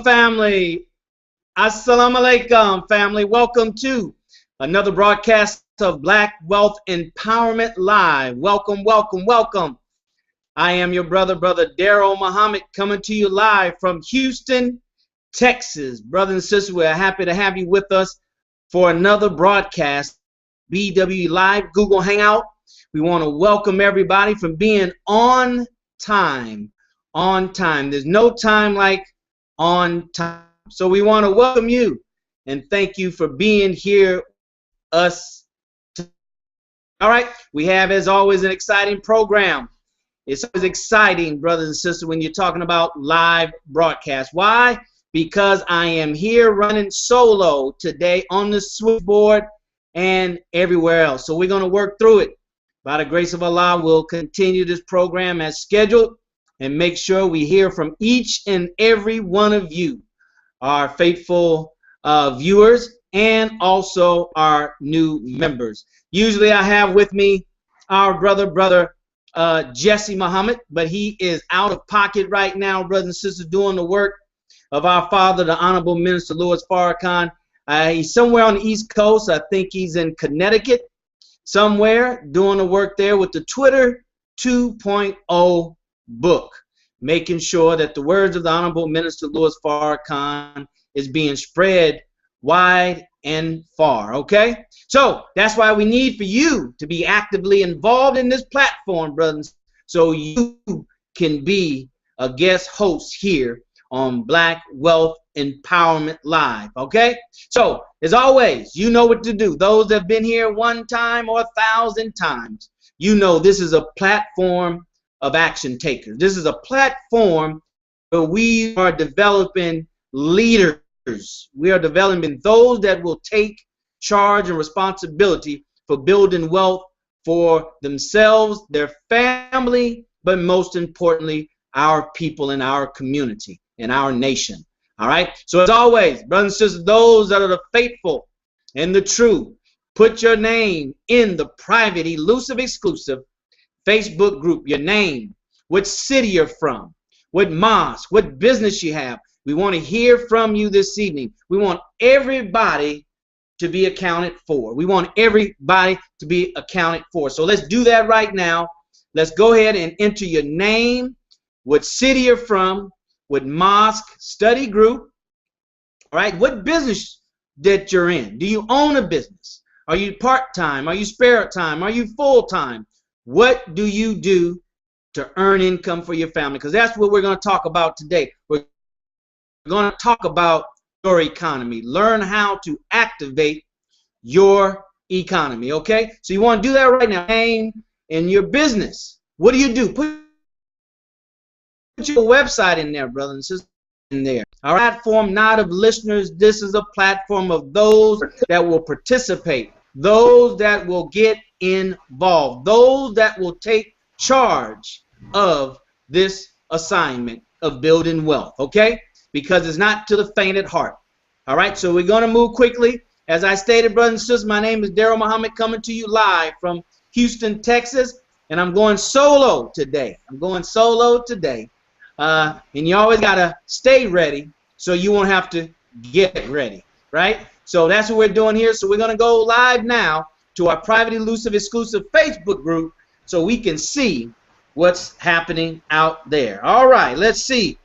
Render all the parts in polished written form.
Family, assalamu alaikum, family. Welcome to another broadcast of Black Wealth Empowerment Live. Welcome, welcome, welcome. I am your brother Daryl Muhammad, coming to you live from Houston, Texas. Brothers and sisters, we're happy to have you with us for another broadcast, BW Live, Google Hangout. We want to welcome everybody from being on time. On time. There's no time like on time. So we want to welcome you and thank you for being here us. All right, we have, as always, an exciting program. It's always exciting, brothers and sisters, when you're talking about live broadcast. Why? Because I am here running solo today on the switchboard and everywhere else. So we're going to work through it. By the grace of Allah, we'll continue this program as scheduled and make sure we hear from each and every one of you, our faithful viewers, and also our new members. Usually I have with me our brother Jesse Muhammad, but he is out of pocket right now, brothers and sisters, doing the work of our father, the Honorable Minister Louis Farrakhan. He's somewhere on the East Coast. I think he's in Connecticut somewhere, doing the work there with the Twitter 2.0 book, making sure that the words of the Honorable Minister Louis Farrakhan is being spread wide and far, okay? So that's why we need for you to be actively involved in this platform, brothers, so you can be a guest host here on Black Wealth Empowerment Live, okay? So, as always, you know what to do. Those that have been here one time or 1,000 times, you know this is a platform of action takers. This is a platform where we are developing leaders. We are developing those that will take charge and responsibility for building wealth for themselves, their family, but most importantly, our people in our community, in our nation. All right? So as always, brothers and sisters, those that are the faithful and the true, put your name in the private, elusive, exclusive Facebook group, your name, what city you're from, what mosque, what business you have. We want to hear from you this evening. We want everybody to be accounted for. We want everybody to be accounted for. So let's do that right now. Let's go ahead and enter your name, what city you're from, what mosque, study group, all right, what business that you're in. Do you own a business? Are you part-time? Are you spare time? Are you full-time? What do you do to earn income for your family? Because that's what we're going to talk about today. We're going to talk about your economy. Learn how to activate your economy, okay? So you want to do that right now. Name in your business. What do you do? Put your website in there, brothers and sisters, in there. Our platform, not of listeners. This is a platform of those that will participate, those that will get involved, those that will take charge of this assignment of building wealth, okay? Because it's not to the faint at heart. All right, so we're going to move quickly. As I stated, brothers and sisters, my name is Daryl Muhammad, coming to you live from Houston, Texas, and I'm going solo today. And you always got to stay ready so you won't have to get ready, right? So that's what we're doing here. So we're going to go live now to our private, elusive, exclusive Facebook group so we can see what's happening out there. All right, let's see.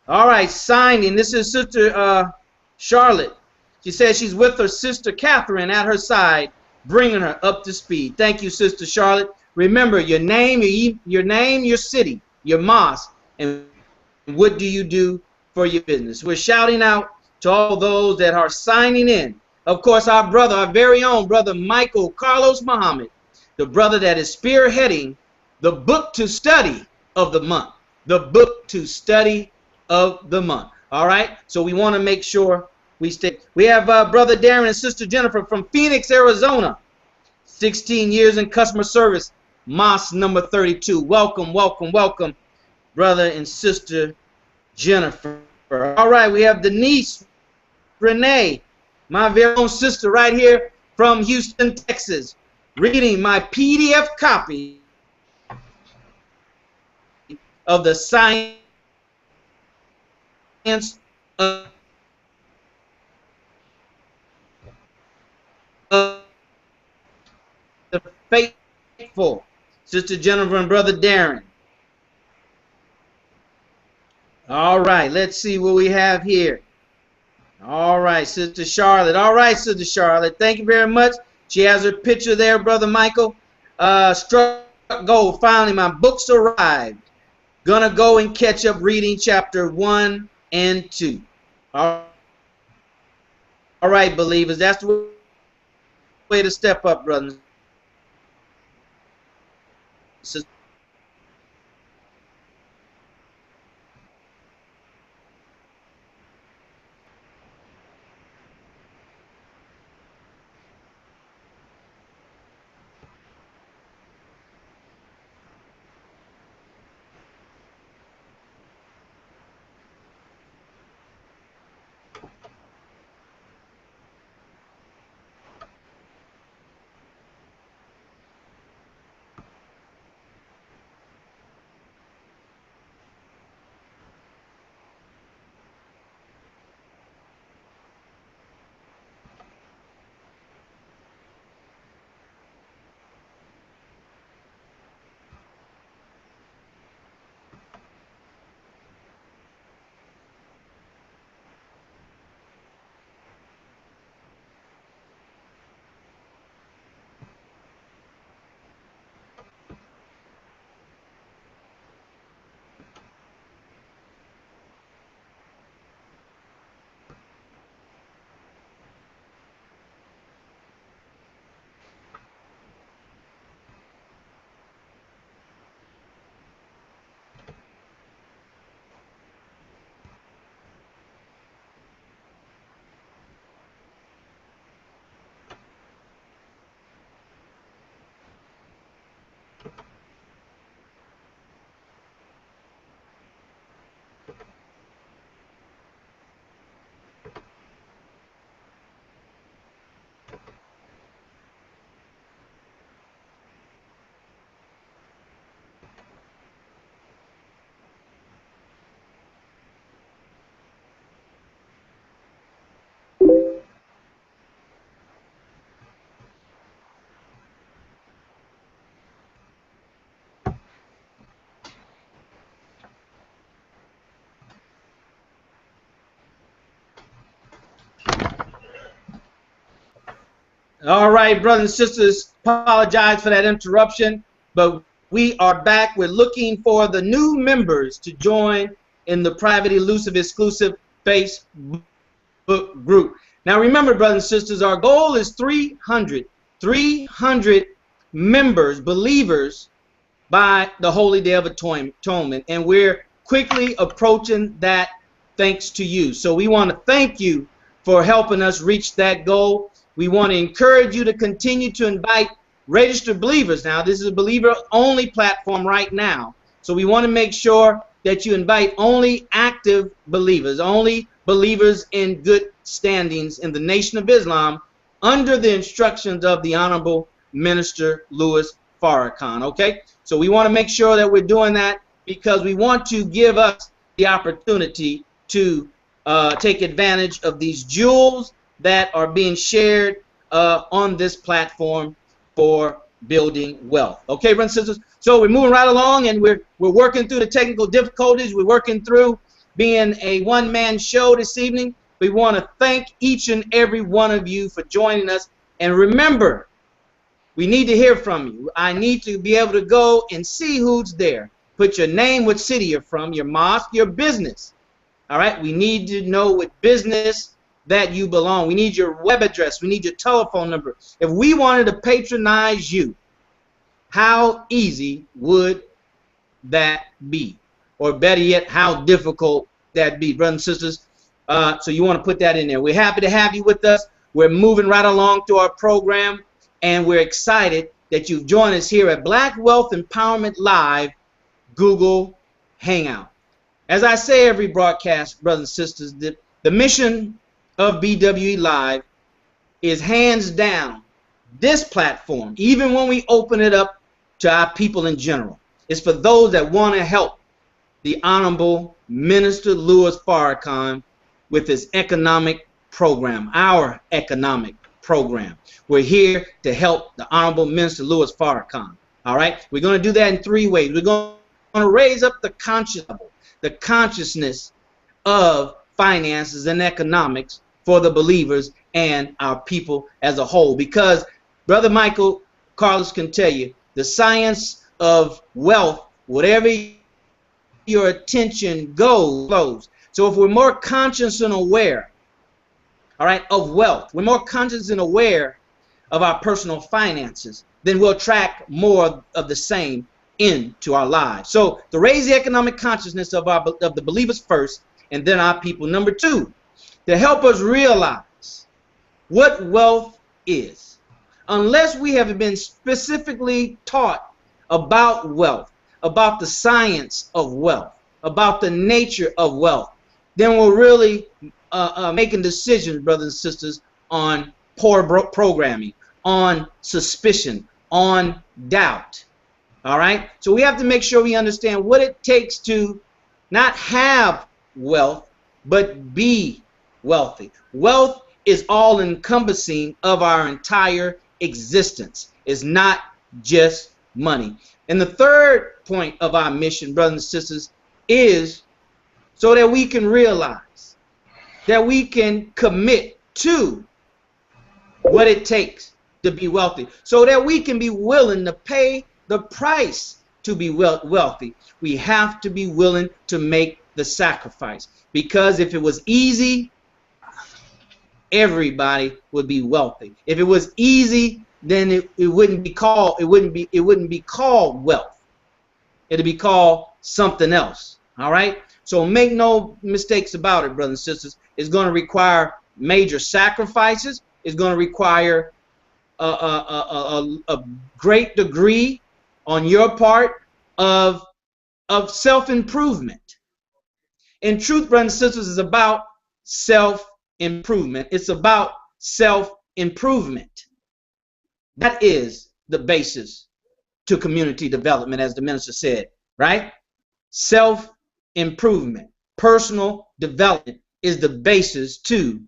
All right, signing. This is Sister Charlotte. She says she's with her sister Catherine at her side, bringing her up to speed. Thank you, Sister Charlotte. Remember your name, your city, your mosque, and what do you do for your business. We're shouting out to all those that are signing in. Of course, our brother, our very own brother Michael Carlos Muhammad, the brother that is spearheading the book to study of the month. The book to study of the month. All right? So we want to make sure we stay. We have Brother Darren and Sister Jennifer from Phoenix, Arizona. 16 years in customer service. Mosque number 32. Welcome, welcome, welcome, Brother and Sister Jennifer. All right, we have Denise Renee, my very own sister right here from Houston, Texas, reading my PDF copy of the Science the faithful, Sister Jennifer and Brother Darren. All right, let's see what we have here. All right, Sister Charlotte. All right, Sister Charlotte. Thank you very much. She has her picture there, Brother Michael. Struck gold. Finally, my books arrived. Gonna go and catch up reading chapter 1 and 2. All right, believers. That's the way to step up, brothers. All right, brothers and sisters, apologize for that interruption, but we are back. We're looking for the new members to join in the private, elusive, exclusive Facebook group. Now remember, brothers and sisters, our goal is 300 members, believers, by the Holy Day of Atonement, and we're quickly approaching that thanks to you. So we want to thank you for helping us reach that goal. We want to encourage you to continue to invite registered believers. Now, this is a believer-only platform right now, so we want to make sure that you invite only active believers, only believers in good standings in the Nation of Islam under the instructions of the Honorable Minister Louis Farrakhan, okay? So we want to make sure that we're doing that because we want to give us the opportunity to take advantage of these jewels that are being shared on this platform for building wealth. Okay, brothers and sisters? So we're moving right along, and we're working through the technical difficulties. We're working through being a one-man show this evening. We want to thank each and every one of you for joining us. And remember, we need to hear from you. I need to be able to go and see who's there. Put your name, what city you're from, your mosque, your business. All right? We need to know what business that you belong. We need your web address. We need your telephone number. If we wanted to patronize you, how easy would that be? Or better yet, how difficult that be, brothers and sisters? So you want to put that in there. We're happy to have you with us. We're moving right along to our program, and we're excited that you've joined us here at Black Wealth Empowerment Live Google Hangout. As I say every broadcast, brothers and sisters, the mission of BWE Live is hands down this platform, even when we open it up to our people in general. It's for those that want to help the Honorable Minister Louis Farrakhan with this economic program, our economic program. We're here to help the Honorable Minister Louis Farrakhan. All right? We're going to do that in 3 ways. We're going to raise up the consciousness of finances and economics for the believers and our people as a whole. Because Brother Michael Carlos can tell you, the science of wealth, whatever your attention goes. So if we're more conscious and aware, all right, of wealth, we're more conscious and aware of our personal finances, then we'll attract more of the same into our lives. So to raise the economic consciousness of the believers first, and then our people. Number 2, to help us realize what wealth is. Unless we have been specifically taught about wealth, about the science of wealth, about the nature of wealth, then we're really making decisions, brothers and sisters, on poor programming, on suspicion, on doubt. All right? So we have to make sure we understand what it takes to not have wealth, but be wealthy. Wealth is all encompassing of our entire existence. It's not just money. And the third point of our mission, brothers and sisters, is so that we can realize that we can commit to what it takes to be wealthy, so that we can be willing to pay the price to be wealthy. We have to be willing to make the sacrifice, because if it was easy, everybody would be wealthy. If it was easy, then it wouldn't be called wealth. It'd be called something else. All right? So make no mistakes about it, brothers and sisters. It's going to require major sacrifices. It's going to require a great degree on your part of self-improvement. In truth, brothers and sisters, is about self-improvement. It's about self-improvement. That is the basis to community development, as the minister said, right? Self-improvement, personal development is the basis to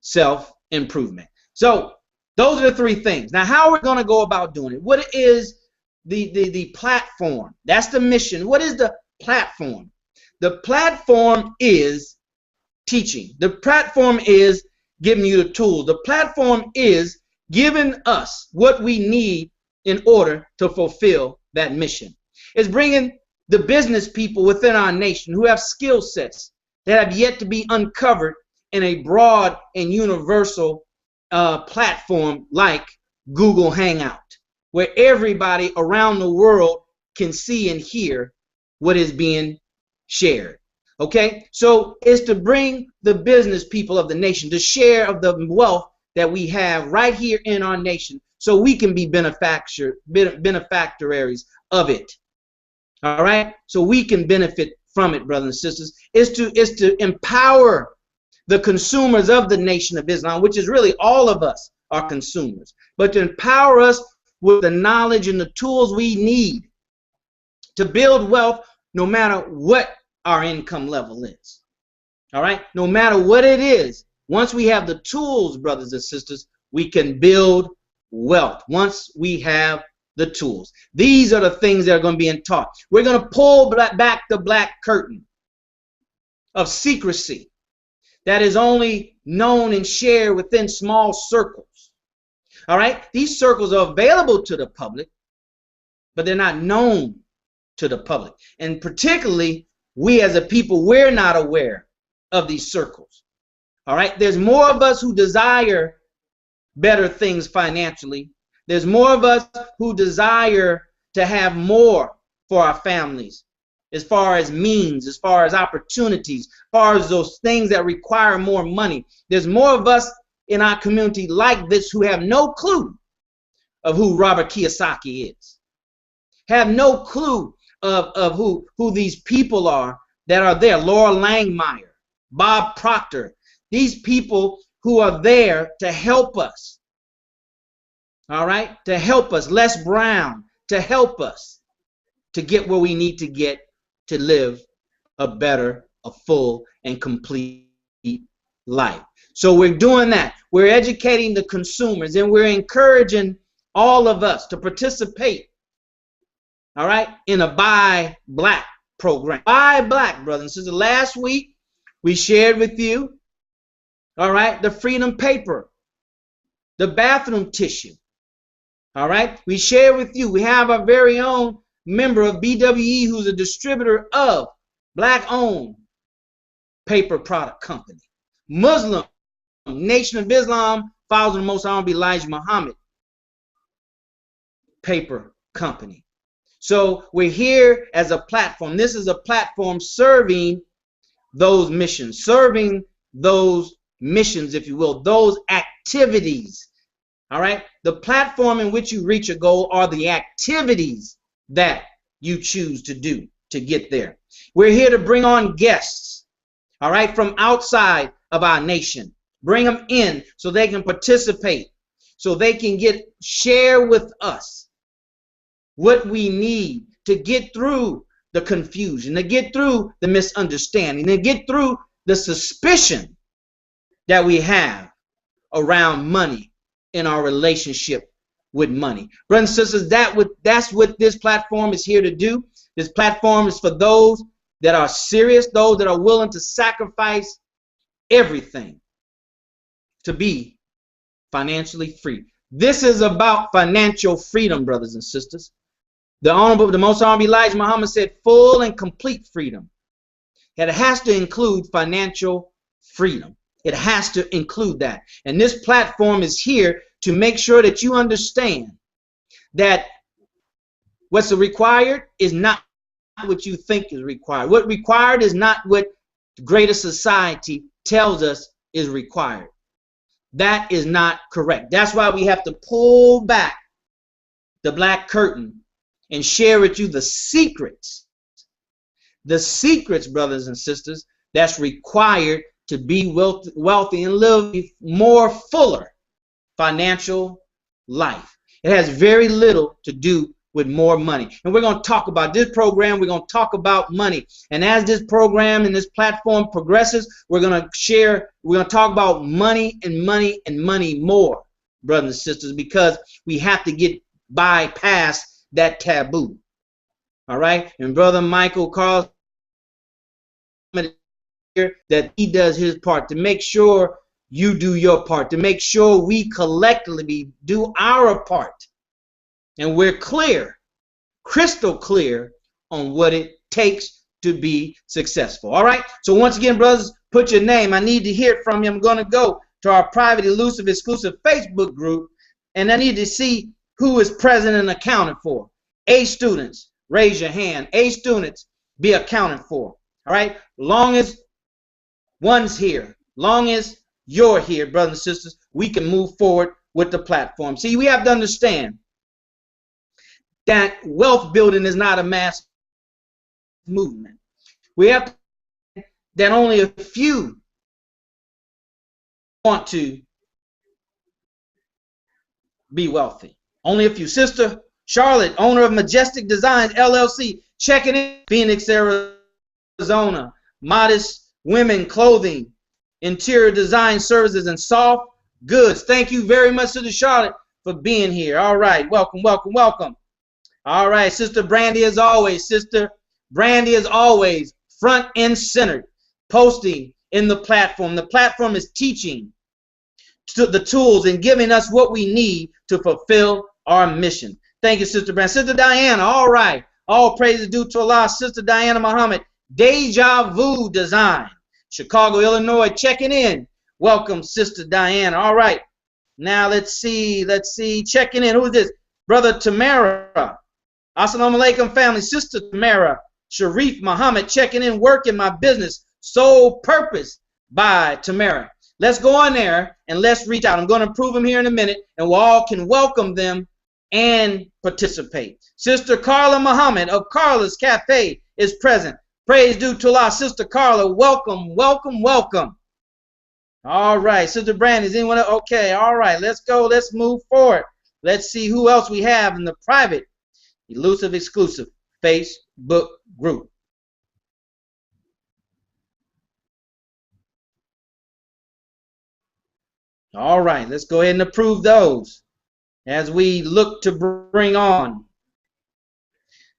self-improvement. So those are the 3 things. Now, how are we going to go about doing it? What is the platform? That's the mission. What is the platform? The platform is teaching. The platform is giving you the tools. The platform is giving us what we need in order to fulfill that mission. It's bringing the business people within our nation who have skill sets that have yet to be uncovered in a broad and universal platform like Google Hangout, where everybody around the world can see and hear what is being shared. Okay, so it's to bring the business people of the nation to share of the wealth that we have right here in our nation, so we can be benefactors of it. All right, so we can benefit from it, brothers and sisters. Is to empower the consumers of the Nation of Islam, which is really all of us are consumers, but to empower us with the knowledge and the tools we need to build wealth, no matter what our income level is. All right, no matter what it is, once we have the tools, brothers and sisters, we can build wealth. Once we have the tools, these are the things that are going to be taught. We're going to pull back the black curtain of secrecy that is only known and shared within small circles. All right, these circles are available to the public, but they're not known to the public. And particularly, we as a people, we're not aware of these circles. All right, there's more of us who desire better things financially. There's more of us who desire to have more for our families, as far as means, as far as opportunities, as far as those things that require more money. There's more of us in our community like this who have no clue of who Robert Kiyosaki is, have no clue of who these people are that are there. Laura Langmeyer, Bob Proctor, these people who are there to help us. All right, to help us. Les Brown, to help us to get where we need to get to live a better, a full, and complete life. So we're doing that. We're educating the consumers, and we're encouraging all of us to participate, all right, in a Buy Black program. Buy Black, brothers and sisters. Last week, we shared with you, all right, the Freedom Paper, the bathroom tissue, all right. We shared with you. We have our very own member of BWE who's a distributor of Black-owned paper product company. Muslim Nation of Islam follows the Most Honorable Elijah Muhammad paper company. So we're here as a platform. This is a platform serving those missions, if you will, those activities. All right. The platform in which you reach a goal are the activities that you choose to do to get there. We're here to bring on guests, all right, from outside of our nation. Bring them in so they can participate, so they can share with us what we need to get through the confusion, to get through the misunderstanding, to get through the suspicion that we have around money in our relationship with money. Brothers and sisters, that's what this platform is here to do. This platform is for those that are serious, those that are willing to sacrifice everything to be financially free. This is about financial freedom, brothers and sisters. The Most Honorable Elijah Muhammad said full and complete freedom. And it has to include financial freedom. It has to include that. And this platform is here to make sure that you understand that what's required is not what you think is required. What required is not what greater society tells us is required. That is not correct. That's why we have to pull back the black curtain and share with you the secrets, brothers and sisters, that's required to be wealthy and live a more fuller financial life. It has very little to do with more money. And we're going to talk about this program. We're going to talk about money. And as this program and this platform progresses, we're going to talk about money and money and money more, brothers and sisters, because we have to bypass that taboo. All right? And Brother Michael Carl, that he does his part to make sure you do your part, to make sure we collectively do our part. And we're clear, crystal clear on what it takes to be successful. All right? So once again, brothers, put your name. I need to hear it from you. I'm going to go to our private, elusive, exclusive Facebook group, and I need to see who is present and accounted for. A students, raise your hand. A students, be accounted for. All right? Long as one's here, long as you're here, brothers and sisters, we can move forward with the platform. See, we have to understand that wealth building is not a mass movement. We have to, that only a few want to be wealthy. Only a few. Sister Charlotte, owner of Majestic Designs LLC, checking in, Phoenix, Arizona. Modest Women Clothing, interior design services, and soft goods. Thank you very much, Sister Charlotte, for being here. All right, welcome, welcome, welcome. All right, Sister Brandy, as always, front and centered, posting in the platform. The platform is teaching the tools and giving us what we need to fulfill our mission. Thank you, Sister Brandy. Sister Diana, all right. All praise is due to Allah. Sister Diana Muhammad, Deja Vu Design, Chicago, Illinois, checking in. Welcome, Sister Diana. All right. Now let's see. Checking in. Who is this? Brother Tamara. Assalamu alaikum, family. Sister Tamara Sharif Muhammad, checking in. Working my business. Sole Purpose by Tamara. Let's go on there and let's reach out. I'm going to prove them here in a minute, and we all can welcome them and participate. Sister Carla Muhammad of Carla's Cafe is present. Praise due to Allah. Sister Carla, welcome, welcome, welcome. All right, Sister Brandy, is anyone else? Okay, all right, let's go. Let's move forward. Let's see who else we have in the private, elusive, exclusive Facebook group. All right, let's go ahead and approve those as we look to bring on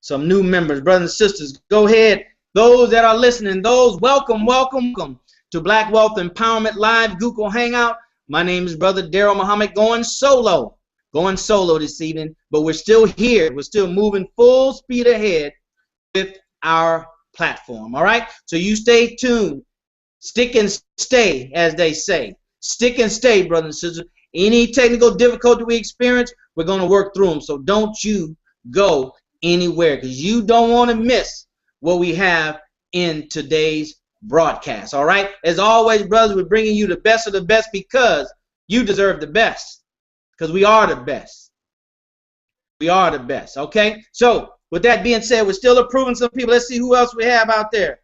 some new members. Brothers and sisters, go ahead. Those that are listening, those, welcome, welcome, welcome to Black Wealth Empowerment Live Google Hangout. My name is Brother Daryl Muhammad, going solo this evening, but we're still here. We're still moving full speed ahead with our platform. All right, so you stay tuned. Stick and stay, as they say. Stick and stay, brothers and sisters. Any technical difficulty we experience, we're going to work through them. So don't you go anywhere, because you don't want to miss what we have in today's broadcast. All right, as always, brothers, we're bringing you the best of the best because you deserve the best, because we are the best. We are the best. Okay, so with that being said, we're still approving some people. Let's see who else we have out there.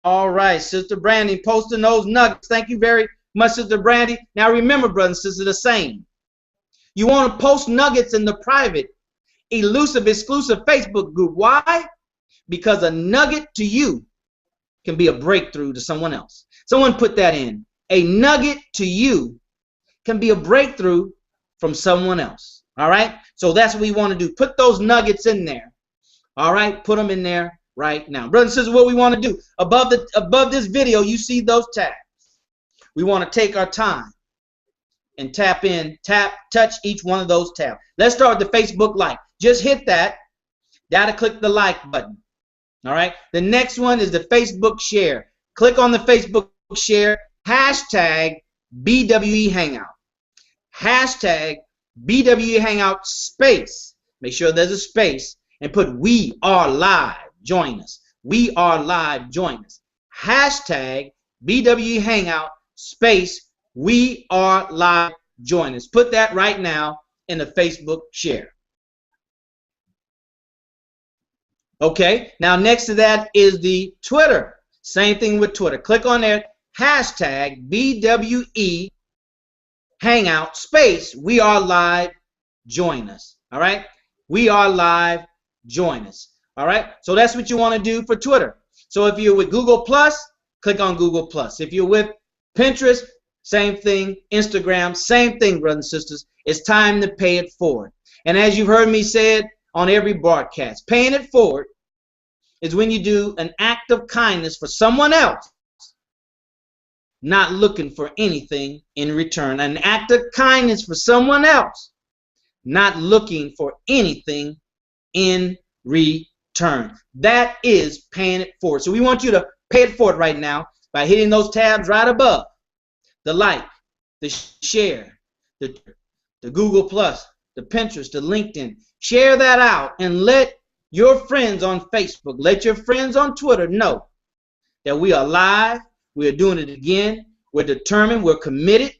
All right, Sister Brandy posting those nuggets. Thank you very much, Sister Brandy. Now remember, brothers and sisters, the same. You want to post nuggets in the private, elusive, exclusive Facebook group. Why? Because a nugget to you can be a breakthrough to someone else. Someone put that in. A nugget to you can be a breakthrough from someone else. All right? So that's what we want to do. Put those nuggets in there. All right? Put them in there right now. Brothers and sisters, what we want to do, above this video, you see those tabs. We want to take our time and touch each one of those tabs. Let's start with the Facebook like. Just hit that. Gotta click the like button. All right. The next one is the Facebook share. Click on the Facebook share. Hashtag BWE Hangout. Hashtag BWE Hangout space. Make sure there's a space and put "We are live." Join us. We are live. Join us. Hashtag BWE Hangout space. We are live. Join us. Put that right now in the Facebook share. Okay. Now next to that is the Twitter. Same thing with Twitter. Click on there. Hashtag BWE Hangout space. We are live. Join us. All right. We are live. Join us. All right. So that's what you want to do for Twitter. So if you're with Google Plus, click on Google Plus. If you're with Pinterest, same thing. Instagram, same thing, brothers and sisters. It's time to pay it forward. And as you've heard me say it on every broadcast, paying it forward is when you do an act of kindness for someone else, not looking for anything in return. An act of kindness for someone else, not looking for anything in return. That is paying it forward. So we want you to pay it forward right now by hitting those tabs right above. The like, the share, the Google Plus, the Pinterest, the LinkedIn. Share that out and let your friends on Facebook, let your friends on Twitter know that we are live. We are doing it again. We're determined. We're committed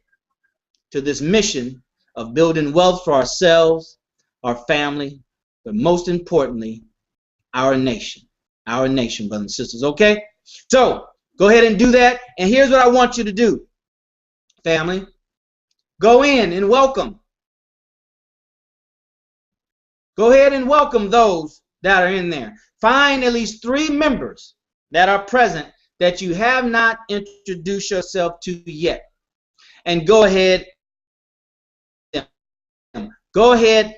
to this mission of building wealth for ourselves, our family, but most importantly, our nation. Our nation, brothers and sisters. Okay? So go ahead and do that. And here's what I want you to do, family. Go in and welcome. Go ahead and welcome those that are in there. Find at least 3 members that are present that you have not introduced yourself to yet. And go ahead and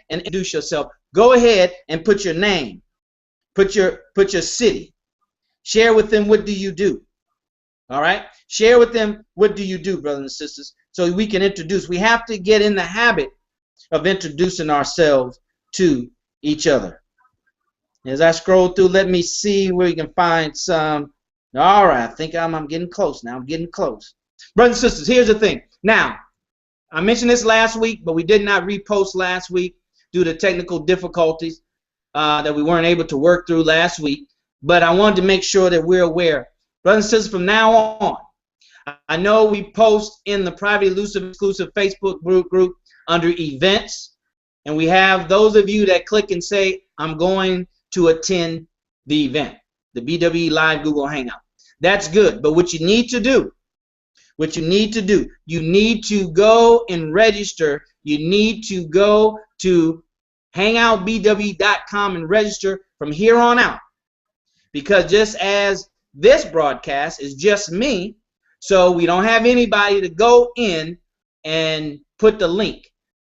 introduce yourself. Go ahead and put your name. Put your city. Share with them, what do you do? All right? Share with them, what do you do, brothers and sisters, so we can introduce. We have to get in the habit of introducing ourselves to each other. As I scroll through, let me see where we can find some. All right, I think I'm getting close now. I'm getting close. Brothers and sisters, here's the thing. Now, I mentioned this last week, but we did not repost last week due to technical difficulties that we weren't able to work through last week. But I wanted to make sure that we're aware. Brothers and sisters, from now on, I know we post in the private elusive exclusive Facebook group under events, and we have those of you that click and say, I'm going to attend the event, the BWE Live Google Hangout. That's good, but what you need to do, you need to go and register. You need to go to hangoutbwe.com and register from here on out, because just as this broadcast is just me, so we don't have anybody to go in and put the link.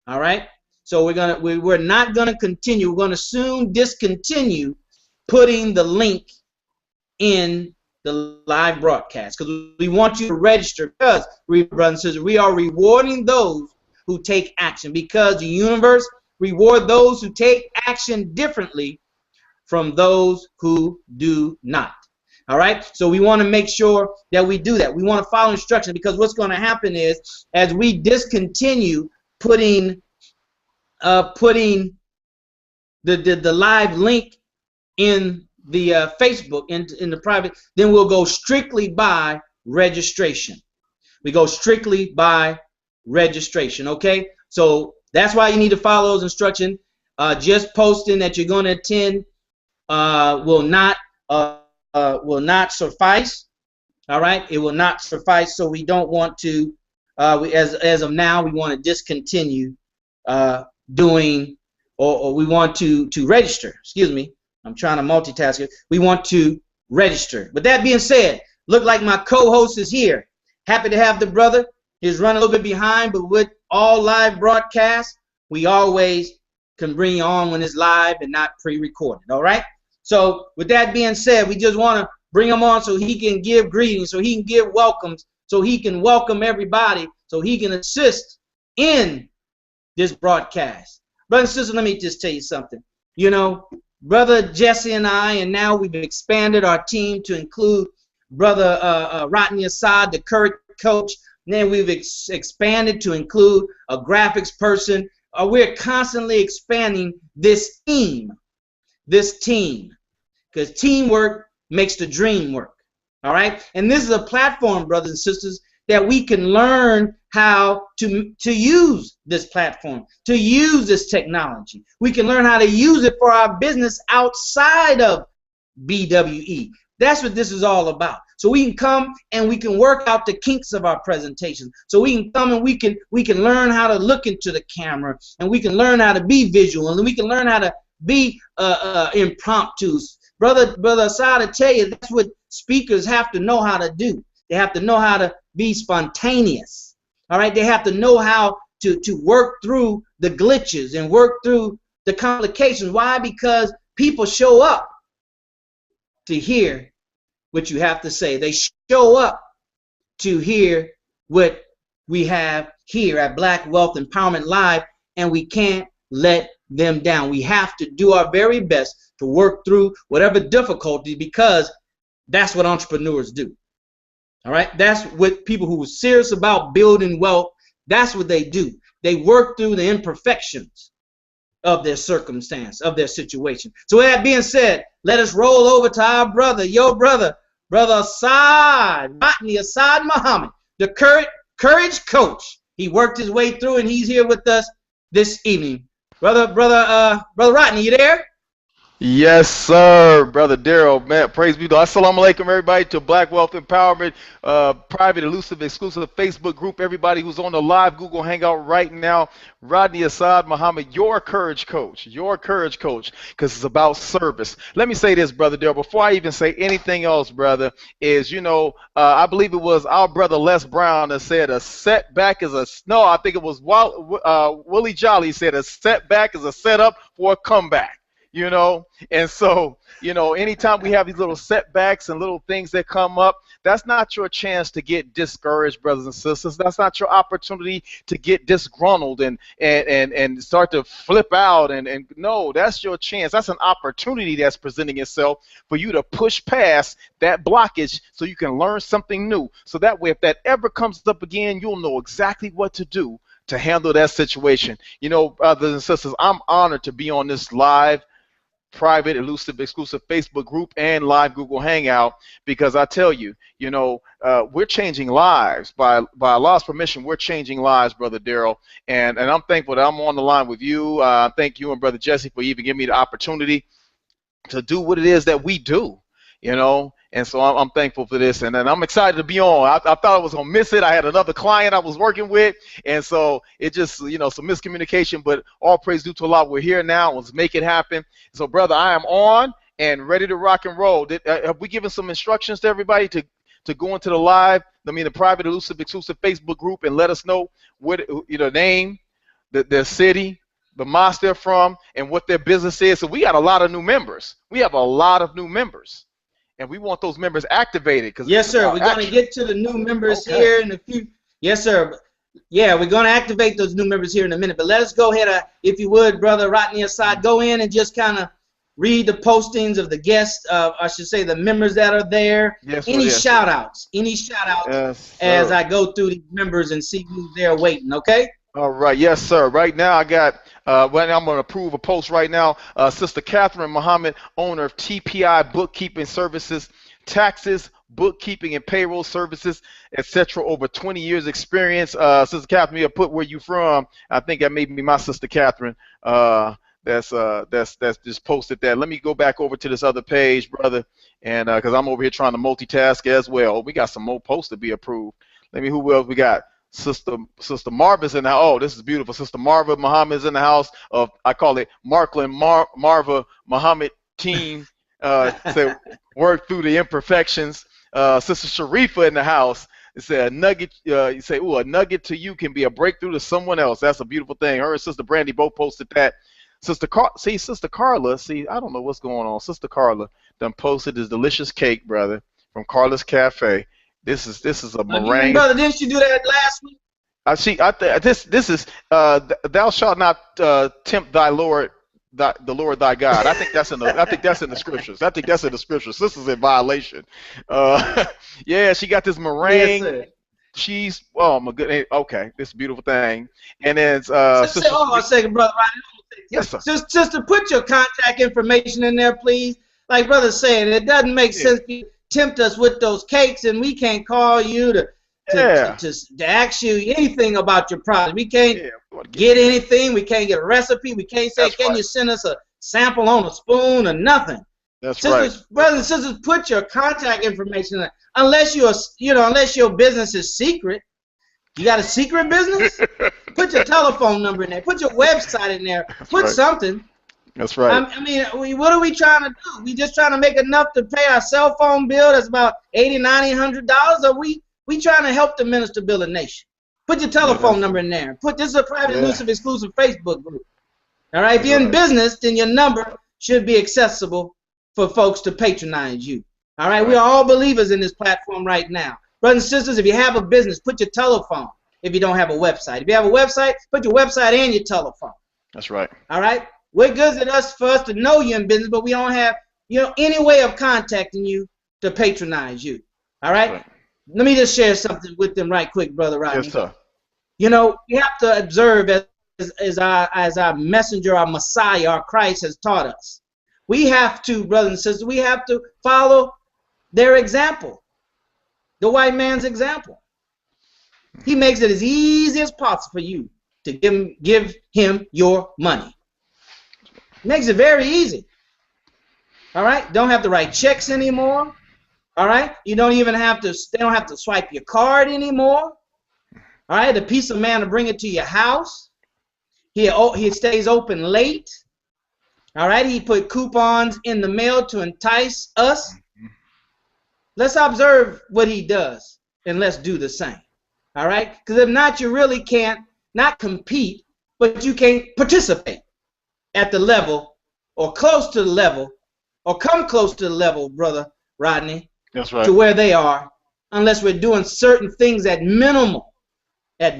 All right. So we're not gonna continue. We're gonna soon discontinue putting the link in the live broadcast because we want you to register, because brothers and sisters, we are rewarding those who take action, because the universe reward those who take action differently from those who do not. All right, so we want to make sure that we do that. We want to follow instructions, because what's going to happen is, as we discontinue putting the live link in the Facebook, in the private, then we'll go strictly by registration. We go strictly by registration. Okay, so that's why you need to follow those instructions. Just posting that you're going to attend will not suffice. All right, it will not suffice. So we don't want to. As of now, we want to discontinue doing, or we want to register. Excuse me. I'm trying to multitask it. We want to register. With that being said, look like my co-host is here. Happy to have the brother. He's running a little bit behind, but with all live broadcasts, we always can bring you on when it's live and not pre-recorded. All right? So with that being said, we just want to bring him on so he can give greetings, so he can give welcomes, so he can welcome everybody, so he can assist in this broadcast. Brothers and sisters, let me just tell you something. You know, Brother Jesse and I, and now we've expanded our team to include Brother Rodney Assad, the current coach. And then we've expanded to include a graphics person. We're constantly expanding this team, because teamwork makes the dream work. All right? And this is a platform, brothers and sisters, that we can learn how to use this platform, to use this technology. We can learn how to use it for our business outside of BWE. That's what this is all about. So we can come and we can work out the kinks of our presentations. So we can come and we can learn how to look into the camera, and we can learn how to be visual, and we can learn how to be impromptu. Brother Assad, I tell you, that's what speakers have to know how to do. They have to know how to be spontaneous. All right, they have to know how to work through the glitches and work through the complications. Why? Because people show up to hear what you have to say. They show up to hear what we have here at Black Wealth Empowerment Live, and we can't let them down. We have to do our very best to work through whatever difficulty, because that's what entrepreneurs do. All right, that's what people who are serious about building wealth, that's what they do. They work through the imperfections of their circumstance, of their situation. So with that being said, let us roll over to our brother, your brother, Brother Assad, Rodney Assad Muhammad, the courage coach. He worked his way through, and he's here with us this evening. Brother Rodney, you there? Yes, sir, Brother Daryl, man, praise be to God. Assalamu alaikum, everybody, to Black Wealth Empowerment, private, elusive, exclusive Facebook group, everybody who's on the live Google Hangout right now. Rodney Assad Muhammad, your courage coach, because it's about service. Let me say this, Brother Daryl, before I even say anything else, brother, is, you know, I believe it was our brother Les Brown that said a setback is I think it was Willie Jolly said a setback is a setup for a comeback. You know, and so, you know, anytime we have these little setbacks and little things that come up, that's not your chance to get discouraged, brothers and sisters. That's not your opportunity to get disgruntled and start to flip out. And no, that's your chance. That's an opportunity that's presenting itself for you to push past that blockage so you can learn something new. So that way, if that ever comes up again, you'll know exactly what to do to handle that situation. You know, brothers and sisters, I'm honored to be on this live, private, elusive, exclusive Facebook group and live Google Hangout, because I tell you, you know, we're changing lives. By Allah's permission, we're changing lives, Brother Daryl, and I'm thankful that I'm on the line with you. Thank you and Brother Jesse for even giving me the opportunity to do what it is that we do, you know. And so I'm thankful for this, and I'm excited to be on. I thought I was going to miss it. I had another client I was working with, and so it just, you know, some miscommunication, but all praise due to Allah. We're here now. Let's make it happen. So, brother, I am on and ready to rock and roll. Have we given some instructions to everybody to go into the live, the private, elusive, exclusive Facebook group and let us know what, name, their city, the mosque they're from, and what their business is. So we got a lot of new members. We have a lot of new members, and we want those members activated. Yes, sir. We're going to get to the new members here in a few. Yes, sir. Yeah, we're going to activate those new members here in a minute. But let us go ahead, if you would, Brother Rodney Assad, go in and just kind of read the postings of the guests, I should say the members that are there. Yes, any shout-outs yes, as I go through these members and see who's there waiting, okay? All right, yes, sir. Right now, I got, right now I'm going to approve a post right now. Sister Catherine Muhammad, owner of TPI Bookkeeping Services, taxes, bookkeeping and payroll services, etc. Over 20 years experience. Sister Catherine, you put where you from. I think that may be my Sister Catherine. That's just posted that. Let me go back over to this other page, brother, and because I'm over here trying to multitask as well. We got some more posts to be approved. Let me, who else we got? Sister Marva's in the house. Oh, this is beautiful. Sister Marva Muhammad's in the house of, I call it Markland Marva Muhammad team. Say work through the imperfections. Sister Sharifa in the house. It said a nugget. You say, "Ooh, a nugget to you can be a breakthrough to someone else." That's a beautiful thing. Her and Sister Brandy both posted that. Sister Carla. See, I don't know what's going on. Sister Carla done posted this delicious cake, brother, from Carla's Cafe. This is a meringue. Brother, didn't you do that last week? This is thou shalt not tempt thy Lord, the Lord thy God. I think that's in the scriptures. I think that's in the scriptures. This is in violation. Yeah, she got this meringue. Yes, cheese. Oh my goodness. Okay, this beautiful thing. And then Sister, hold on a second, brother. Yes, sir. Just to put your contact information in there, please. Like brother's saying, it doesn't make sense to tempt us with those cakes, and we can't call you to ask you anything about your product. We can't get anything. We can't get a recipe. We can't say, can you send us a sample on a spoon or nothing. That's right. Brothers and sisters, put your contact information in there. Unless your business is secret. You got a secret business? Put your telephone number in there. Put your website in there. Put something. That's right. I mean, what are we trying to do? We just trying to make enough to pay our cell phone bill that's about $80, $90, $100? Or we trying to help the minister build a nation? Put your telephone number in there. This is a private, elusive, exclusive Facebook group. All right? If you're in business, then your number should be accessible for folks to patronize you. All right? We are all believers in this platform right now. Brothers and sisters, if you have a business, put your telephone if you don't have a website. If you have a website, put your website and your telephone. That's right. All right? We're good for us to know you in business, but we don't have any way of contacting you to patronize you. All right? Let me just share something with them right quick, Brother Rodney. Yes, sir. We have to observe as our messenger, our Messiah, our Christ has taught us. We have to, brothers and sisters, we have to follow their example. The white man's example. He makes it as easy as possible for you to give him your money. Makes it very easy. All right? Don't have to write checks anymore. All right? You don't even have to, they don't have to swipe your card anymore. All right? The piece of man will bring it to your house. He stays open late. All right? He put coupons in the mail to entice us. Let's observe what he does, and let's do the same. All right? Because if not, you really can't not compete, but you can't participate at the level or close to the level or come close to the level, Brother Rodney. That's right. To where they are, unless we're doing certain things at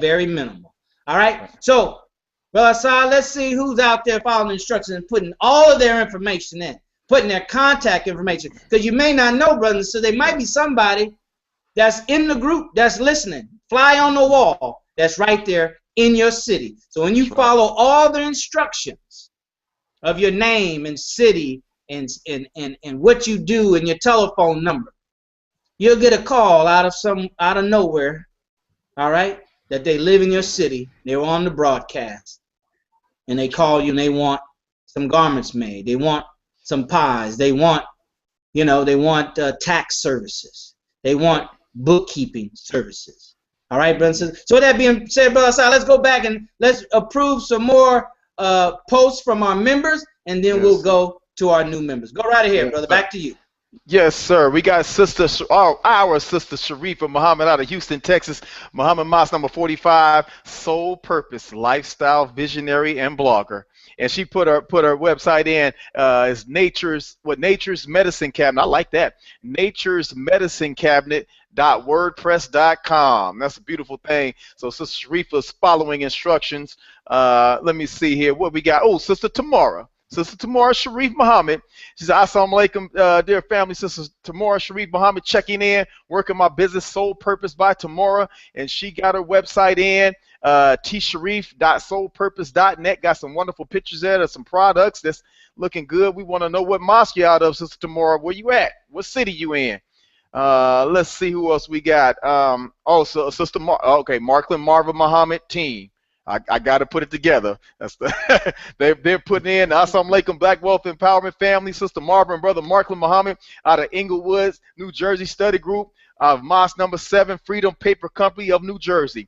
very minimal. All right? So, Brother Assad, let's see who's out there following instructions and putting all of their information in. Putting their contact information, because you may not know, brothers, so there might be somebody that's in the group that's listening, fly on the wall, that's right there in your city. So when you follow all the instructions of your name and city and what you do and your telephone number, you'll get a call out of nowhere, all right, that they live in your city, they were on the broadcast, and they call you and they want some garments made, they want some pies. They want, tax services. They want bookkeeping services. All right, brothers and sisters. So that being said, Brother Assad, let's go back and let's approve some more posts from our members, and then we'll go to our new members. Go right ahead, brother. Back to you. Yes, sir. We got our sister Sharifa Muhammad out of Houston, Texas. Muhammad Mas number 45, Soul Purpose, lifestyle visionary and blogger. And she put her website in. Is Nature's Medicine Cabinet. I like that. Nature's Medicine Cabinet. .wordpress.com. That's a beautiful thing. So Sister Sharifa's following instructions. Let me see here what we got. Oh, Sister Tamara. Sister Tamara Sharif Muhammad. She said, Assalamu alaikum, dear family. Sister Tamara Sharif Muhammad checking in, working my business Soul Purpose by Tamara. And she got her website in, tsharif.soulpurpose.net. Got some wonderful pictures there of some products that's looking good. We want to know what mosque you're out of, Sister Tamara. Where you at? What city you in? Let's see who else we got. Also, Sister Marklin Marva Muhammad team. I got to put it together. That's the they're putting in Assalamu alaikum Black Wealth Empowerment Family, Sister Marva and Brother Marklin Muhammad out of Inglewood, New Jersey Study Group of Mosque number 7, Freedom Paper Company of New Jersey.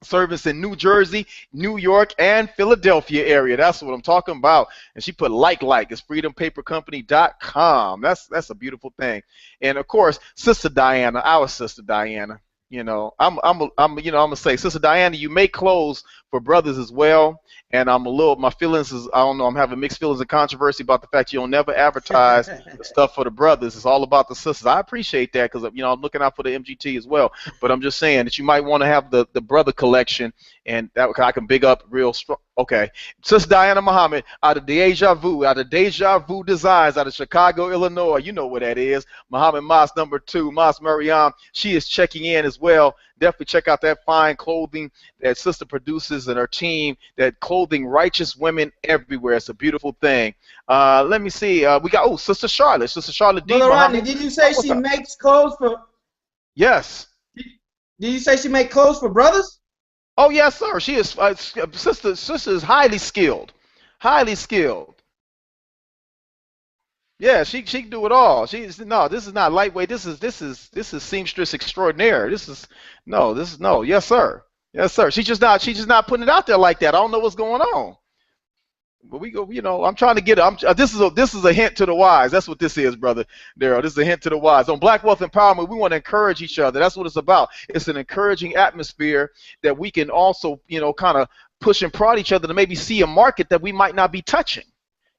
Service in New Jersey, New York, and Philadelphia area. That's what I'm talking about. And she put like it's freedompapercompany.com. That's a beautiful thing. And of course, Sister Diana, our Sister Diana. You know, I'm gonna say, Sister Diana, you make clothes for brothers as well. And my feelings is, I don't know, I'm having mixed feelings and controversy about the fact you don't never advertise stuff for the brothers. It's all about the sisters. I appreciate that because, I'm looking out for the MGT as well. But I'm just saying that you might want to have the brother collection, and that I can big up real strong. Okay. Sister Diana Muhammad out of Deja Vu Designs out of Chicago, Illinois. You know where that is. Muhammad Mas number 2, Mas Mariam. She is checking in as well. Definitely check out that fine clothing that sister produces and her team, that clothing righteous women everywhere. It's a beautiful thing. Let me see. We got, Sister Charlotte D. Brother Rodney, did you say she makes clothes for? Yes. Did you say she makes clothes for brothers? Oh yes, sir. She is sister is highly skilled. Yeah, she can do it all. This is not lightweight. This is seamstress extraordinaire. Yes sir. She's just not putting it out there like that. I don't know what's going on. But we go, I'm trying to get it. This is a hint to the wise. That's what this is, brother Daryl. This is a hint to the wise. On Black Wealth Empowerment, we want to encourage each other. That's what it's about. It's an encouraging atmosphere that we can also, kind of push and prod each other to maybe see a market that we might not be touching,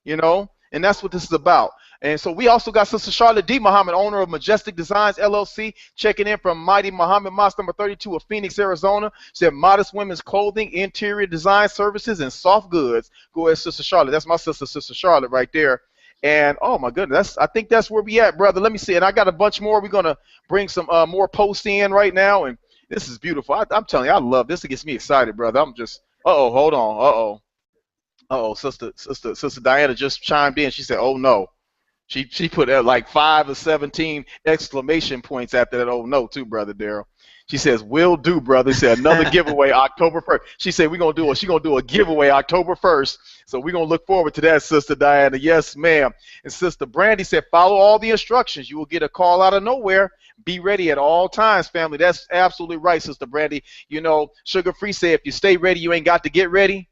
and that's what this is about. And so we also got Sister Charlotte D. Muhammad, owner of Majestic Designs, LLC, checking in from Mighty Muhammad Mosque number 32 of Phoenix, Arizona. She said modest women's clothing, interior design services, and soft goods. Go ahead, Sister Charlotte. That's my Sister Charlotte right there. And, oh, my goodness, I think that's where we at, brother. Let me see. And I got a bunch more. We're going to bring some more posts in right now. And this is beautiful. I'm telling you, I love this. It gets me excited, brother. I'm just, hold on. Sister Diana just chimed in. She said, oh, no. She put like 5 or 17 exclamation points after that. Oh no, too, brother Daryl. She says, "Will do, brother." She said, "Another giveaway October 1st." She said, "She's gonna do a giveaway October 1st." So we're gonna look forward to that, Sister Diana. Yes, ma'am. And Sister Brandy said, "Follow all the instructions. You will get a call out of nowhere. Be ready at all times, family." That's absolutely right, Sister Brandy. Sugar Free said, "If you stay ready, you ain't got to get ready."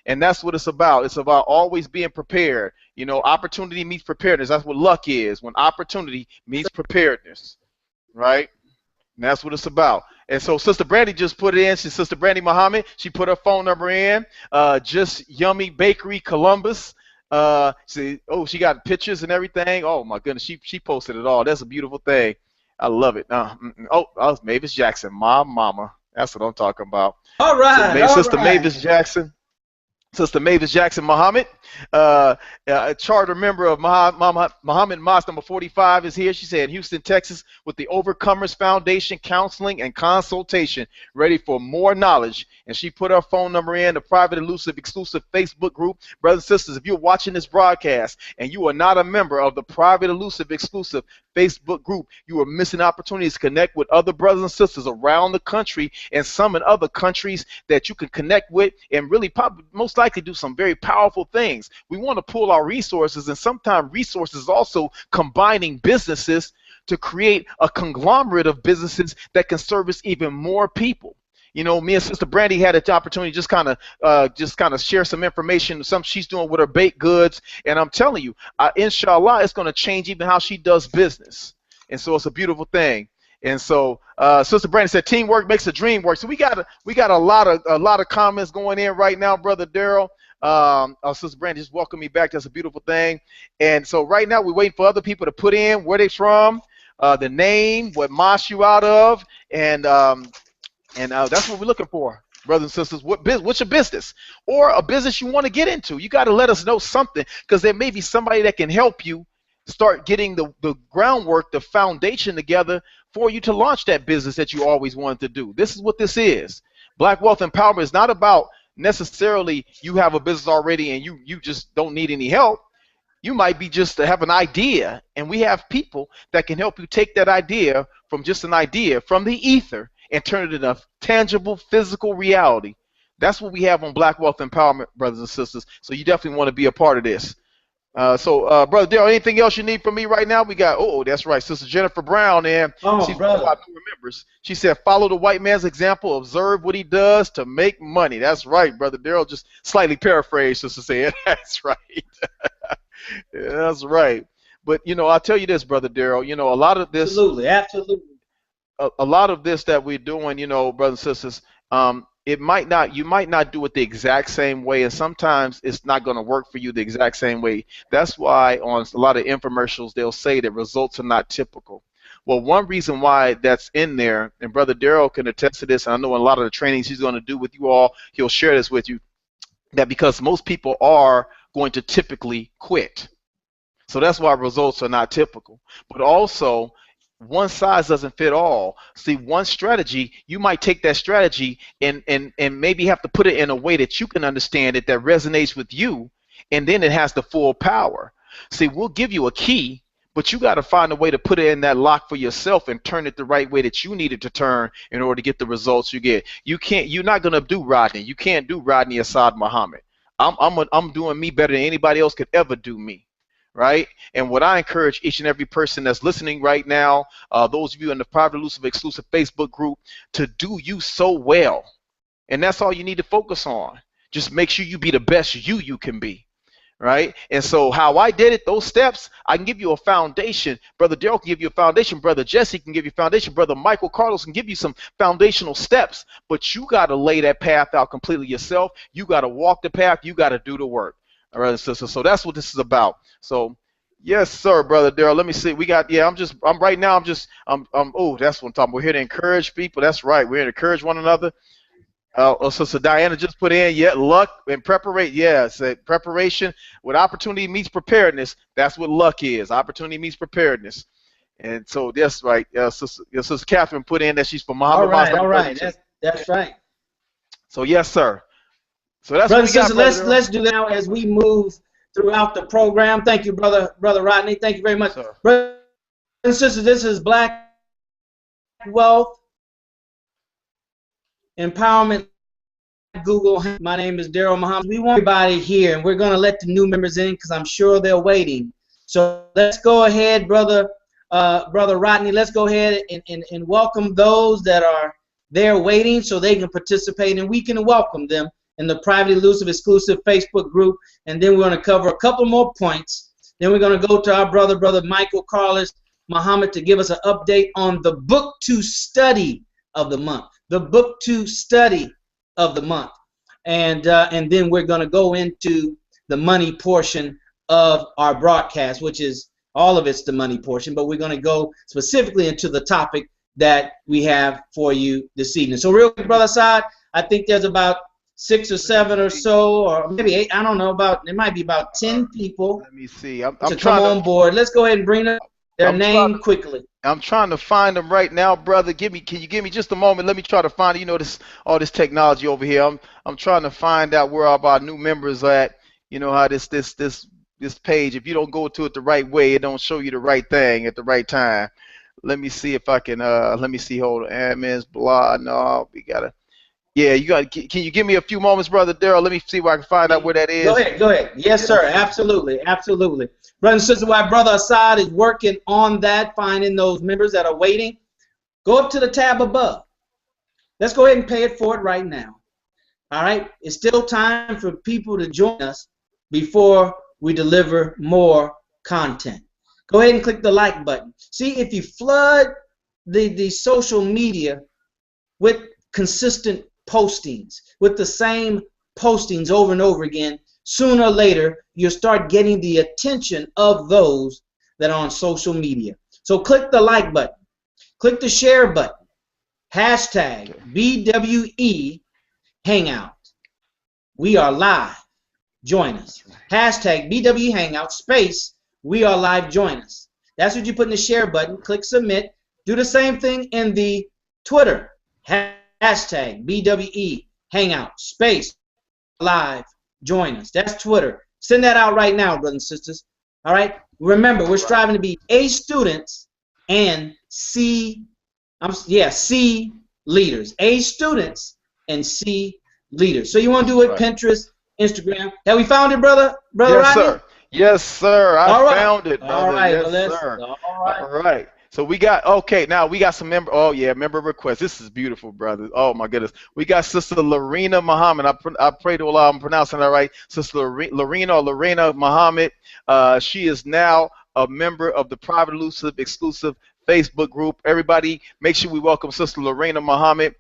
And that's what it's about. It's about always being prepared. Opportunity meets preparedness. That's what luck is, when opportunity meets preparedness, right? And that's what it's about. And so Sister Brandy just put it in. She's Sister Brandy Muhammad. She put her phone number in. Just Yummy Bakery, Columbus. She got pictures and everything. Oh my goodness, she posted it all. That's a beautiful thing. I love it. Mavis Jackson, my mama. That's what I'm talking about. All right, Sister Mavis Jackson. Sister Mavis Jackson Muhammad, a charter member of Muhammad Mosque number 45 is here. She said, Houston, Texas, with the Overcomers Foundation counseling and consultation, ready for more knowledge. And she put her phone number in, the private, elusive, exclusive Facebook group. Brothers and sisters, if you're watching this broadcast and you are not a member of the private, elusive, exclusive Facebook group, you are missing opportunities to connect with other brothers and sisters around the country and some in other countries that you can connect with and really most likely do some very powerful things. We want to pool our resources, and sometimes resources also combining businesses to create a conglomerate of businesses that can service even more people. You know, me and Sister Brandy had an opportunity to just kind of share some information, some she's doing with her baked goods, and I'm telling you, inshallah, it's going to change even how she does business, and so it's a beautiful thing. And so, Sister Brandy said, "Teamwork makes the dream work." So we got a lot of comments going in right now, Brother Daryl. Sister Brandy just welcomed me back. That's a beautiful thing. And so right now we're waiting for other people to put in where they're from, the name, what mosque you out of, and that's what we're looking for, brothers and sisters. What's your business, or a business you want to get into? You got to let us know something, because there may be somebody that can help you start getting the groundwork, the foundation together for you to launch that business that you always wanted to do. This is what this is. Black Wealth Empowerment is not about necessarily you have a business already and you just don't need any help. You might be just to have an idea, and we have people that can help you take that idea from just an idea from the ether and turn it into a tangible, physical reality. That's what we have on Black Wealth Empowerment, brothers and sisters. So you definitely want to be a part of this. Brother Daryl, anything else you need from me right now? We got, that's right, Sister Jennifer Brown, and she's one of our new members. She said, "Follow the white man's example, observe what he does to make money." That's right, Brother Daryl, just slightly paraphrased, Sister said. That's right. Yeah, that's right. But, I'll tell you this, Brother Daryl, a lot of this. Absolutely. A lot of this that we're doing, brothers and sisters, you might not do it the exact same way, and sometimes it's not going to work for you the exact same way. That's why on a lot of infomercials they'll say that results are not typical. Well, one reason why that's in there, and Brother Daryl can attest to this, and I know in a lot of the trainings he's going to do with you all, he'll share this with you, that because most people are going to typically quit. So that's why results are not typical. But also, one size doesn't fit all. See, one strategy, you might take that strategy and maybe have to put it in a way that you can understand it, that resonates with you, and then it has the full power. See, we'll give you a key, but you got to find a way to put it in that lock for yourself and turn it the right way that you need it to turn in order to get the results you get. You're not going to do Rodney. You can't do Rodney Assad Muhammad. I'm doing me better than anybody else could ever do me. Right? And what I encourage each and every person that's listening right now, those of you in the Private Elusive Exclusive Facebook group, to do you so well. And that's all you need to focus on. Just make sure you be the best you can be. Right? And so how I did it, those steps, I can give you a foundation. Brother Daryl can give you a foundation. Brother Jesse can give you a foundation. Brother Michael Carlos can give you some foundational steps. But you got to lay that path out completely yourself. You got to walk the path. You got to do the work. All right, sisters. So that's what this is about. So, yes, sir, Brother Daryl. Let me see. We got. Yeah, that's what I'm talking. We're here to encourage people. That's right. We're here to encourage one another. Sister Diana just put in. Yeah, luck and preparation. Yeah, said preparation with opportunity meets preparedness. That's what luck is. Opportunity meets preparedness. And so that's right. Sister Catherine put in that she's from Muhammad. All right. That's right. So yes, sir. So that's brothers and sisters, let's do that now as we move throughout the program. Thank you, brother Rodney. Thank you very much. Sir. Brothers and sisters, this is Black Wealth Empowerment Google. My name is Daryl Muhammad. We want everybody here, and we're going to let the new members in because I'm sure they're waiting. So let's go ahead, brother Rodney. Let's go ahead and welcome those that are there waiting so they can participate, and we can welcome them in the Private Elusive Exclusive Facebook group. And then we're going to cover a couple more points. Then we're going to go to our brother Michael Carlos Muhammad to give us an update on the book to study of the month. The book to study of the month. And then we're going to go into the money portion of our broadcast, which is all of it's the money portion, but we're going to go specifically into the topic that we have for you this evening. So real quick, Brother Assad, I think there's about 6 or 7 or so, or maybe 8. I don't know, it might be about 10 people. Let me see. to come on board. Let's go ahead and bring up their name quickly. I'm trying to find them right now, brother. Can you give me just a moment? Let me try to find all this technology over here. I'm trying to find out where all our new members are at. You know how this page, if you don't go to it the right way, it don't show you the right thing at the right time. Let me see if I can. Let me see. Hold on. Admins, blah. No, we gotta. Yeah, can you give me a few moments, Brother Daryl? Let me see where I can find out where that is. Go ahead. Yes, sir. Absolutely. Brother and sister, while Brother Assad is working on that, finding those members that are waiting, go up to the tab above. Let's go ahead and pay it forward right now. All right? It's still time for people to join us before we deliver more content. Go ahead and click the like button. See, if you flood the social media with consistent postings, with the same postings over and over again, sooner or later, you'll start getting the attention of those that are on social media. So click the like button. Click the share button. Hashtag BWE Hangout. We are live. Join us. Hashtag BWE Hangout space we are live. Join us. That's what you put in the share button. Click submit. Do the same thing in the Twitter. Hashtag BWE Hangout space live. Join us. That's Twitter. Send that out right now, brothers and sisters. All right. Remember, we're striving to be A students and C leaders. A students and C leaders. So you want to do it Pinterest, Instagram. Have we found it, brother? Brother Yes, Rodney? sir. Yes, sir. I found it, brother. All right. Yes, sir. All right. So we got, okay, now we got some member, member requests. This is beautiful, brother. Oh, my goodness. We got Sister Lorena Muhammad. I pray to Allah I'm pronouncing that right. Sister Lorena Muhammad. She is now a member of the Private Elusive exclusive Facebook group. Everybody, make sure we welcome Sister Lorena Muhammad.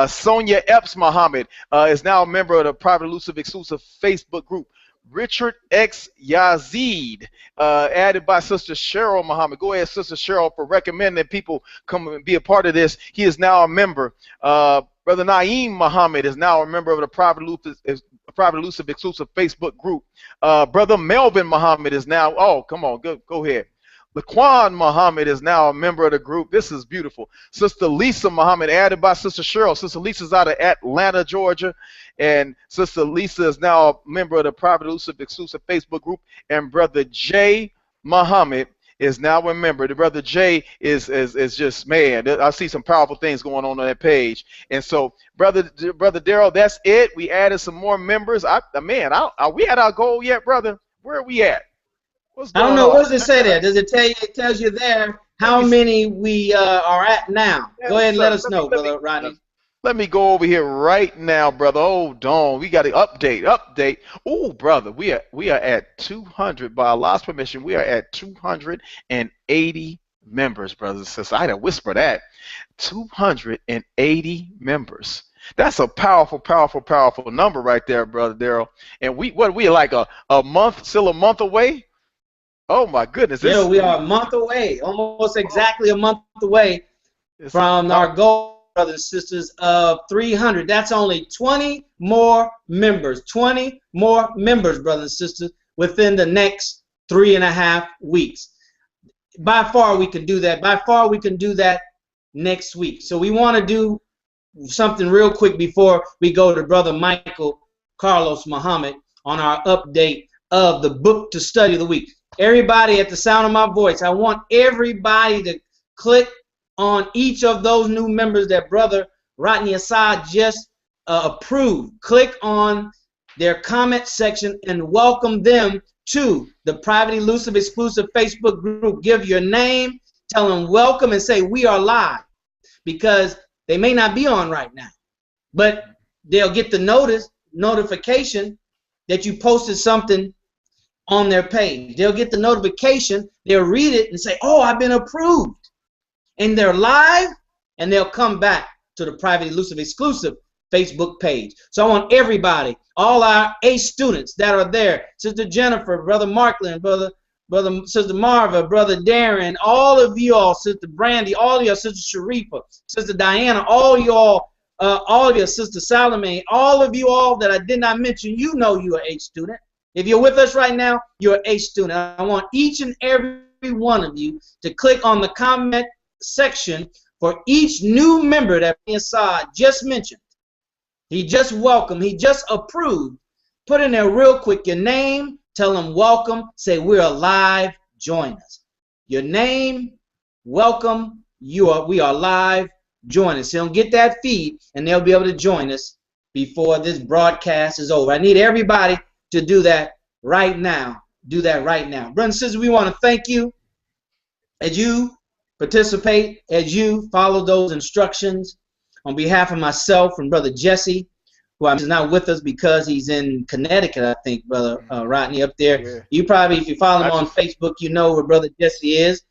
Sonia Epps Muhammad is now a member of the Private Elusive exclusive Facebook group. Richard X. Yazid, added by Sister Cheryl Muhammad. Go ahead, Sister Cheryl, for recommending that people come and be a part of this. He is now a member. Brother Naeem Muhammad is now a member of the Private Elusive exclusive Facebook group. Brother Melvin Muhammad is now, come on, go ahead. Laquan Muhammad is now a member of the group. This is beautiful. Sister Lisa Muhammad, added by Sister Cheryl. Sister Lisa's out of Atlanta, Georgia. And Sister Lisa is now a member of the Private Elusive exclusive Facebook group. And Brother Jay Muhammad is now a member. The Brother Jay is just, man, I see some powerful things going on that page. And so, Brother Daryl, that's it. We added some more members. Are we at our goal yet, brother? Where are we at? I don't know. What does it say there? Does it tell you? It tells you there how many we are at now. Go ahead and let us know, Brother Rodney. Let me go over here right now, brother. Hold on. We got to update. Oh, brother, we are at 200. By Allah's permission, we are at 280 members, brothers and sisters. I had to whisper that. 280 members. That's a powerful, powerful, powerful number right there, Brother Daryl. And we are like a month, still a month away? Oh my goodness! Yeah, we are a month away, almost exactly a month away from our goal, brothers and sisters, of 300. That's only 20 more members. 20 more members, brothers and sisters, within the next 3.5 weeks. By far, we can do that. By far, we can do that next week. So we want to do something real quick before we go to Brother Michael Carlos Muhammad on our update of the book to study of the week. Everybody, at the sound of my voice, I want everybody to click on each of those new members that Brother Rodney Assad just approved. Click on their comment section and welcome them to the Private Elusive exclusive Facebook group. Give your name, tell them welcome, and say we are live, because they may not be on right now, but they'll get the notification that you posted something on their page. They'll get the notification, they'll read it and say, oh, I've been approved. And they're live, and they'll come back to the Private Elusive exclusive Facebook page. So I want everybody, all our A students that are there, Sister Jennifer, Brother Markland, Sister Marva, Brother Darren, all of you all, Sister Brandy, all of you, Sister Sharifa, Sister Diana, all of you all, Sister Salome, all of you all that I did not mention, you know you're an A student. If you're with us right now, you're an A student. I want each and every one of you to click on the comment section for each new member that Assad just mentioned. He just welcomed, he just approved. Put in there real quick your name, tell them welcome, say we're alive, join us. Your name, welcome, we are live, join us. They'll get that feed and they'll be able to join us before this broadcast is over. I need everybody to do that right now. Do that right now. Brothers and sisters, we want to thank you as you participate, as you follow those instructions. On behalf of myself and Brother Jesse, who is not with us because he's in Connecticut, I think, Brother Rodney up there. Yeah. You probably, if you follow him on Facebook, you know where Brother Jesse is,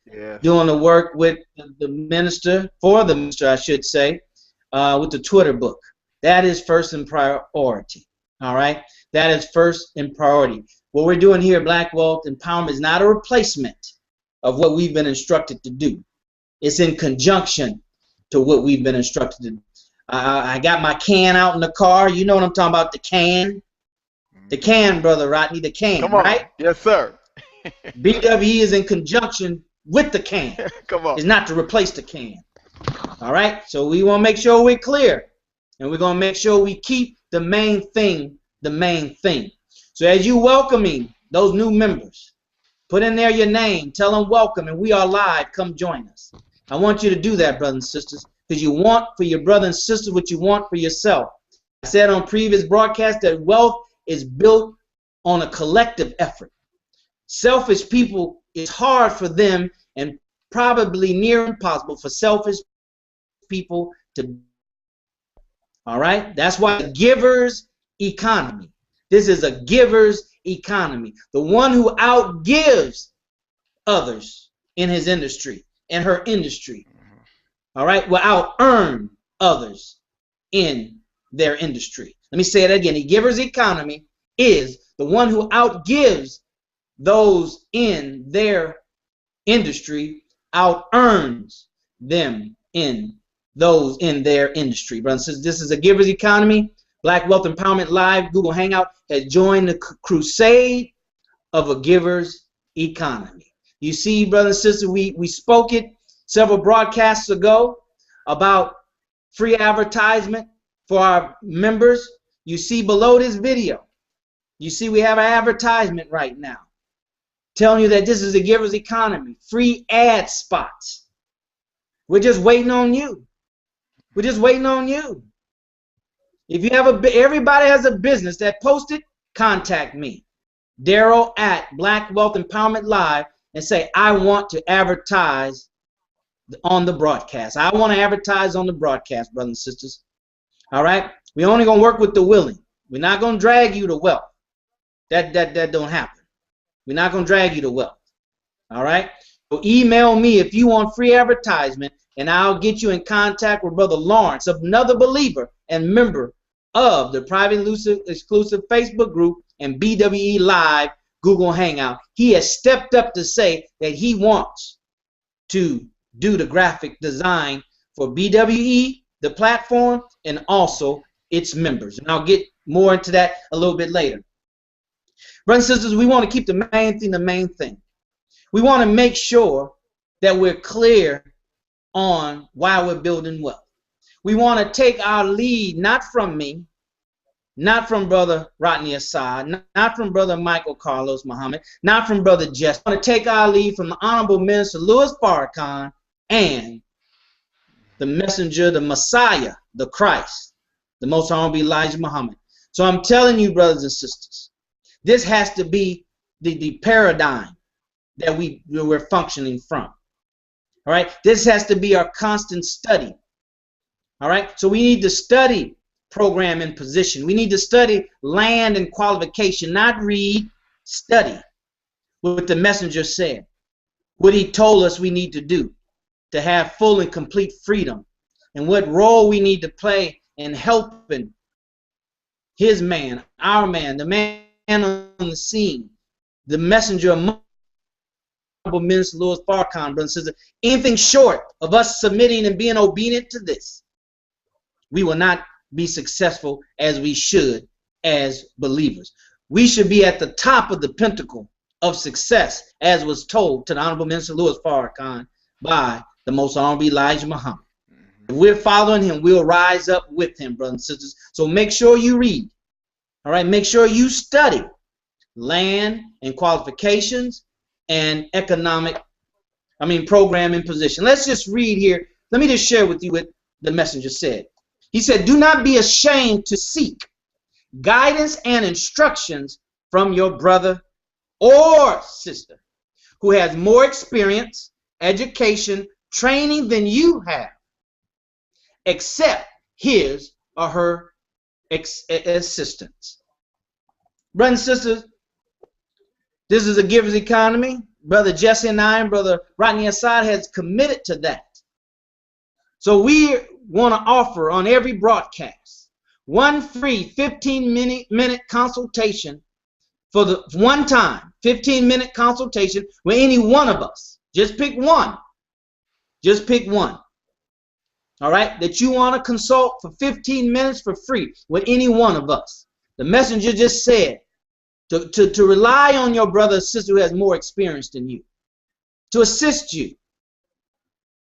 doing the work with the minister, for the minister, I should say, with the Twitter book. That is first in priority, all right? That is first in priority. What we're doing here, Black Wealth Empowerment, is not a replacement of what we've been instructed to do. It's in conjunction to what we've been instructed to do. I got my can out in the car. You know what I'm talking about, the can. The can, Brother Rodney, the can, Come on. right? Yes, sir. BWE is in conjunction with the can. Come on. It's not to replace the can. All right? So we want to make sure we're clear. And we're going to make sure we keep the main thing the main thing. So as you welcoming those new members, put in there your name, tell them welcome, and we are live. Come join us. I want you to do that, brothers and sisters, because you want for your brother and sister what you want for yourself. I said on previous broadcasts that wealth is built on a collective effort. Selfish people, it's hard for them and probably near impossible for selfish people to. All right? That's why the giver's economy. This is a giver's economy. The one who outgives others in his industry, in her industry. All right? Will out-earn others in their industry. Let me say it again. The giver's economy is the one who outgives those in their industry, out-earns them in those in their industry. Brothers and sisters, this is a giver's economy. Black Wealth Empowerment Live, Google Hangout, has joined the crusade of a giver's economy. You see, brothers and sisters, we spoke it several broadcasts ago about free advertisement for our members. You see below this video, you see we have an advertisement right now telling you that this is a giver's economy. Free ad spots. We're just waiting on you. We're just waiting on you. If you have everybody has a business that posted, contact me, Daryl at Black Wealth Empowerment Live, and say, I want to advertise on the broadcast. I want to advertise on the broadcast, brothers and sisters. All right? We're only going to work with the willing. We're not going to drag you to wealth. That don't happen. We're not going to drag you to wealth. All right? So email me if you want free advertisement, and I'll get you in contact with Brother Lawrence, another believer and member of the private exclusive Facebook group and BWE Live Google Hangout. He has stepped up to say that he wants to do the graphic design for BWE, the platform, and also its members. And I'll get more into that a little bit later. Brothers and sisters, we want to keep the main thing the main thing. We want to make sure that we're clear on why we're building wealth. We want to take our lead not from me, not from Brother Rodney Assad, not from Brother Michael Carlos Muhammad, not from Brother Jess. We want to take our lead from the Honorable Minister Louis Farrakhan and the messenger, the Messiah, the Christ, the Most Honorable Elijah Muhammad. So I'm telling you, brothers and sisters, this has to be the paradigm that we're functioning from. All right, this has to be our constant study. All right, so we need to study program and position. We need to study land and qualification, not read, study what the messenger said, what he told us we need to do to have full and complete freedom, and what role we need to play in helping his man, our man, the man on the scene, the messenger of Minister Louis Farrakhan, brothers and sisters. Anything short of us submitting and being obedient to this, we will not be successful as we should as believers. We should be at the top of the pinnacle of success, as was told to the Honorable Minister Louis Farrakhan by the Most Honorable Elijah Muhammad. If we're following him, we'll rise up with him, brothers and sisters. So make sure you read. All right, make sure you study land and qualifications and program and position. Let's just read here. Let me just share with you what the messenger said. He said, do not be ashamed to seek guidance and instructions from your brother or sister who has more experience, education, training than you have, except his or her assistance. Brothers and sisters, this is a giver's economy. Brother Jesse and I and Brother Rodney Assad has committed to that. So we want to offer on every broadcast one free 15-minute consultation for the one time, 15-minute consultation with any one of us. Just pick one. Just pick one. All right? That you want to consult for 15 minutes for free with any one of us. The messenger just said to rely on your brother or sister who has more experience than you, to assist you.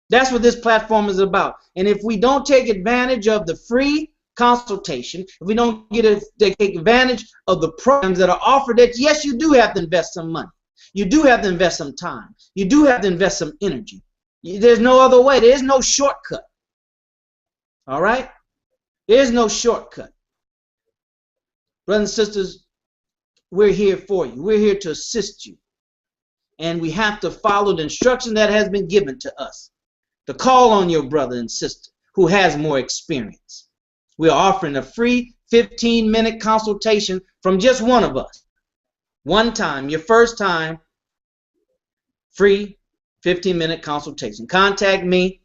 That's what this platform is about. And if we don't take advantage of the free consultation, if we don't take advantage of the programs that are offered, that yes, you do have to invest some money. You do have to invest some time. You do have to invest some energy. There's no other way. There is no shortcut. All right? There is no shortcut. Brothers and sisters, we're here for you. We're here to assist you. And we have to follow the instruction that has been given to us, to call on your brother and sister who has more experience. We are offering a free 15-minute consultation from just one of us. One time, your first time, free 15-minute consultation. Contact me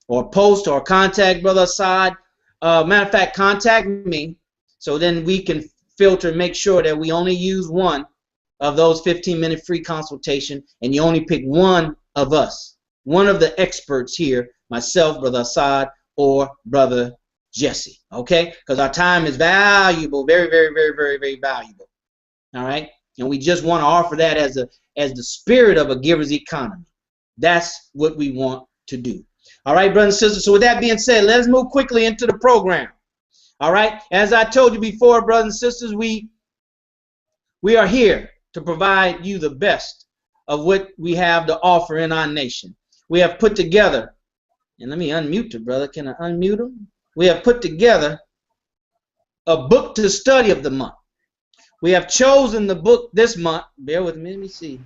or post or contact Brother Assad. Matter of fact, contact me so then we can filter and make sure that we only use one of those 15-minute free consultation, and you only pick one of us, one of the experts here, myself, Brother Assad, or Brother Jesse, okay? Because our time is valuable, very, very, very, very, very valuable, all right? And we just want to offer that as the spirit of a giver's economy. That's what we want to do. All right, brothers and sisters, so with that being said, let's move quickly into the program. All right, as I told you before, brothers and sisters, we are here to provide you the best of what we have to offer in our nation. We have put together, and let me unmute the brother. Can I unmute him? We have put together a book to study of the month. We have chosen the book this month. Bear with me. Let me see.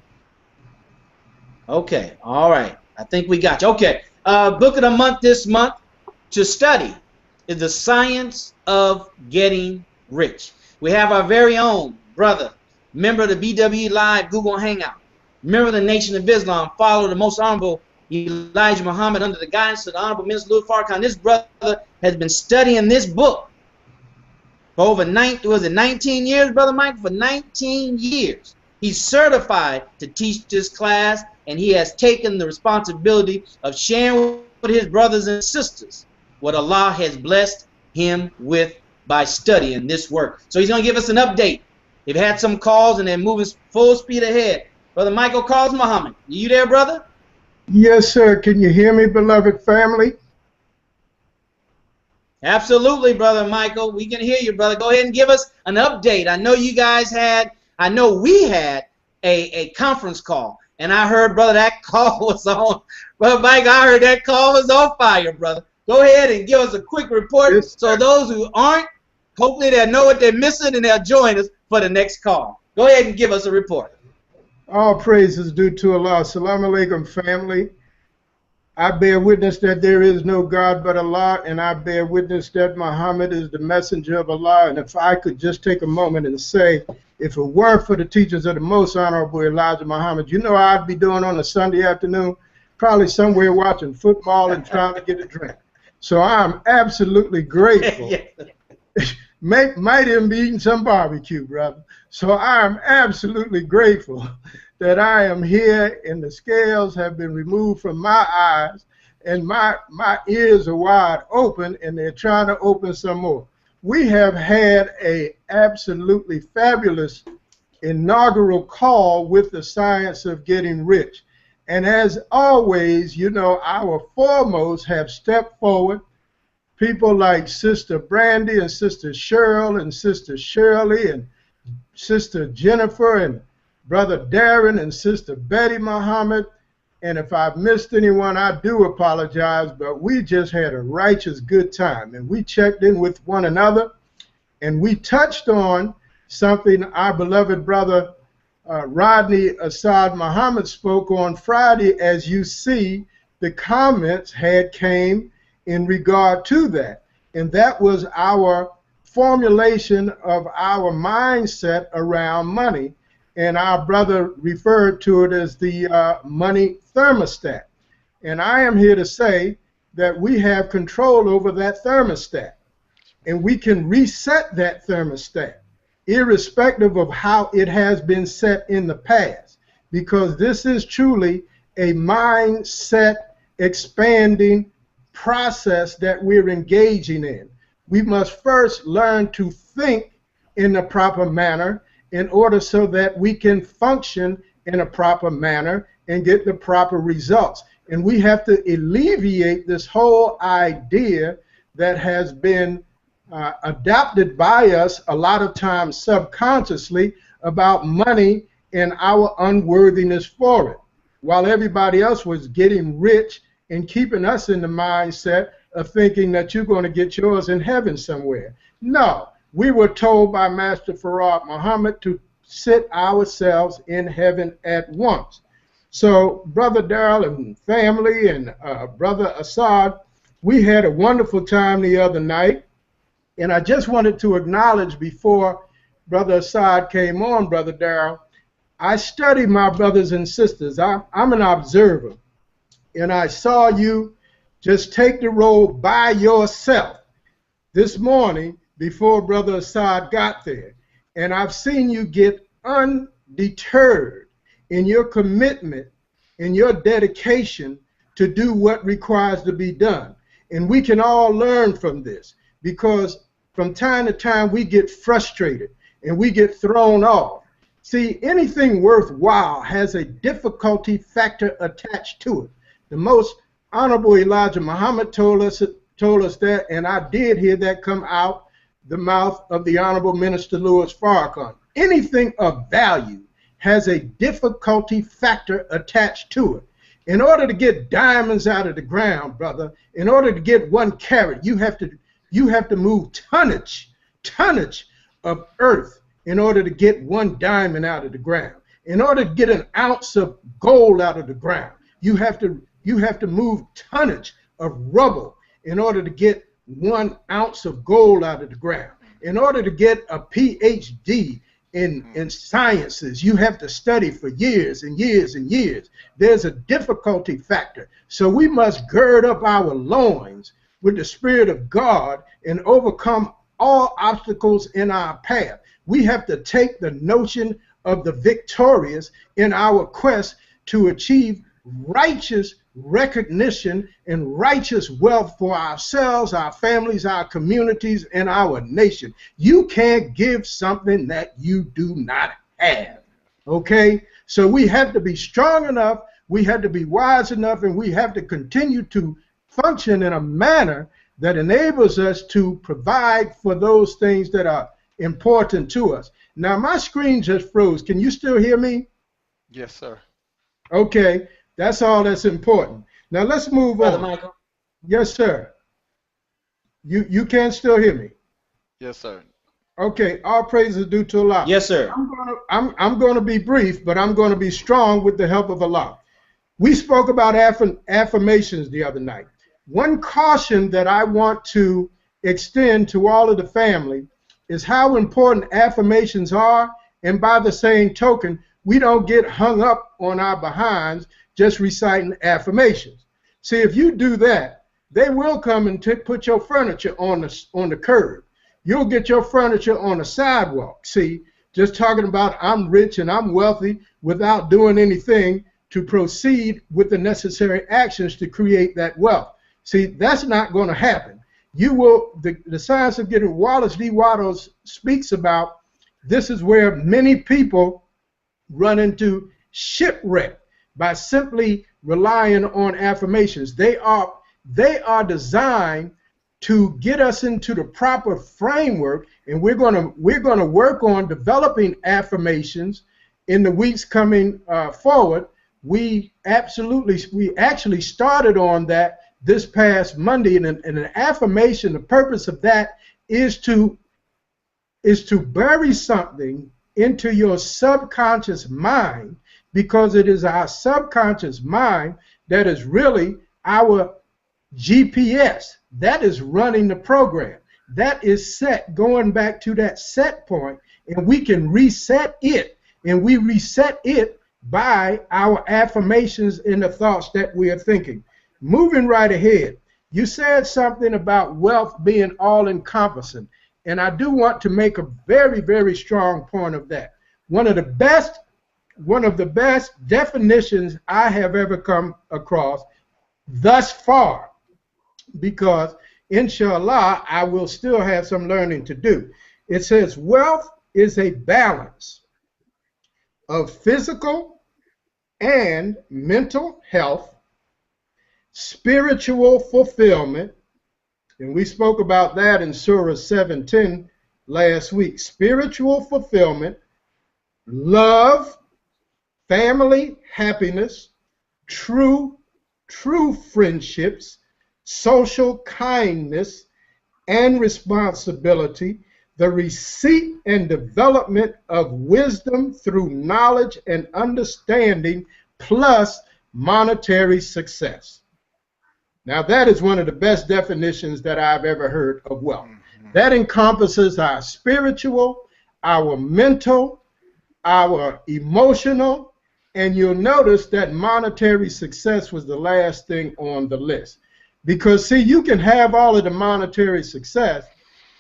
Okay. All right. I think we got you. Okay. Book of the month this month to study is The Science of Getting Rich. We have our very own brother, member of the BWE Live Google Hangout, member of the Nation of Islam, follower the Most Honorable Elijah Muhammad under the guidance of the Honorable Minister Louis Farrakhan. This brother has been studying this book for over 19 years, Brother Mike? For 19 years. He's certified to teach this class, and he has taken the responsibility of sharing with his brothers and sisters what Allah has blessed him with by studying this work. So he's going to give us an update. They've had some calls, and they're moving full speed ahead. Brother Michael Calls Muhammad. You there, brother? Yes, sir. Can you hear me, beloved family? Absolutely, Brother Michael. We can hear you, brother. Go ahead and give us an update. I know you guys had, I know we had a conference call, and I heard, brother, that call was on. Brother Mike, I heard that call was on fire, brother. Go ahead and give us a quick report, yes, so those who aren't, hopefully they'll know what they're missing and they'll join us for the next call. Go ahead and give us a report. All praises due to Allah. Assalamu alaikum, family. I bear witness that there is no God but Allah, and I bear witness that Muhammad is the messenger of Allah. And if I could just take a moment and say, if it weren't for the teachings of the Most Honorable Elijah Muhammad, you know what I'd be doing on a Sunday afternoon? Probably somewhere watching football and trying to get a drink. So I'm absolutely grateful. Might even be eating some barbecue, brother. So I am absolutely grateful that I am here and the scales have been removed from my eyes and my ears are wide open, and they're trying to open some more. We have had a absolutely fabulous inaugural call with the science of getting rich. And as always, you know, our foremost have stepped forward. People like Sister Brandy and Sister Cheryl and Sister Shirley and Sister Jennifer and Brother Darren and Sister Betty Muhammad. And if I've missed anyone, I do apologize, but we just had a righteous good time. And we checked in with one another, and we touched on something our beloved brother Rodney Assad Muhammad spoke on Friday. As you see, the comments had came in regard to that. and that was our formulation of our mindset around money. And our brother referred to it as the money thermostat. And I am here to say that we have control over that thermostat. And we can reset that thermostat, irrespective of how it has been set in the past. Because this is truly a mindset expanding process that we're engaging in. We must first learn to think in the proper manner in order so that we can function in a proper manner and get the proper results. And we have to alleviate this whole idea that has been adopted by us a lot of times subconsciously about money and our unworthiness for it, while everybody else was getting rich and keeping us in the mindset of thinking that you're going to get yours in heaven somewhere. No, we were told by Master Farad Muhammad to sit ourselves in heaven at once. So Brother Darrell and family and Brother Assad, we had a wonderful time the other night. And I just wanted to acknowledge before Brother Assad came on, Brother Darrell, I study my brothers and sisters. I'm an observer. And I saw you just take the road by yourself this morning before Brother Assad got there. And I've seen you get undeterred in your commitment, in your dedication to do what requires to be done. And we can all learn from this, because from time to time we get frustrated and we get thrown off. See, anything worthwhile has a difficulty factor attached to it. The most Honorable Elijah Muhammad told us that, and I did hear that come out the mouth of the Honorable Minister Louis Farrakhan. Anything of value has a difficulty factor attached to it. In order to get diamonds out of the ground, brother, in order to get 1 carat, you have to move tonnage of earth in order to get 1 diamond out of the ground. In order to get an ounce of gold out of the ground, you have to move tonnage of rubble in order to get 1 ounce of gold out of the ground. In order to get a PhD in sciences, you have to study for years and years and years. There's a difficulty factor. So we must gird up our loins with the Spirit of God and overcome all obstacles in our path. We have to take the notion of the victorious in our quest to achieve righteous recognition and righteous wealth for ourselves, our families, our communities, and our nation. You can't give something that you do not have, okay? So we have to be strong enough, we have to be wise enough, and we have to continue to function in a manner that enables us to provide for those things that are important to us. Now, my screen just froze. Can you still hear me? Yes, sir. Okay. That's all that's important. Now let's move Brother on. Michael. Yes, sir. You can still hear me? Yes, sir. Okay. All praise is due to Allah. Yes, sir. I'm going to be brief, but I'm going to be strong with the help of Allah. We spoke about affirmations the other night. One caution that I want to extend to all of the family is how important affirmations are, and by the same token, we don't get hung up on our behinds just reciting affirmations. See, if you do that, they will come and put your furniture on the curb. You'll get your furniture on the sidewalk. See, just talking about I'm rich and I'm wealthy without doing anything to proceed with the necessary actions to create that wealth. See, that's not going to happen. You will, the science of getting, Wallace D. Wattles speaks about, this is where many people run into shipwreck by simply relying on affirmations. They are designed to get us into the proper framework, and we're going to work on developing affirmations in the weeks coming forward. We actually started on that this past Monday, and an affirmation, the purpose of that is to bury something into your subconscious mind, because it is our subconscious mind that is really our GPS, that is running the program. That is set, going back to that set point, and we can reset it, and we reset it by our affirmations and the thoughts that we are thinking. Moving right ahead, you said something about wealth being all-encompassing, and I do want to make a very, very strong point of that. One of the best definitions I have ever come across thus far, because inshallah I will still have some learning to do. It says wealth is a balance of physical and mental health, spiritual fulfillment, and we spoke about that in Surah 7:10 last week. Spiritual fulfillment, love, family happiness, true friendships, social kindness and responsibility, the receipt and development of wisdom through knowledge and understanding, plus monetary success. Now that is one of the best definitions that I've ever heard of wealth. That encompasses our spiritual, our mental, our emotional, and you'll notice that monetary success was the last thing on the list. Because, see, you can have all of the monetary success,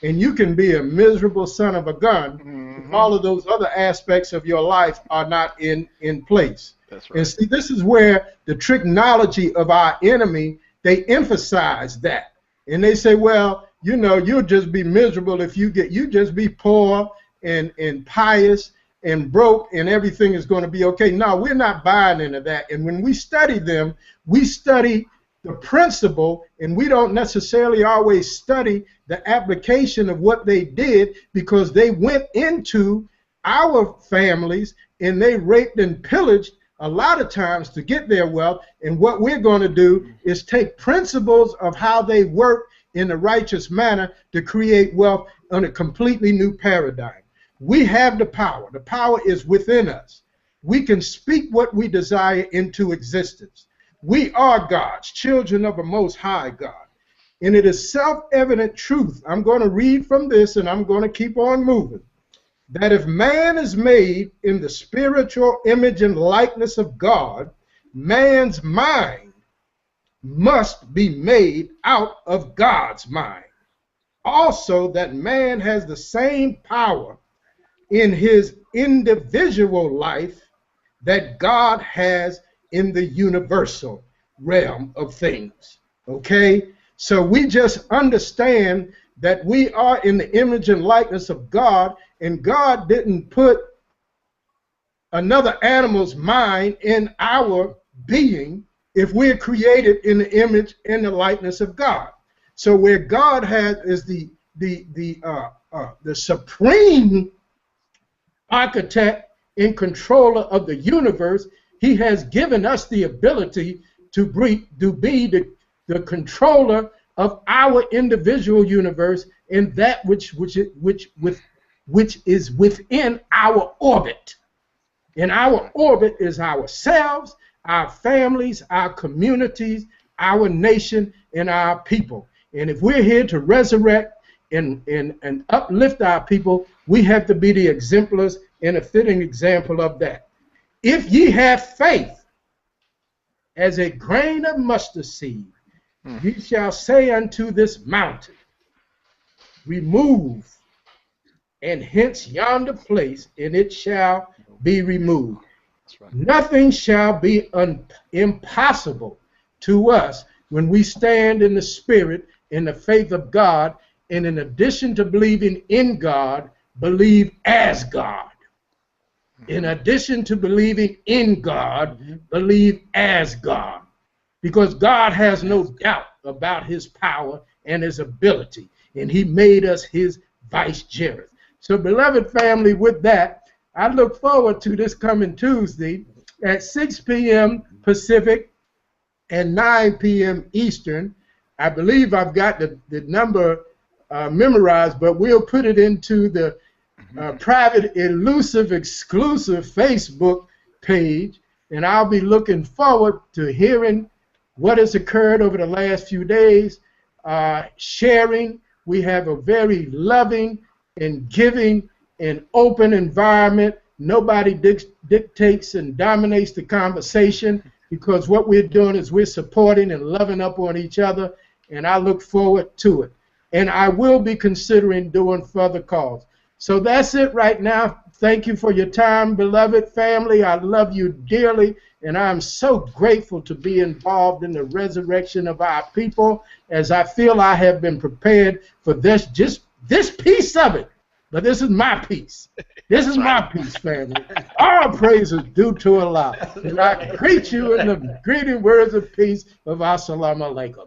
and you can be a miserable son of a gun if all of those other aspects of your life are not in place. That's right. And see, this is where the tricknology of our enemy, they emphasize that. And they say, well, you know, you'll just be miserable if you just be poor and pious and broke and everything is going to be okay. No, we're not buying into that. And when we study them, we study the principle, and we don't necessarily always study the application of what they did, because they went into our families and they raped and pillaged a lot of times to get their wealth. And what we're going to do is take principles of how they work in a righteous manner to create wealth on a completely new paradigm. We have the power. The power is within us. We can speak what we desire into existence. We are God's children of a most high God. And it is self-evident truth. I'm going to read from this and I'm going to keep on moving. That if man is made in the spiritual image and likeness of God, man's mind must be made out of God's mind. Also, that man has the same power in his individual life that God has in the universal realm of things. Okay? So we just understand that we are in the image and likeness of God, and God didn't put another animal's mind in our being if we're created in the image and the likeness of God. So where God is the supreme architect and controller of the universe, he has given us the ability to be the controller of our individual universe and that which is within our orbit. And our orbit is ourselves, our families, our communities, our nation, and our people. And if we're here to resurrect and uplift our people, we have to be the exemplars and a fitting example of that. If ye have faith as a grain of mustard seed, ye shall say unto this mountain, remove, and hence yonder place, and it shall be removed. That's right. Nothing shall be impossible to us when we stand in the spirit, in the faith of God, and in addition to believing in God, believe as God. In addition to believing in God, believe as God. Because God has no doubt about his power and his ability, and he made us his vicegerent. So, beloved family, with that, I look forward to this coming Tuesday at 6 p.m. Pacific and 9 p.m. Eastern. I believe I've got the number memorized, but we'll put it into the private, elusive, exclusive Facebook page, and I'll be looking forward to hearing what has occurred over the last few days, sharing. We have a very loving and giving and open environment. Nobody dictates and dominates the conversation, because what we're doing is we're supporting and loving up on each other, and I look forward to it. And I will be considering doing further calls. So that's it right now. Thank you for your time, beloved family. I love you dearly, and I'm so grateful to be involved in the resurrection of our people, as I feel I have been prepared for this, just this piece of it. But this is my piece. This is my piece, family. All praise is due to Allah. And I greet you in the greeting words of peace of Assalamu alaikum.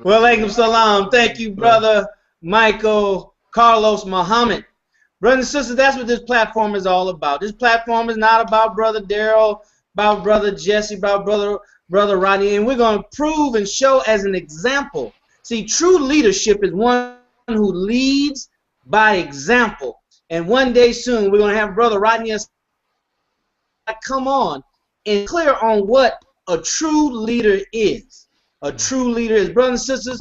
Well, alaikum salam. Thank you, Brother Michael Carlos Muhammad. Brothers and sisters, that's what this platform is all about. This platform is not about Brother Daryl, about Brother Jesse, about Brother Rodney. And we're going to prove and show as an example. See, true leadership is one who leads by example. And one day soon, we're going to have Brother Rodney come on and clear on what a true leader is. A true leader is. Brothers and sisters,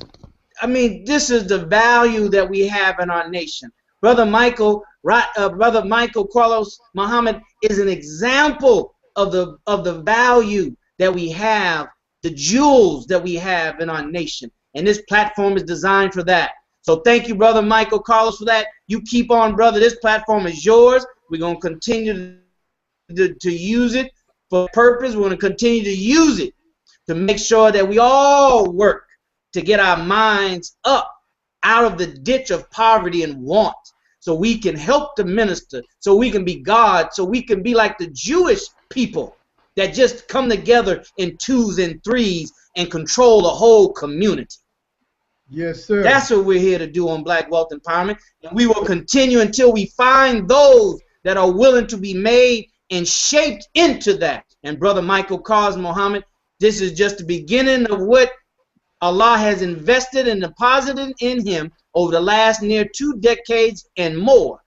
I mean, this is the value that we have in our nation. Brother Michael Carlos Muhammad is an example of the value that we have, the jewels that we have in our nation. And this platform is designed for that. So thank you, Brother Michael Carlos, for that. You keep on, brother. This platform is yours. We're going to continue to use it for purpose. We're going to continue to use it to make sure that we all work to get our minds up out of the ditch of poverty and want, so we can help the minister, so we can be God, so we can be like the Jewish people that just come together in twos and threes and control the whole community. Yes, sir. That's what we're here to do on Black Wealth Empowerment, and we will continue until we find those that are willing to be made and shaped into that. And Brother Michael Carlos Muhammad, this is just the beginning of what Allah has invested and deposited in him over the last near 2 decades and more.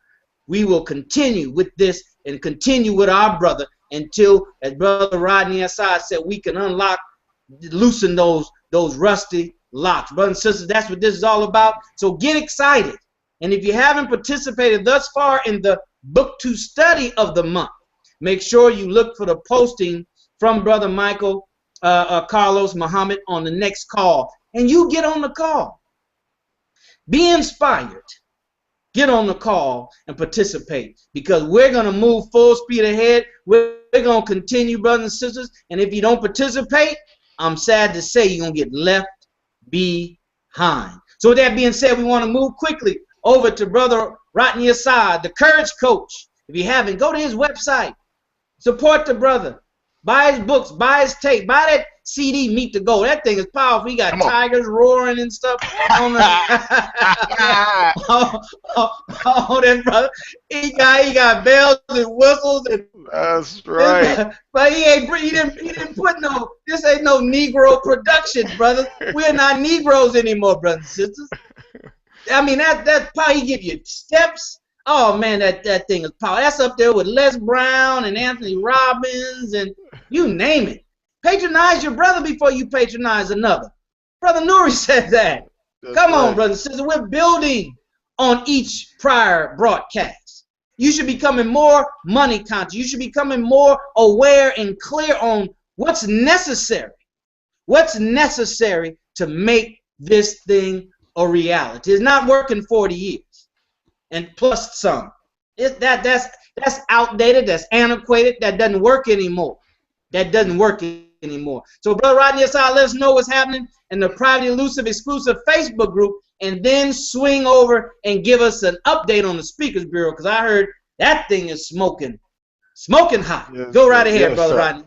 We will continue with this and continue with our brother until, as Brother Rodney Assad said, we can loosen those rusty locks. Brothers and sisters, that's what this is all about. So get excited. And if you haven't participated thus far in the book to study of the month, make sure you look for the posting from Brother Michael Carlos Muhammad on the next call. And you get on the call. Be inspired. Get on the call and participate, because we're going to move full speed ahead. We're going to continue, brothers and sisters. And if you don't participate, I'm sad to say you're going to get left behind. So with that being said, we want to move quickly over to Brother Rodney Assad, the Courage Coach. If you haven't, go to his website. Support the brother. Buy his books. Buy his tape. Buy that CD, Meet the Goal. That thing is powerful. He got tigers roaring and stuff on the oh, that brother. He got bells and whistles and that's right. But he didn't put no, this ain't no Negro production, brother. We're not Negroes anymore, brothers and sisters. I mean, that's power. He give you steps. Oh man, that thing is power. That's up there with Les Brown and Anthony Robbins and you name it. Patronize your brother before you patronize another. Brother Nuri said that. Come on, brothers and sisters. We're building on each prior broadcast. You should be becoming more money conscious. You should be becoming more aware and clear on what's necessary. What's necessary to make this thing a reality. It's not working 40 years. And plus some. That's outdated, that's antiquated, that doesn't work anymore. That doesn't work anymore. So Brother Rodney Assad, let us know what's happening in the private, elusive, exclusive Facebook group, and then swing over and give us an update on the Speakers Bureau, because I heard that thing is smoking hot. Yes, go right ahead, yes, Brother Rodney.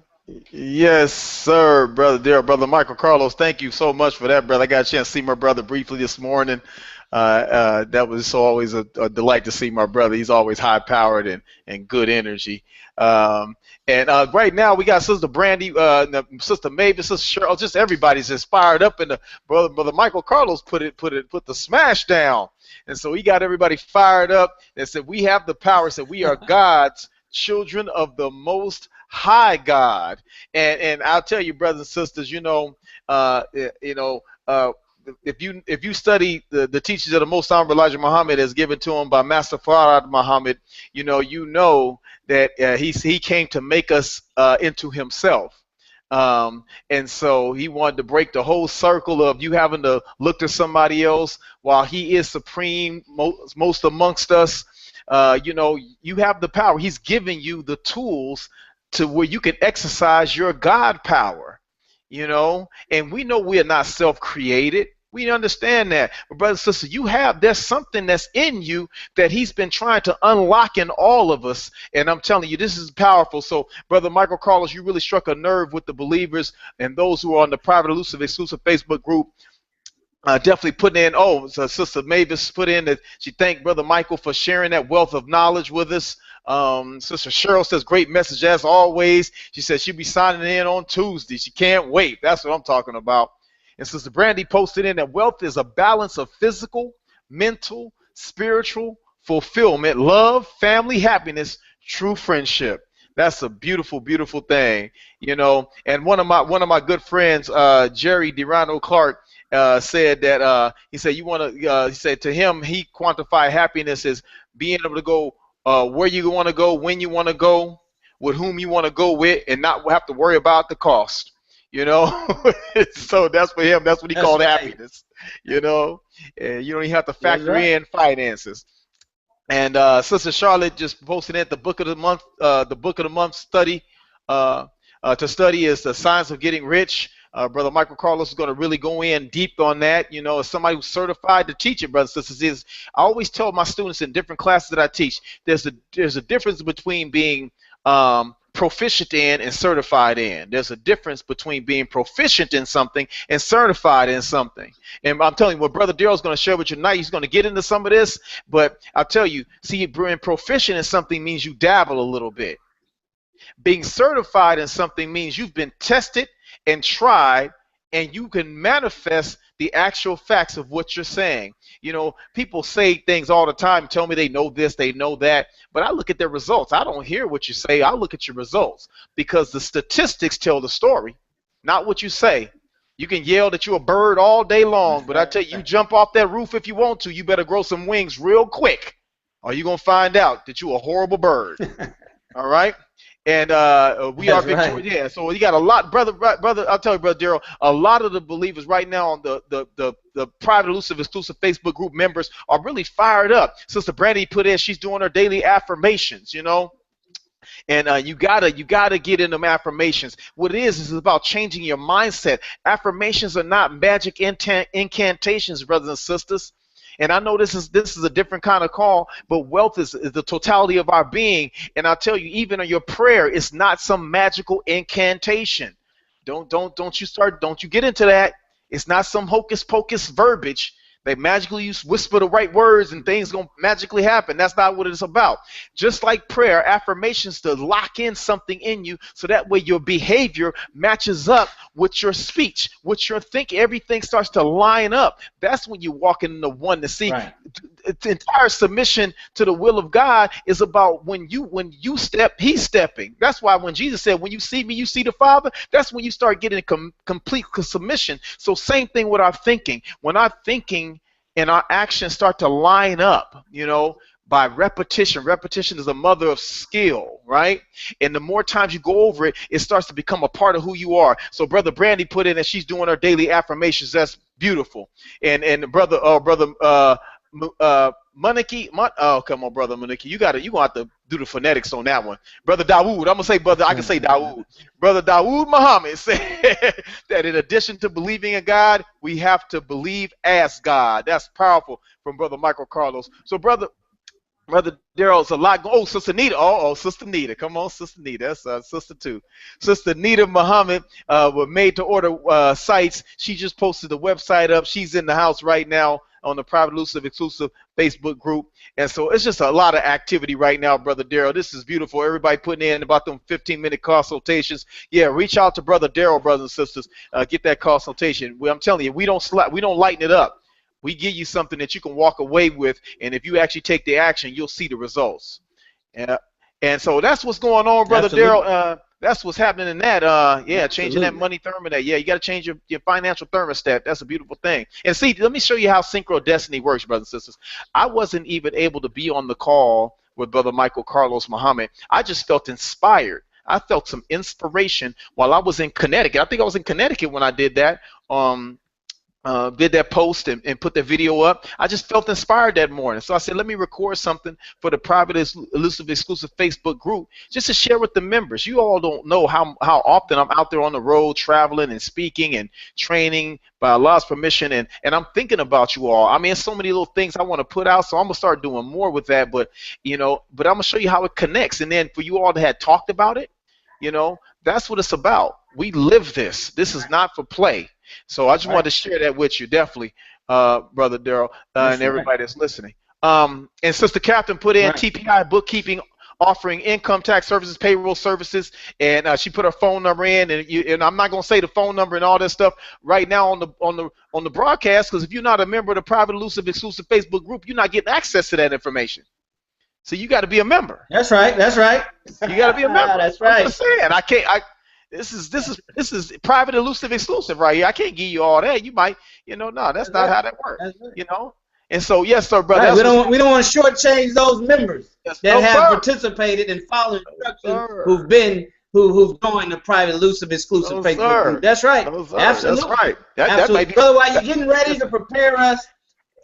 Yes, sir, Brother Daryl. Brother Michael Carlos, thank you so much for that, brother. I got a chance to see my brother briefly this morning. That was always a delight to see my brother. He's always high-powered and good energy. And right now we got Sister Brandy, Sister Mavis, Sister Cheryl, just everybody's inspired up. And brother Michael Carlos put the smash down, and so he got everybody fired up and said we have the power. Said we are God's children of the Most High God. And I'll tell you, brothers and sisters, if you study the teachings of the Most Honorable Elijah Muhammad as given to him by Master Farad Muhammad, you know that he came to make us into himself. And so he wanted to break the whole circle of you having to look to somebody else while he is supreme most amongst us. You have the power. He's giving you the tools to where you can exercise your God power, and we know we are not self-created. We understand that. But brothers and sisters, there's something that's in you that he's been trying to unlock in all of us. And I'm telling you, this is powerful. So, Brother Michael Carlos, you really struck a nerve with the believers and those who are on the private elusive exclusive Facebook group. Definitely putting in, so Sister Mavis put in that she thanked Brother Michael for sharing that wealth of knowledge with us. Sister Cheryl says, great message as always. She says she'll be signing in on Tuesday. She can't wait. That's what I'm talking about. And Sister Brandy posted in that wealth is a balance of physical, mental, spiritual fulfillment, love, family, happiness, true friendship. That's a beautiful, beautiful thing, And one of my good friends, Jerry DeRano Clark, said that he said he said to him he quantified happiness as being able to go where you want to go, when you want to go, with whom you want to go with, and not have to worry about the cost. So that's for him. That's what he called happiness. And you don't even have to factor in finances. And Sister Charlotte just posted in the book of the month. The book of the month study to study is the Science of Getting Rich. Brother Michael Carlos is going to really go in deep on that. As somebody who's certified to teach it, brothers and sisters, I always tell my students in different classes that I teach, there's a difference between being proficient in and certified in. There's a difference between being proficient in something and certified in something. And I'm telling you, what Brother Darrell's going to share with you tonight, he's going to get into some of this, but I'll tell you, being proficient in something means you dabble a little bit. Being certified in something means you've been tested and tried, and you can manifest the actual facts of what you're saying. People say things all the time, tell me they know this, they know that, but I look at their results. I don't hear what you say, I look at your results, because the statistics tell the story, not what you say. You can yell that you're a bird all day long, but I tell you, you jump off that roof if you want to, you better grow some wings real quick, or you're going to find out that you're a horrible bird. All right? And we are victorious. Right. Yeah, so you got a lot, brother. I'll tell you, Brother Darrell, a lot of the believers right now on the private elusive exclusive Facebook group members are really fired up. Sister Brandy put in, she's doing her daily affirmations, And you gotta get in them affirmations. What it is about changing your mindset. Affirmations are not magic incantations, brothers and sisters. And I know this is a different kind of call, but wealth is the totality of our being. And I'll tell you, even in your prayer, it's not some magical incantation. Don't you get into that. It's not some hocus pocus verbiage. They magically whisper the right words and things gonna magically happen. That's not what it's about. Just like prayer, affirmations to lock in something in you so that way your behavior matches up with your speech, with your thinking. Everything starts to line up. That's when you walk in the oneness. See, right. The entire submission to the will of God is about when you step, he's stepping. That's why when Jesus said, when you see me, you see the Father, that's when you start getting complete submission. So same thing with our thinking. When our thinking and our actions start to line up, by repetition. Repetition is the mother of skill, right? And the more times you go over it, it starts to become a part of who you are. So Brother Brandy put in that she's doing her daily affirmations. That's beautiful. And brother Maniki, oh come on, Brother Maniki, you gonna have to do the phonetics on that one. Brother Dawood, I'm gonna say brother, I can say Dawood. Brother Dawood Muhammad said that in addition to believing in God, we have to believe as God. That's powerful from Brother Michael Carlos. So Brother Darrell, it's a lot. Oh, Sister Nita. Oh, Sister Nita. Come on, Sister Nita. That's Sister 2. Sister Nita Muhammad with made-to-order sites. She just posted the website up. She's in the house right now on the private elusive exclusive Facebook group. And so it's just a lot of activity right now, Brother Darrell. This is beautiful. Everybody putting in about them 15-minute consultations. Yeah, reach out to Brother Darrell, brothers and sisters. Get that consultation. I'm telling you, we don't lighten it up. We give you something that you can walk away with, and if you actually take the action, you'll see the results. And so that's what's going on, brother Absolutely. Daryl. That's what's happening in that. Yeah, changing that Absolutely. money thermostat. Yeah, you got to change your financial thermostat. That's a beautiful thing. And see, let me show you how Synchro Destiny works, brothers and sisters. I wasn't even able to be on the call with Brother Michael Carlos Muhammad. I just felt inspired. I felt some inspiration while I was in Connecticut. I think I was in Connecticut when I did that. Did that post and put that video up. I just felt inspired that morning. So I said, let me record something for the private elusive exclusive Facebook group just to share with the members. You all don't know how often I'm out there on the road traveling and speaking and training by Allah's permission, and I'm thinking about you all. I mean, so many little things I want to put out, so I'm gonna start doing more with that. But I'm gonna show you how it connects, and then for you all that had talked about it, that's what it's about. We live this. This is not for play. So I just wanted to share that with you, definitely, Brother Daryl, and everybody that's listening. And Sister Catherine put in TPI bookkeeping, offering income tax services, payroll services, and she put her phone number in. And I'm not gonna say the phone number and all that stuff right now on the broadcast, because if you're not a member of the private elusive exclusive Facebook group, you're not getting access to that information. So you got to be a member. That's right. That's right. You got to be a member. That's right. I'm just saying, This is private elusive exclusive right here. I can't give you all that. You might, no, that's not how that works. And so, yes, sir, brother. Right. We don't want to shortchange those members that have participated and followed instructions, who've joined the private elusive exclusive Facebook group. That's right. Absolutely. That's right. That might be. Brother, while you're getting ready to prepare us,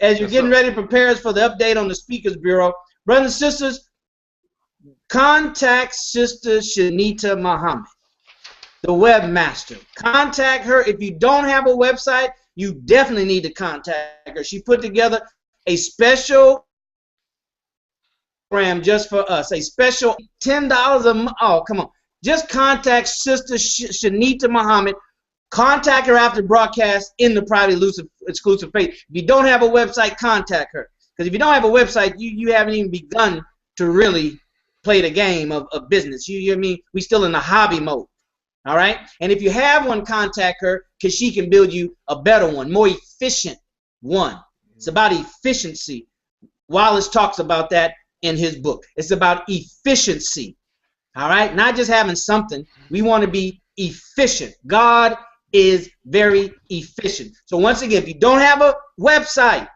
ready to prepare us for the update on the Speakers Bureau, brothers and sisters, contact Sister Shanita Muhammad, the webmaster. Contact her. If you don't have a website, you definitely need to contact her. She put together a special program just for us, a special $10 a month. Oh, come on. Just contact Sister Shanita Muhammad. Contact her after broadcast in the private elusive exclusive page. If you don't have a website, contact her. Because if you don't have a website, you haven't even begun to really play the game of business. You know what I mean? We still in the hobby mode. All right? And if you have one, contact her, because she can build you a better one, more efficient one. It's about efficiency. Wallace talks about that in his book. It's about efficiency. All right? Not just having something. We want to be efficient. God is very efficient. So once again, if you don't have a website,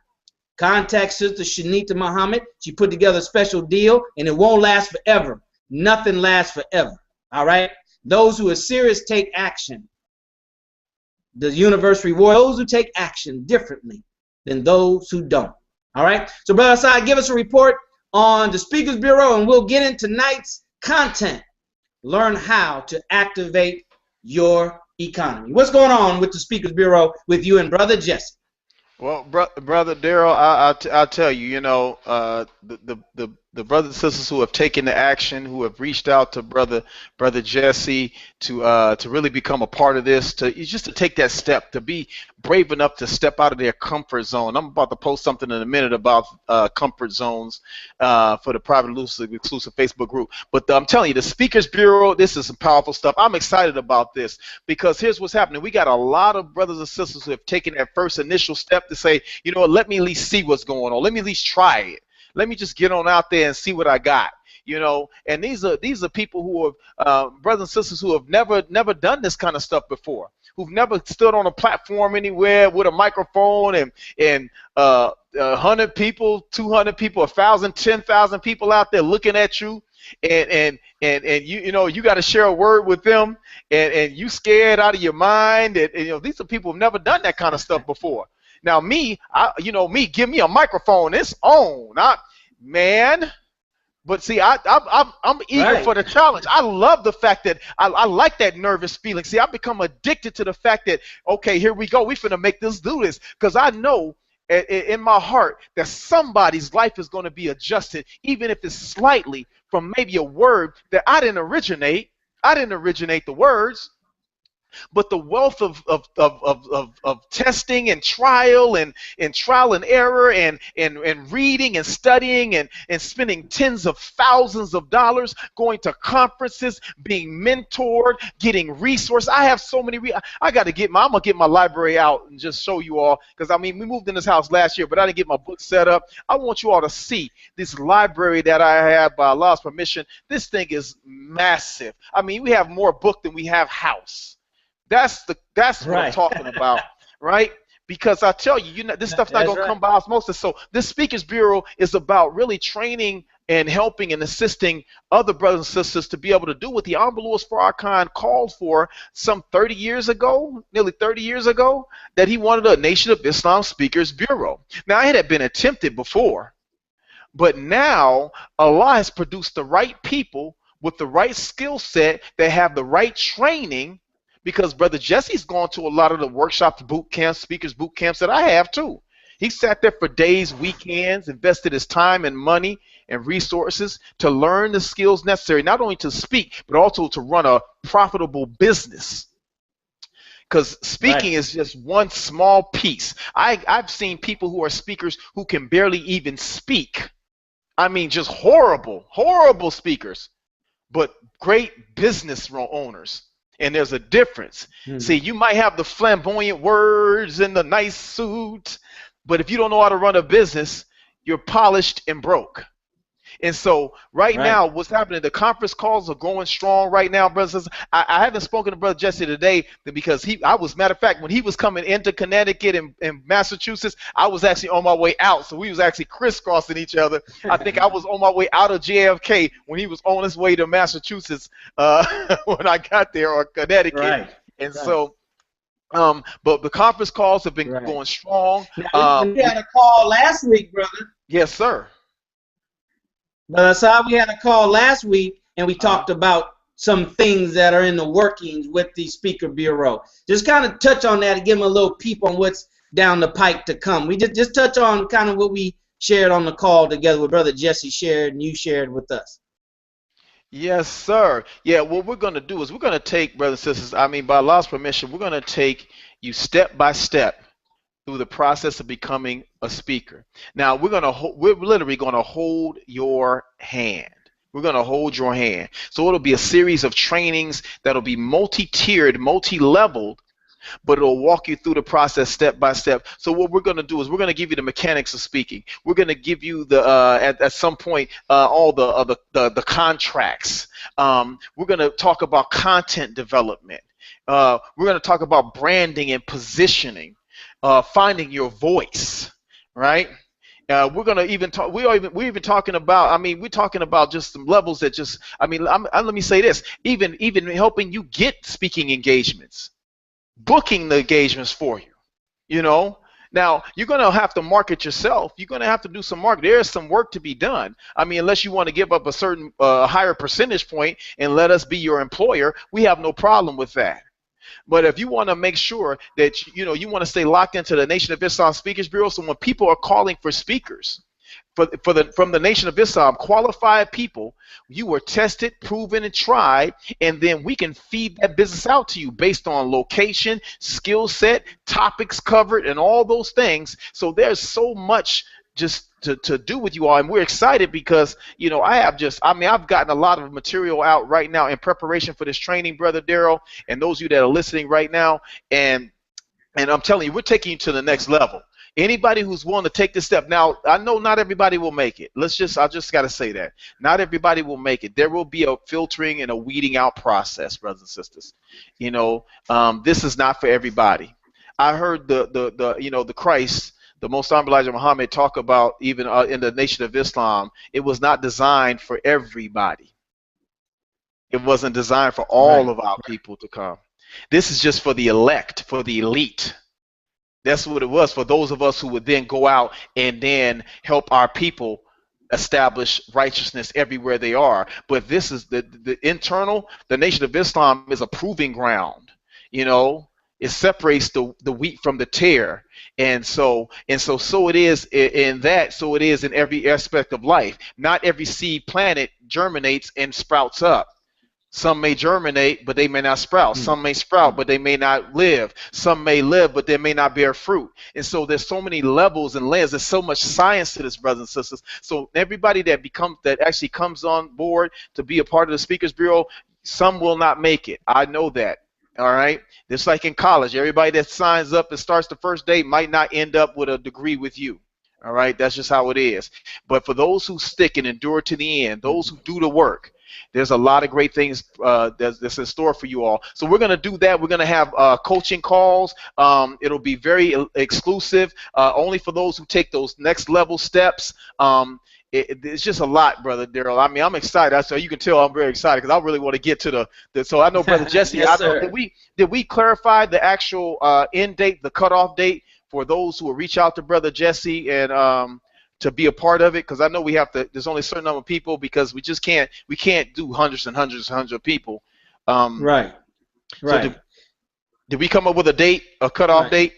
contact Sister Shanita Muhammad. She put together a special deal, and it won't last forever. Nothing lasts forever. All right? Those who are serious take action. The universe rewards those who take action differently than those who don't. All right? So, Brother Asad, give us a report on the Speakers Bureau, and we'll get into tonight's content. Learn how to activate your economy. What's going on with the Speakers Bureau with you and Brother Jesse? Well, Brother Daryl, I'll tell you, the brothers and sisters who have taken the action, who have reached out to Brother Jesse to really become a part of this, to take that step, to be brave enough to step out of their comfort zone. I'm about to post something in a minute about comfort zones for the private exclusive Facebook group. But I'm telling you, the Speakers Bureau, this is some powerful stuff. I'm excited about this because here's what's happening. We got a lot of brothers and sisters who have taken that first initial step to say, let me at least see what's going on. Let me at least try it. Let me just get on out there and see what I got, And these are people who have brothers and sisters who have never done this kind of stuff before, who've never stood on a platform anywhere with a microphone and 100 people, 200 people, 1,000, 10,000 people out there looking at you, and you got to share a word with them, and you scared out of your mind, and these are people who've never done that kind of stuff before. Now give me a microphone, it's on, man. But see, I'm eager for the challenge. I love the fact that I like that nervous feeling. See, I've become addicted to the fact that, okay, here we go. We finna make this do this, because I know in my heart that somebody's life is going to be adjusted, even if it's slightly, from maybe a word that I didn't originate. I didn't originate the words. But the wealth of testing and trial and trial and error and reading and studying and spending tens of thousands of dollars going to conferences, being mentored, getting resources. I have so many. I'm gonna get my library out and just show you all, because I mean we moved in this house last year, but I didn't get my book set up. I want you all to see this library that I have by Allah's permission. This thing is massive. I mean we have more book than we have house. That's what I'm talking about, right? Because I tell you, this stuff's not going to come by osmosis. So this Speakers Bureau is about really training and helping and assisting other brothers and sisters to be able to do what the Honorable Louis Farrakhan called for some 30 years ago, nearly 30 years ago, that he wanted a Nation of Islam Speakers Bureau. Now, it had been attempted before, but now Allah has produced the right people with the right skill set that have the right training. Because Brother Jesse's gone to a lot of the workshops, boot camps, speakers boot camps that I have too. He sat there for days, weekends, invested his time and money and resources to learn the skills necessary, not only to speak, but also to run a profitable business. Because speaking is just one small piece. I've seen people who are speakers who can barely even speak. I mean, just horrible, horrible speakers, but great business owners. And there's a difference. See, you might have the flamboyant words and the nice suit, but if you don't know how to run a business, you're polished and broke. And so right now, what's happening, the conference calls are going strong right now, brothers. I haven't spoken to Brother Jesse today because matter of fact, when he was coming into Connecticut and Massachusetts, I was actually on my way out. So we was actually crisscrossing each other. I think I was on my way out of JFK when he was on his way to Massachusetts when I got there, or Connecticut. And so, but the conference calls have been going strong. Now, we had a call last week, brother. Yes, sir. So we had a call last week, and we talked about some things that are in the workings with the Speaker Bureau. Just kind of touch on that and give them a little peep on what's down the pike to come. We just touch on kind of what we shared on the call together with Brother Jesse shared and you shared with us. Yes, sir. Yeah, what we're going to do is we're going to take, brothers and sisters, by Allah's permission, we're going to take you step by step through the process of becoming a speaker. Now we're literally going to hold your hand. We're going to hold your hand. So it'll be a series of trainings that'll be multi-tiered, multi-leveled, but it'll walk you through the process step by step. So what we're going to do is we're going to give you the mechanics of speaking. We're going to give you the at some point all the contracts. We're going to talk about content development. We're going to talk about branding and positioning. Finding your voice, right? We're gonna even talk. We're even talking about. We're talking about just some levels that just. Let me say this. Even helping you get speaking engagements, booking the engagements for you. You know. Now you're gonna have to market yourself. You're gonna have to do some market. There is some work to be done. Unless you want to give up a certain higher percentage point and let us be your employer, we have no problem with that. But if you want to make sure that you want to stay locked into the Nation of Islam Speakers Bureau, so when people are calling for speakers from the Nation of Islam, qualified people, you were tested, proven, and tried, and then we can feed that business out to you based on location, skill set, topics covered, and all those things. So there's so much just to do with you all, and we're excited because I've gotten a lot of material out right now in preparation for this training, Brother Daryl, and those of you that are listening right now, and I'm telling you, we're taking you to the next level. Anybody who's willing to take this step. Now, I know not everybody will make it. I just got to say that. Not everybody will make it. There will be a filtering and a weeding out process, brothers and sisters. This is not for everybody. I heard the Christ, the Most Honorable Elijah Muhammad, talk about even in the Nation of Islam, it was not designed for everybody. It wasn't designed for all of our people to come. This is just for the elect, for the elite. That's what it was, for those of us who would then go out and then help our people establish righteousness everywhere they are. But this is the internal, the Nation of Islam is a proving ground. It separates the wheat from the tare. And so it is in that, so it is in every aspect of life. Not every seed planted germinates and sprouts up. Some may germinate, but they may not sprout. Some may sprout, but they may not live. Some may live, but they may not bear fruit. And so there's so many levels and layers. There's so much science to this, brothers and sisters. So everybody that actually comes on board to be a part of the Speakers Bureau, some will not make it. I know that. All right. Just like in college, everybody that signs up and starts the first day might not end up with a degree with you. All right. That's just how it is. But for those who stick and endure to the end, those who do the work, there's a lot of great things that's in store for you all. So we're going to do that. We're going to have coaching calls. It'll be very exclusive, only for those who take those next level steps. It's just a lot, Brother Daryl. I mean, I'm excited. So you can tell I'm very excited because I really want to get to the so I know, Brother Jesse, Yes, sir. did we clarify the actual end date, the cutoff date for those who will reach out to Brother Jesse and to be a part of it? Because I know we have to, there's only a certain number of people because we can't do hundreds and hundreds and hundreds of people. Right. So did we come up with a date, a cutoff date?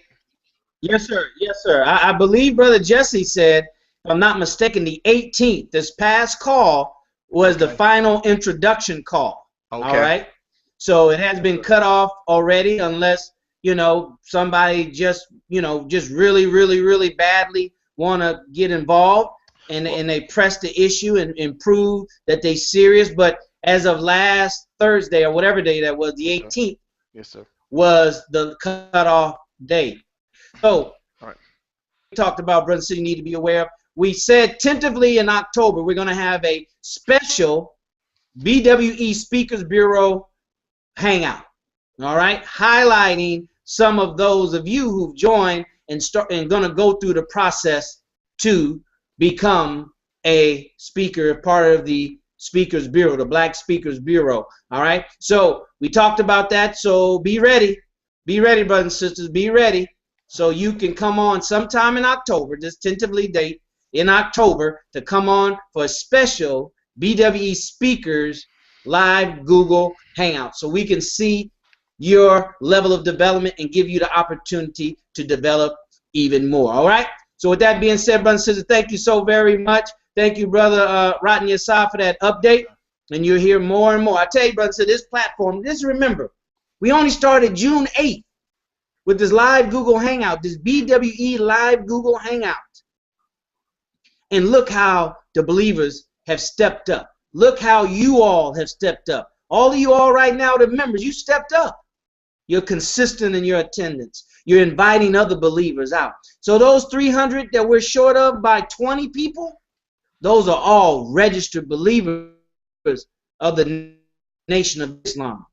Yes, sir. Yes, sir. I believe Brother Jesse said, if I'm not mistaken, the 18th, this past call was the final introduction call. Okay. All right. So it has been cut off already unless, you know, somebody just really, really, really badly want to get involved and they press the issue and prove that they serious. But as of last Thursday or whatever day that was, the 18th, yes, sir, was the cutoff date. So right, we talked about, Brother City, need to be aware of. We said tentatively in October we're going to have a special BWE Speakers Bureau hangout. All right, highlighting some of those of you who've joined and going to go through the process to become a speaker, part of the Speakers Bureau, the Black Speakers Bureau. All right, so we talked about that. So be ready, brothers and sisters, be ready. So you can come on sometime in October, just tentatively date in October, to come on for a special BWE Speakers live Google Hangout, so we can see your level of development and give you the opportunity to develop even more. All right. So with that being said, brothers and sisters, thank you so very much. Thank you, Brother Rodney Assad, for that update. And you'll hear more and more. I tell you, brothers, so this platform, just remember, we only started June 8th with this live Google Hangout, this BWE live Google Hangout. And look how the believers have stepped up. Look how you all have stepped up. All of you all right now, the members, you stepped up. You're consistent in your attendance. You're inviting other believers out. So those 300 that we're short of by 20 people, those are all registered believers of the Nation of Islam.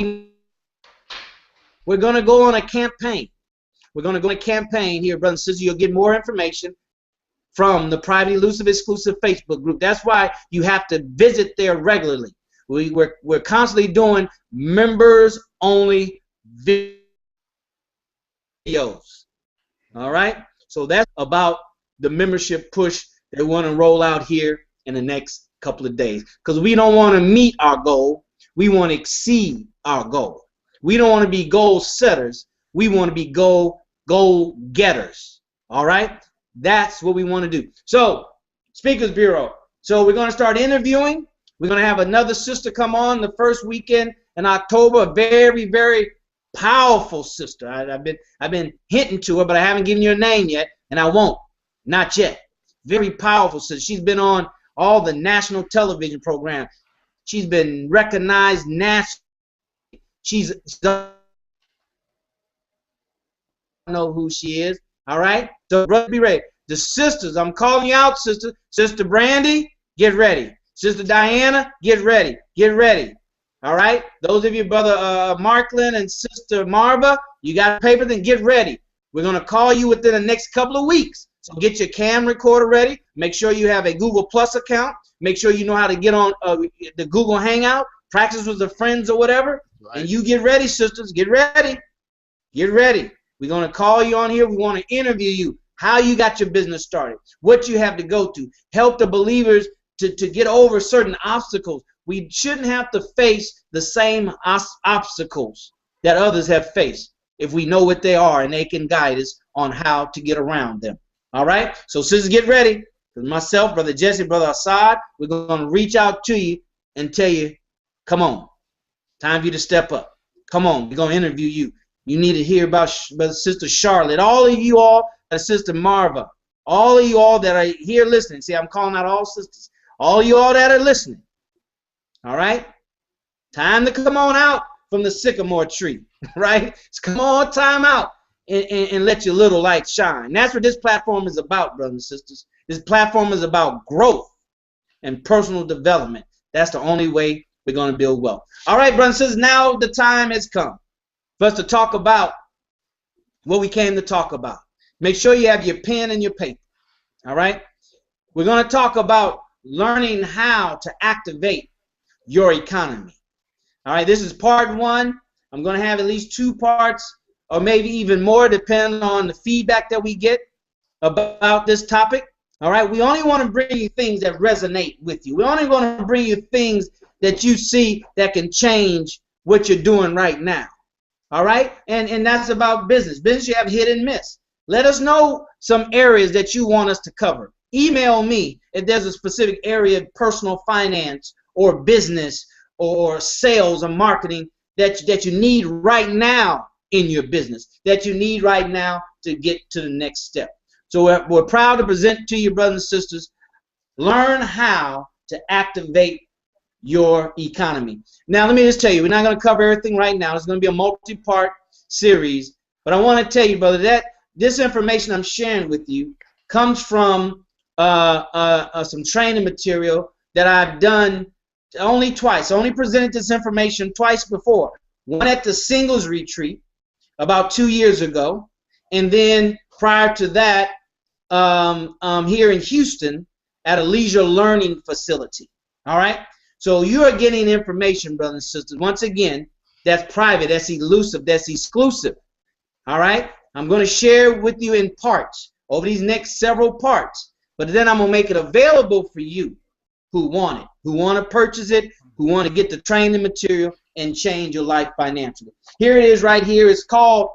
We're going to go on a campaign. We're going to go on a campaign here, brothers and sisters. You'll get more information from the Private Elusive Exclusive Facebook group. That's why you have to visit there regularly. We're constantly doing members-only videos. All right? So that's about the membership push that we want to roll out here in the next couple of days. Because we don't want to meet our goal. We want to exceed our goal. We don't want to be goal setters. We want to be goal getters. All right? That's what we want to do. So, Speakers Bureau. So we're going to start interviewing. We're going to have another sister come on the first weekend in October. A very, very powerful sister. I've been hinting to her, but I haven't given you a name yet, and I won't. Not yet. Very powerful sister. She's been on all the national television programs. She's been recognized nationally. She's I don't know who she is. All right? So, brother, be ready. The sisters, I'm calling you out, sister. Sister Brandy, get ready. Sister Diana, get ready. Get ready. All right? Those of you, Brother Markland and Sister Marva, you got paper, then get ready. We're going to call you within the next couple of weeks. So get your cam recorder ready. Make sure you have a Google Plus account. Make sure you know how to get on the Google Hangout. Practice with the friends or whatever. Right. And you get ready, sisters. Get ready. Get ready. We're going to call you on here. We want to interview you. How you got your business started. What you have to go to. Help the believers to get over certain obstacles. We shouldn't have to face the same obstacles that others have faced if we know what they are and they can guide us on how to get around them. All right? So, sisters, get ready. Myself, Brother Jesse, Brother Assad, we're going to reach out to you and tell you, come on, time for you to step up. Come on, we're going to interview you. You need to hear about Sister Charlotte. All of you all, Sister Marva, all of you all that are here listening. See, I'm calling out all sisters. All of you all that are listening. All right? Time to come on out from the sycamore tree, right? It's come on, time out and let your little light shine. That's what this platform is about, brothers and sisters. This platform is about growth and personal development. That's the only way we're going to build wealth. All right, brothers and sisters, now the time has come for us to talk about what we came to talk about. Make sure you have your pen and your paper. All right? We're going to talk about learning how to activate your economy. All right, this is part 1. I'm going to have at least 2 parts or maybe even more depending on the feedback that we get about this topic. All right, we only want to bring you things that resonate with you. We only want to bring you things that you see that can change what you're doing right now. All right, and that's about business. Business, you have hit and miss. Let us know some areas that you want us to cover. Email me if there's a specific area of personal finance or business or sales or marketing that you need right now in your business, that you need right now to get to the next step. So we're proud to present to you, brothers and sisters, learn how to activate your economy. Now, let me just tell you, we're not going to cover everything right now. It's going to be a multi-part series. But I want to tell you, brother, that this information I'm sharing with you comes from some training material that I've done only twice. I only presented this information twice before. One at the singles retreat about 2 years ago, and then prior to that, here in Houston at a leisure learning facility. All right? So you are getting information, brothers and sisters, once again, that's private, that's elusive, that's exclusive. All right? I'm going to share with you in parts over these next several parts, but then I'm going to make it available for you who want it, who want to purchase it, who want to get the training material and change your life financially. Here it is right here. It's called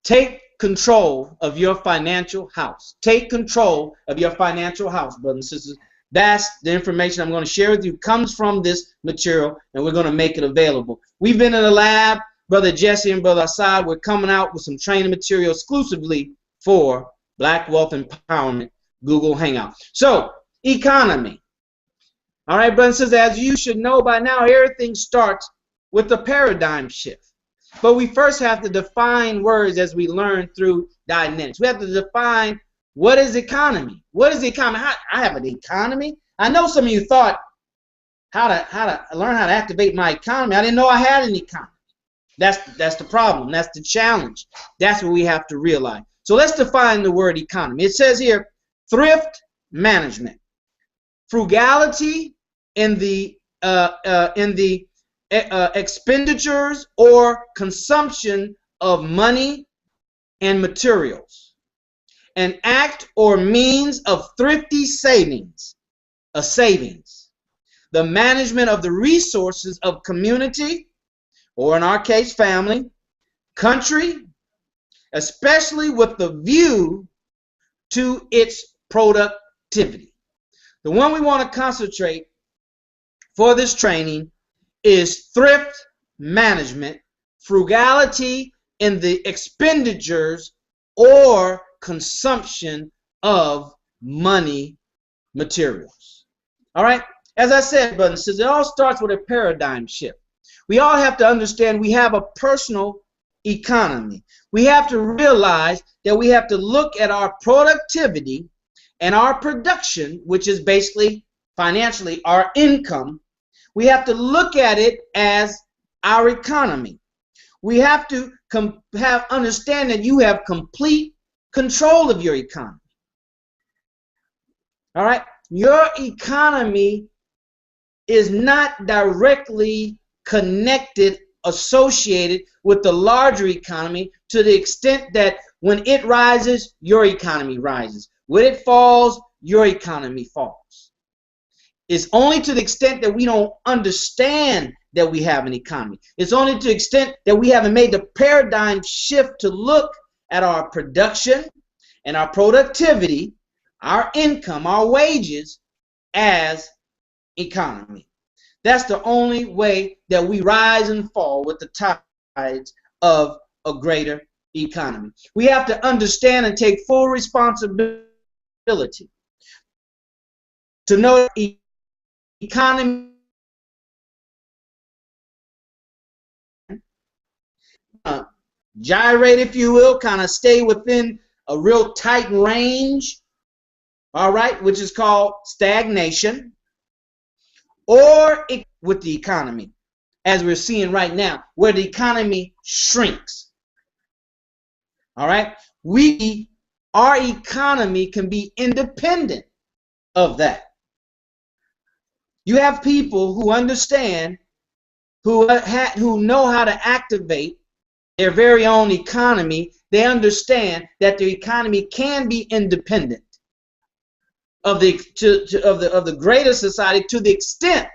Take Control of Your Financial House. Take control of your financial house, brothers and sisters. That's the information I'm going to share with you. It comes from this material, and we're going to make it available. We've been in the lab, Brother Jesse and Brother Assad. We're coming out with some training material exclusively for Black Wealth Empowerment Google Hangout. So, economy. All right, brothers and sisters, as you should know by now, everything starts with a paradigm shift. But we first have to define words as we learn through dynamics. We have to define what is economy. What is the economy? I have an economy. I know some of you thought how to learn how to activate my economy. I didn't know I had an economy. That's the problem. That's the challenge. That's what we have to realize. So let's define the word economy. It says here, thrift management, frugality in the expenditures or consumption of money and materials, an act or means of thrifty savings, the management of the resources of community, or in our case, family, country, especially with the view to its productivity. The one we want to concentrate for this training is thrift management, frugality in the expenditures or consumption of money materials. All right? As I said, brothers and sisters, it all starts with a paradigm shift. We all have to understand we have a personal economy. We have to realize that we have to look at our productivity and our production, which is basically financially our income. We have to look at it as our economy. We have to understand that you have complete control of your economy. All right? Your economy is not directly connected, associated with the larger economy to the extent that when it rises, your economy rises. When it falls, your economy falls. It's only to the extent that we don't understand that we have an economy. It's only to the extent that we haven't made the paradigm shift to look at our production and our productivity our income, our wages, as economy. That's the only way that we rise and fall with the tides of a greater economy. We have to understand and take full responsibility to know economy gyrate, if you will, kind of stay within a real tight range, all right, which is called stagnation, or with the economy, as we're seeing right now, where the economy shrinks. All right, our economy can be independent of that. You have people who understand, who know how to activate their very own economy. They understand that the economy can be independent of the greater society, to the extent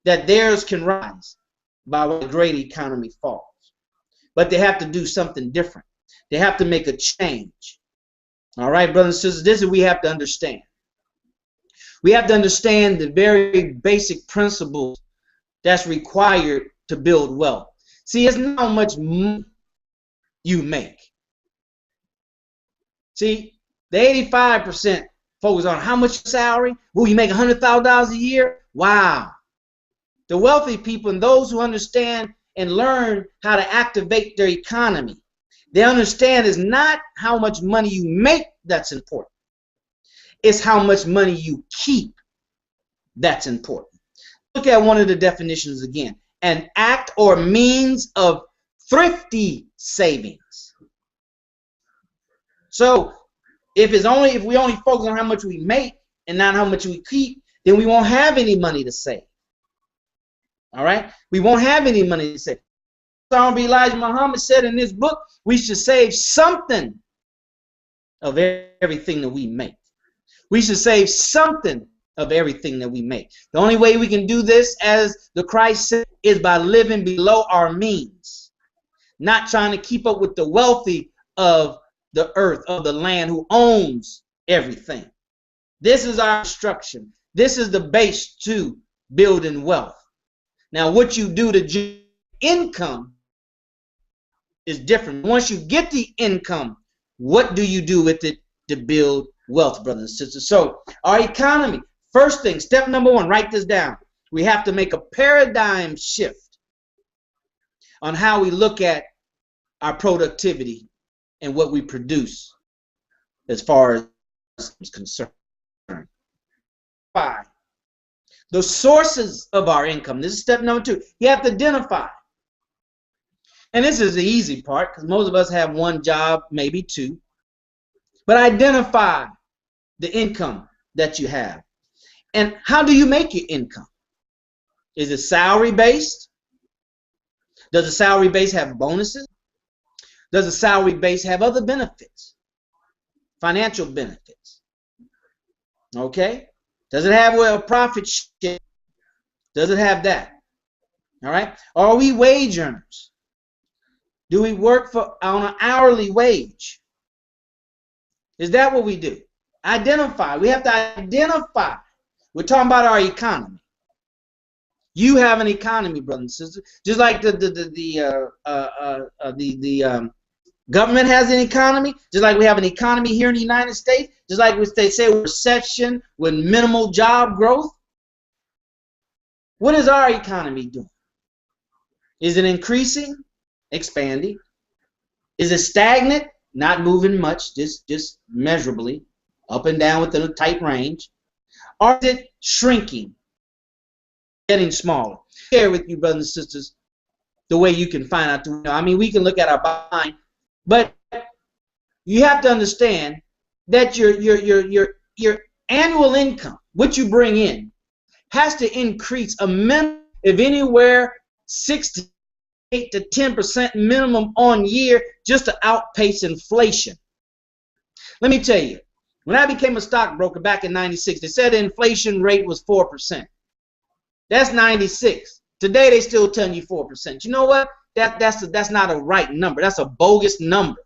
that theirs can rise by the great economy falls. But they have to do something different. They have to make a change. All right, brothers and sisters, this is what we have to understand. We have to understand the very basic principles that's required to build wealth. See, it's not how much money you make. See, the 85% focus on how much salary. Will you make $100,000 a year? Wow. The wealthy people and those who understand and learn how to activate their economy, they understand it's not how much money you make that's important. It's how much money you keep that's important. Look at one of the definitions again. An act or means of thrifty savings. So if we only focus on how much we make and not how much we keep, then we won't have any money to save. All right? We won't have any money to save. Elijah Muhammad said in this book, we should save something of everything that we make. We should save something of everything that we make. The only way we can do this, as the Christ said, is by living below our means, not trying to keep up with the wealthy of the earth, of the land, who owns everything. This is our instruction. This is the base to building wealth. Now, what you do to income is different. Once you get the income, what do you do with it to build wealth, brothers and sisters? So, our economy, first thing, step number one, write this down. We have to make a paradigm shift on how we look at our productivity and what we produce as far as is concerned. 5. The sources of our income. This is step number 2. You have to identify. And this is the easy part, because most of us have one job, maybe 2. But identify the income that you have. And how do you make your income? Is it salary based? Does the salary base have bonuses? Does the salary base have other benefits? Financial benefits. Okay? Does it have a profit share? Does it have that? All right? Are we wage earners? Do we work on an hourly wage? Is that what we do? Identify. We have to identify. We're talking about our economy. You have an economy, brothers and sisters. Just like the government has an economy, just like we have an economy here in the United States, just like they say we're a recession with minimal job growth. What is our economy doing? Is it increasing? Expanding? Is it stagnant? Not moving much, just measurably, up and down within a tight range? Or is it shrinking? Getting smaller. Share with you, brothers and sisters, the way you can find out. I mean, we can look at our mind, but you have to understand that your annual income, what you bring in, has to increase a minimum of anywhere 6 to 8 to 10% minimum on year, just to outpace inflation. Let me tell you, when I became a stockbroker back in '96, they said the inflation rate was 4%. That's 96. Today they still telling you 4%. You know what? That's not a right number. That's a bogus number.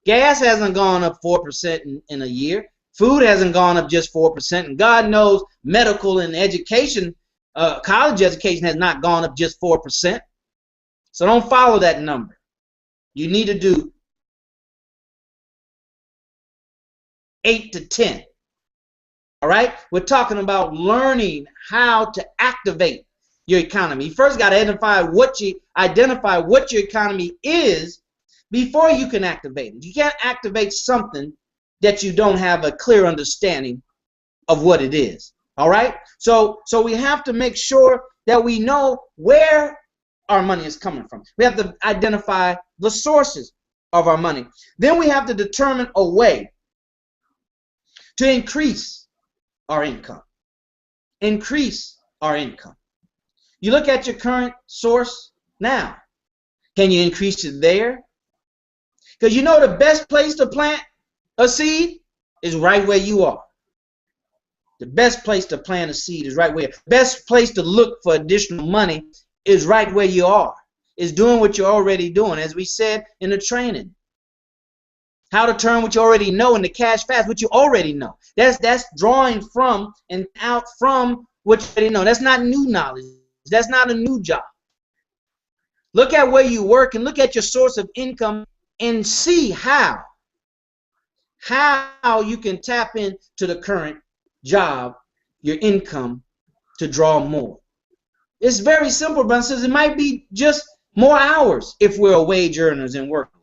Gas hasn't gone up 4% in a year. Food hasn't gone up just 4%, and God knows medical and education, college education has not gone up just 4%. So don't follow that number. You need to do 8 to 10. All right? We're talking about learning how to activate your economy. You first got to identify what your economy is before you can activate it. You can't activate something that you don't have a clear understanding of what it is. All right? So we have to make sure that we know where our money is coming from. We have to identify the sources of our money. Then we have to determine a way to increase our income. Increase our income. You look at your current source now. Can you increase it there? Because you know the best place to plant a seed is right where you are. The best place to plant a seed is right where. Best place to look for additional money is right where you are. Is doing what you're already doing, as we said in the training. How to turn what you already know into cash fast, what you already know. That's drawing from and out from what you already know. That's not new knowledge. That's not a new job. Look at where you work and look at your source of income and see how you can tap into the current job, your income, to draw more. It's very simple, brothers and sisters. It might be just more hours if we're wage earners and working.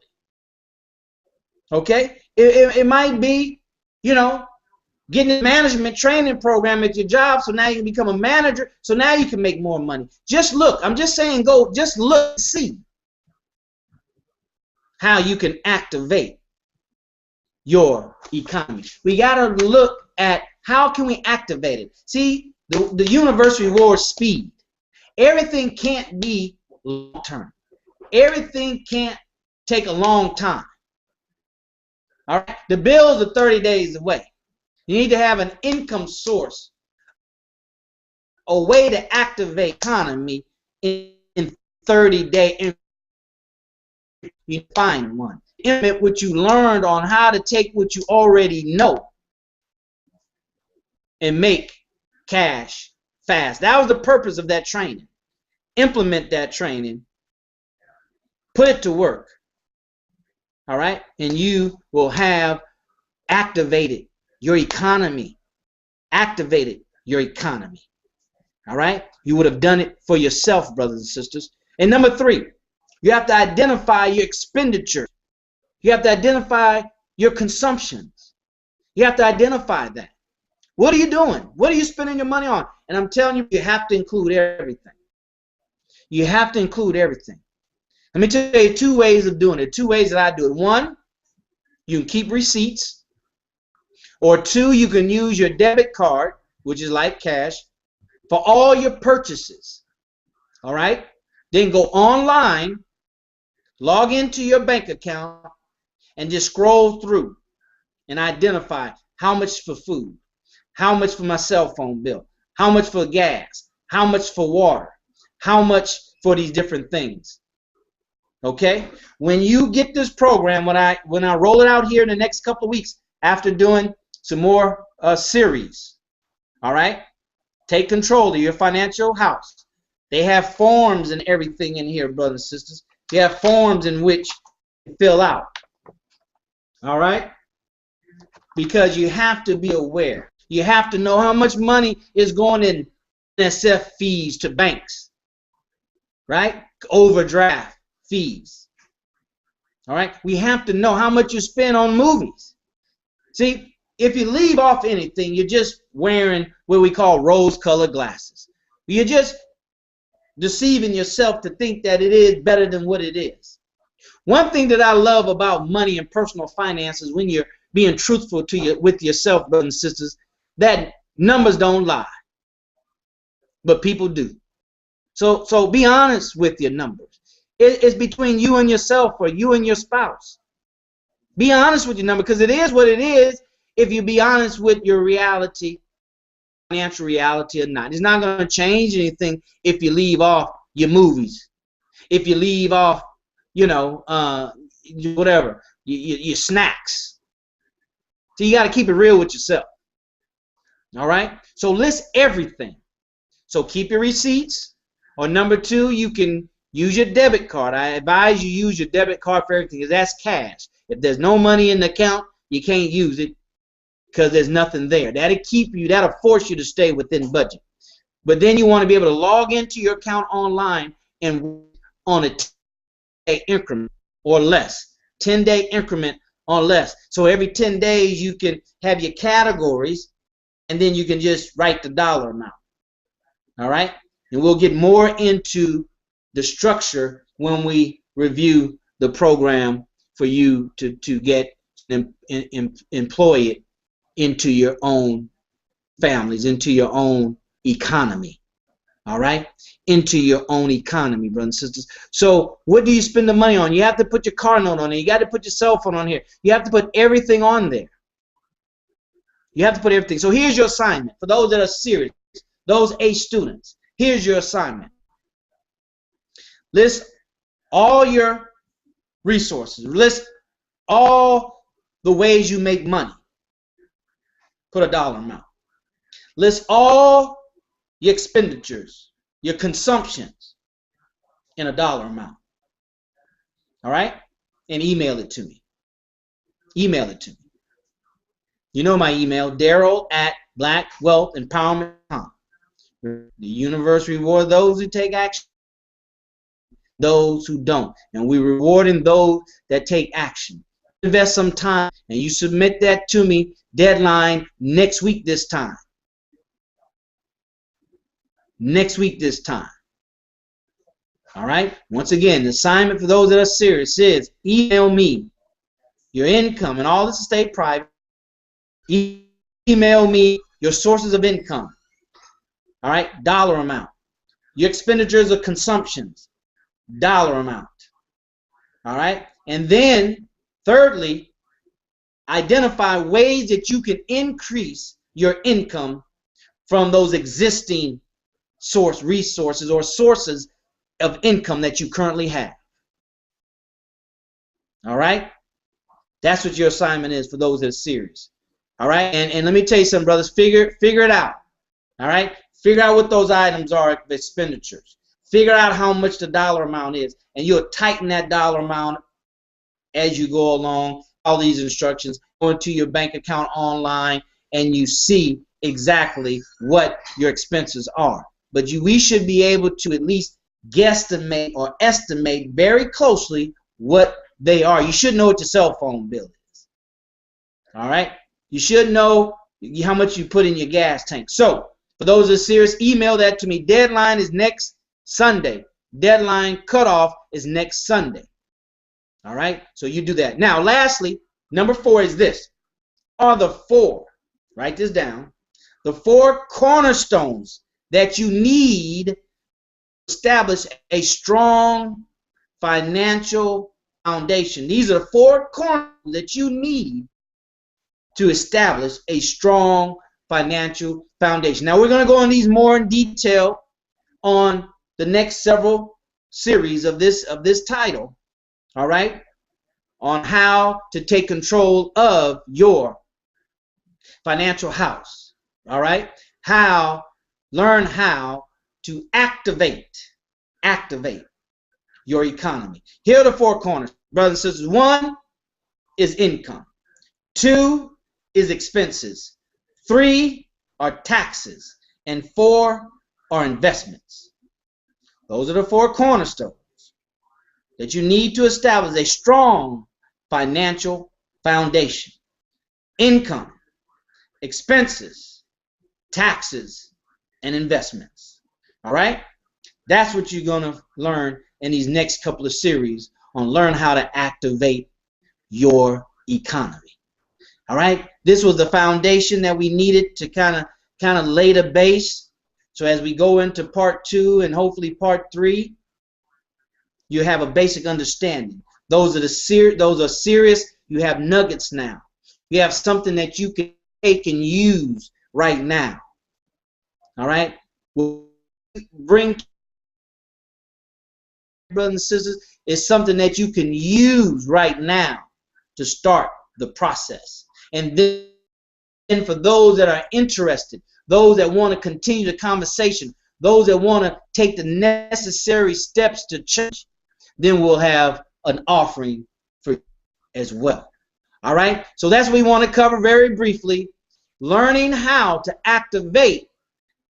Okay? It might be, getting a management training program at your job, so now you can become a manager, so now you can make more money. Just look. I'm just saying, just look and see how you can activate your economy. We got to look at how can we activate it. See, the universe rewards speed. Everything can't be long term. Everything can't take a long time. All right? The bills are 30 days away. You need to have an income source, a way to activate economy in 30 days. You find one. Implement what you learned on how to take what you already know and make cash fast. That was the purpose of that training. Implement that training. Put it to work. All right? And you will have activated your economy. Activated your economy. All right? You would have done it for yourself, brothers and sisters. And number 3, you have to identify your expenditures. You have to identify your consumptions. You have to identify that. What are you doing? What are you spending your money on? And I'm telling you, you have to include everything. You have to include everything. Let me tell you 2 ways of doing it. 2 ways that I do it. 1, you can keep receipts. Or 2, you can use your debit card, which is like cash, for all your purchases. All right? Then go online, log into your bank account, and just scroll through and identify how much for food, how much for my cell phone bill, how much for gas, how much for water, how much for these different things. Okay? When you get this program, when I roll it out here in the next couple of weeks, after doing some more series, all right? Take control of your financial house. They have forms and everything in here, brothers and sisters. They have forms in which you fill out. All right? Because you have to be aware. You have to know how much money is going in NSF fees to banks. Right? Overdraft fees. All right? We have to know how much you spend on movies. See, if you leave off anything, you're just wearing what we call rose-colored glasses. You're just deceiving yourself to think that it is better than what it is. One thing that I love about money and personal finances, when you're being truthful with yourself, brothers and sisters, that numbers don't lie, but people do. So be honest with your numbers. It's between you and yourself or you and your spouse. Be honest with your number, because it is what it is if you be honest with your reality, financial reality or not. It's not going to change anything if you leave off your movies, if you leave off, whatever, your snacks. So you got to keep it real with yourself. All right? So list everything. So keep your receipts. Or number two, you can use your debit card. I advise you use your debit card for everything because that's cash. If there's no money in the account, you can't use it because there's nothing there. That'll force you to stay within budget. But then you want to be able to log into your account online and on a 10-day increment or less. 10-day increment or less. So every 10 days you can have your categories and then you can just write the dollar amount. All right? And we'll get more into the structure when we review the program for you to get employ it into your own families, into your own economy. All right? Into your own economy, brothers and sisters. So what do you spend the money on? You have to put your car note on there. You got to put your cell phone on here. You have to put everything on there. You have to put everything. So here's your assignment. For those that are serious, those A students, here's your assignment. List all your resources. List all the ways you make money. Put a dollar amount. List all your expenditures, your consumptions in a dollar amount. All right? And email it to me. Email it to me. You know my email, Daryl@blackwealthempowerment.com. The universe rewards those who take action, those who don't. And we're rewarding those that take action. Invest some time, and you submit that to me, deadline next week this time. Next week this time. All right? Once again, the assignment for those that are serious is email me your income, and all this will stay private. Email me your sources of income. All right? Dollar amount. Your expenditures or consumptions. Dollar amount. All right? And then, thirdly, identify ways that you can increase your income from those existing resources or sources of income that you currently have. All right? That's what your assignment is for those that are serious. All right? And let me tell you something, brothers. Figure it out. All right? Figure out what those items are of expenditures. Figure out how much the dollar amount is, and you'll tighten that dollar amount as you go along. All these instructions, go into your bank account online, and you see exactly what your expenses are. But we should be able to at least guesstimate or estimate very closely what they are. You should know what your cell phone bill is. All right? You should know how much you put in your gas tank. So, for those that are serious, email that to me. Deadline is next Sunday. Deadline cutoff is next Sunday. All right? So you do that. Now, lastly, number 4 is this. Are the 4, write this down, the 4 cornerstones that you need to establish a strong financial foundation. These are the 4 cornerstones that you need to establish a strong financial foundation. Now, we're going to go into these more in detail on the next several series of this title, all right, on how to take control of your financial house, all right, learn how to activate your economy. Here are the 4 corners, brothers and sisters. 1 is income. 2 is expenses. 3 are taxes. And 4 are investments. Those are the 4 cornerstones that you need to establish a strong financial foundation. Income, expenses, taxes, and investments. All right? That's what you're going to learn in these next couple of series on learn how to activate your economy. All right? This was the foundation that we needed to kind of lay the base. So as we go into part 2 and hopefully part 3, you have a basic understanding. Those are serious. You have nuggets now. You have something that you can take and use right now. All right? We'll bring, brothers and sisters, is something that you can use right now to start the process. And then for those that are interested, those that want to continue the conversation, those that want to take the necessary steps to change, then we'll have an offering for you as well. All right, so that's what we want to cover very briefly, learning how to activate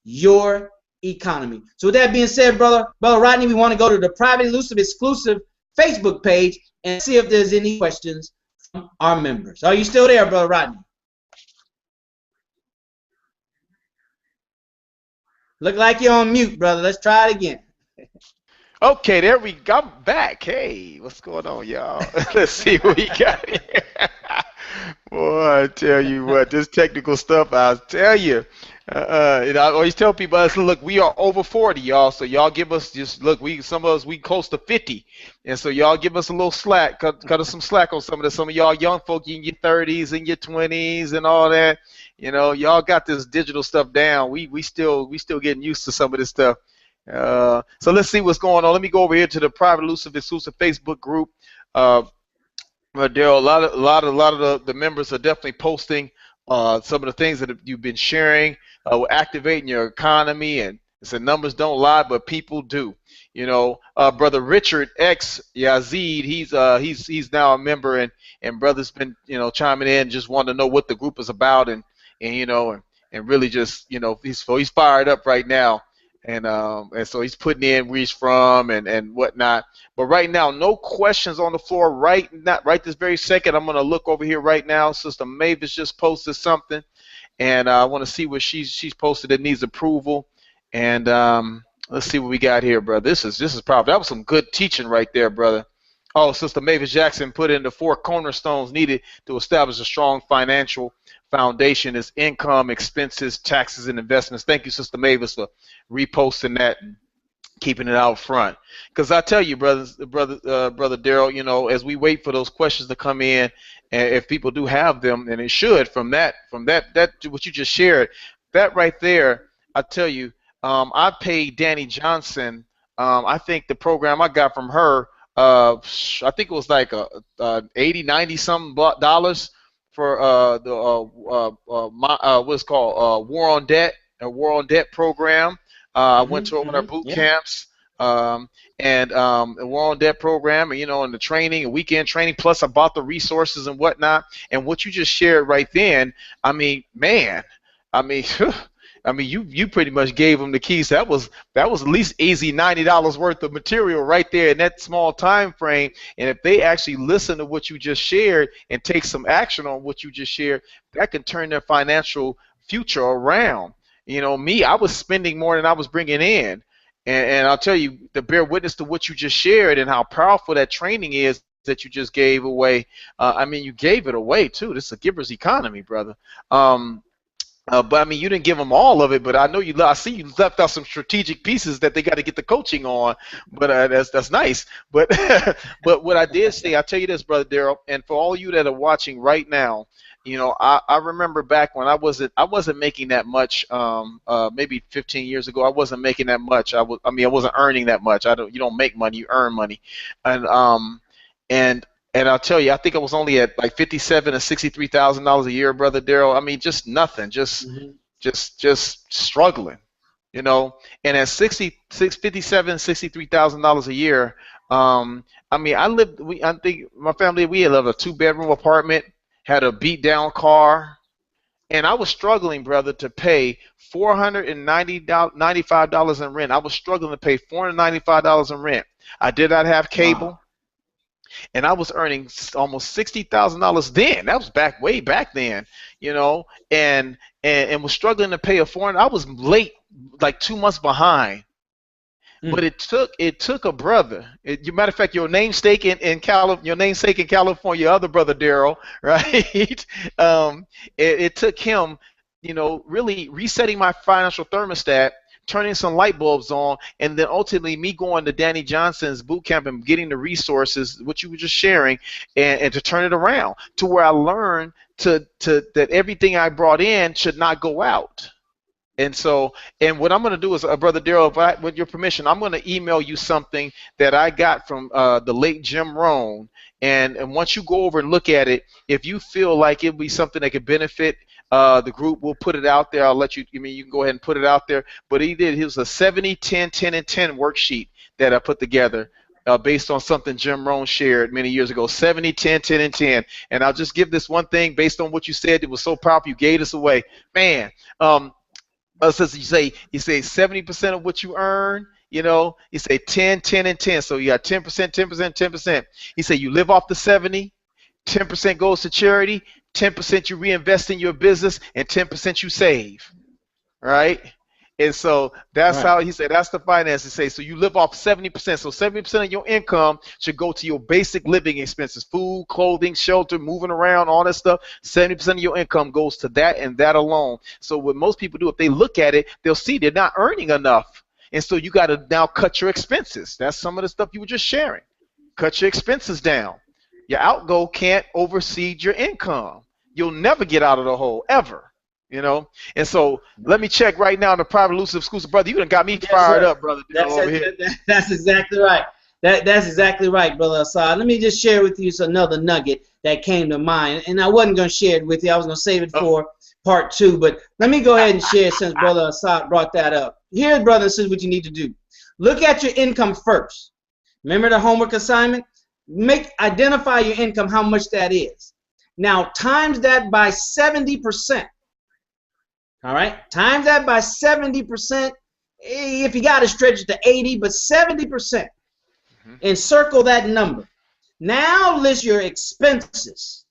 your economy. So with that being said, brother Rodney, we want to go to the Private Elusive Exclusive Facebook page and see if there's any questions from our members. Are you still there, brother Rodney? Look like you're on mute, brother. Let's try it again. Okay, there we go. I'm back. Hey, what's going on, y'all? Let's see what we got here. Boy, I tell you what, this technical stuff, I'll tell you. And I always tell people, look, we are over 40, y'all. So y'all give us just look. Some of us we close to 50, and so y'all give us a little slack, cut us some slack on some of this. Some of y'all young folk in your 30s and your 20s and all that. You know, y'all got this digital stuff down. We still getting used to some of this stuff. So let's see what's going on. Let me go over here to the Private Elusive Exclusive Facebook group. Daryl, a lot of the members are definitely posting some of the things that you've been sharing. We're activating your economy, and the numbers don't lie, but people do. You know, brother Richard X Yazid, he's now a member, and brother's been chiming in, just wanting to know what the group is about, and really just he's fired up right now. And so he's putting in where he's from and whatnot. But right now, no questions on the floor right this very second. I'm going to look over here right now. Sister Mavis just posted something, and I want to see what she's posted that needs approval. And let's see what we got here, brother. This is probably, that was some good teaching right there, brother. Oh, Sister Mavis Jackson put in the 4 cornerstones needed to establish a strong financial foundation is income, expenses, taxes, and investments. Thank you, Sister Mavis, for reposting that and keeping it out front. Because I tell you, brother Daryl, as we wait for those questions to come in, and if people do have them, and it should, from that what you just shared, that right there, I tell you, I paid Danny Johnson. I think the program I got from her, I think it was like $80, 90 something dollars for what's called War on Debt, a War on Debt program. I went to one of our boot camps, and a War on Debt program, and and the training, a weekend training. Plus, I bought the resources and whatnot. And what you just shared right then, I mean, man, you pretty much gave them the keys. That was at least easy $90 worth of material right there in that small time frame. And if they actually listen to what you just shared and take some action on what you just shared, that can turn their financial future around. I was spending more than I was bringing in. And I'll tell you, to bear witness to what you just shared and how powerful that training is that you just gave away. You gave it away too. This is a giver's economy, brother. But you didn't give them all of it. But I know I see you left out some strategic pieces that they got to get the coaching on. But that's nice. But but what I did say, I'll tell you this, brother Daryl, and for all you that are watching right now, I remember back when I wasn't making that much. Maybe 15 years ago, I wasn't making that much. I wasn't earning that much. You don't make money, you earn money, and I'll tell you, I think I was only at like $57,000 to $63,000 a year, brother Daryl. Just nothing, just struggling, And at $57,000, $63,000 a year, I think my family, we had a 2-bedroom apartment, had a beat down car, and I was struggling, brother, to pay $495 in rent. I was struggling to pay $495 in rent. I did not have cable. Wow. And I was earning almost $60,000 then. That was way back then, and was struggling to pay a foreign. I was late, like 2 months behind. But it took a brother. Matter of fact, your namesake in California, other brother Daryl, right? It took him, really resetting my financial thermostat, turning some light bulbs on, and then ultimately me going to Danny Johnson's boot camp and getting the resources, what you were just sharing, and to turn it around to where I learned that everything I brought in should not go out. And so, and what I'm going to do is, Brother Daryl, with your permission, I'm going to email you something that I got from the late Jim Rohn. And once you go over and look at it, if you feel like it'll be something that could benefit the group, we'll put it out there. I'll let you, you can go ahead and put it out there. But he was a 70, 10, 10, and 10 worksheet that I put together. Based on something Jim Rohn shared many years ago, 70, 10, 10, and 10. And I'll just give this one thing based on what you said. It was so powerful. You gave this away. Man, since you say 70% of what you earn, you say 10, 10, and 10. So you got 10%, 10%, 10%. He said you live off the 70, 10% goes to charity, 10% you reinvest in your business, and 10% you save. Right? And so that's how he said that's the finances say. So you live off 70%. So 70% of your income should go to your basic living expenses, food, clothing, shelter, moving around, all that stuff. 70% of your income goes to that and that alone. So what most people do, if they look at it, they'll see they're not earning enough. And so you got to now cut your expenses. That's some of the stuff you were just sharing. Cut your expenses down. Your outgo can't oversee your income. You'll never get out of the hole, ever. And so let me check right now in the private elusive exclusive. Brother, you done got me fired up, brother. That's exactly right. That's exactly right, Brother Assad. Let me just share with you another nugget that came to mind. And I wasn't going to share it with you. I was going to save it for part 2. But let me go ahead and share since Brother Assad brought that up. Here's, brother and sister, what you need to do. Look at your income first. Remember the homework assignment? Identify your income, how much that is. Now, times that by 70%. All right, times that by 70%. If you got to stretch it to 80, but 70%, and circle that number. Now list your expenses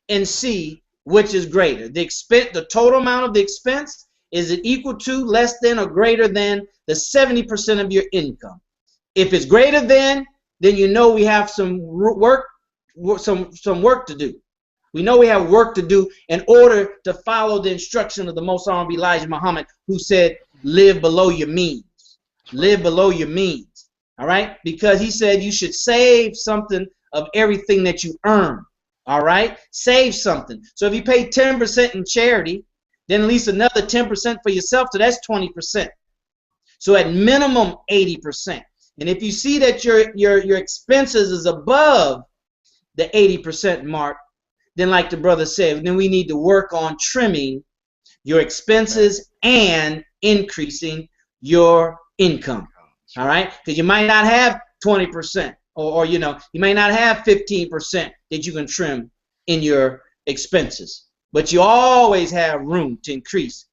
and see which is greater. The total amount of the expense, is it equal to, less than, or greater than the 70% of your income? If it's greater than, then you know we have some work to do. We know we have work to do in order to follow the instruction of the Most Honorable Elijah Muhammad, who said, live below your means. Live below your means. All right? Because he said you should save something of everything that you earn. All right? Save something. So if you pay 10% in charity, then at least another 10% for yourself, so that's 20%. So at minimum 80%. And if you see that your expenses is above the 80% mark, then like the brother said, then we need to work on trimming your expenses and increasing your income. All right? Because you might not have 20% or you may not have 15% that you can trim in your expenses. But you always have room to increase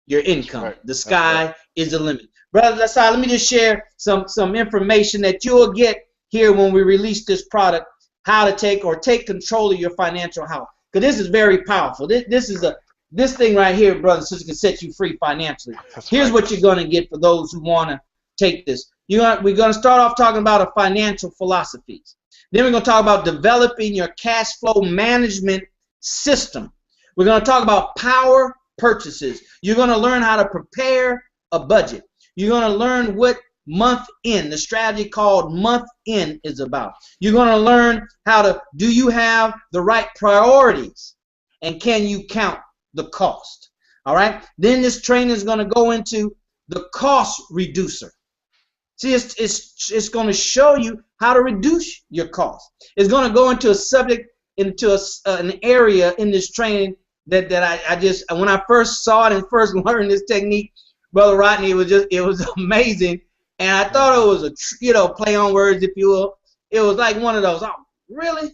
your income. Right. The sky is the limit. Brother, let me just share some information that you'll get here when we release this product, how to take control of your financial health. Because this is very powerful. This thing right here, brother and sister, can set you free financially. Here's what you're going to get for those who want to take this. We're going to start off talking about a financial philosophies. Then we're going to talk about developing your cash flow management system. We're going to talk about power purchases. You're going to learn how to prepare a budget. You're going to learn what month in, the strategy called month in, is about. You're going to learn do you have the right priorities, and can you count the cost? All right. Then this training is going to go into the cost reducer. See, it's going to show you how to reduce your cost. It's going to go into a subject, into an area in this training that I just, when I first saw it and first learned this technique, Brother Rodney, it was amazing. And I thought it was a play on words, if you will. It was like one of those, oh, really?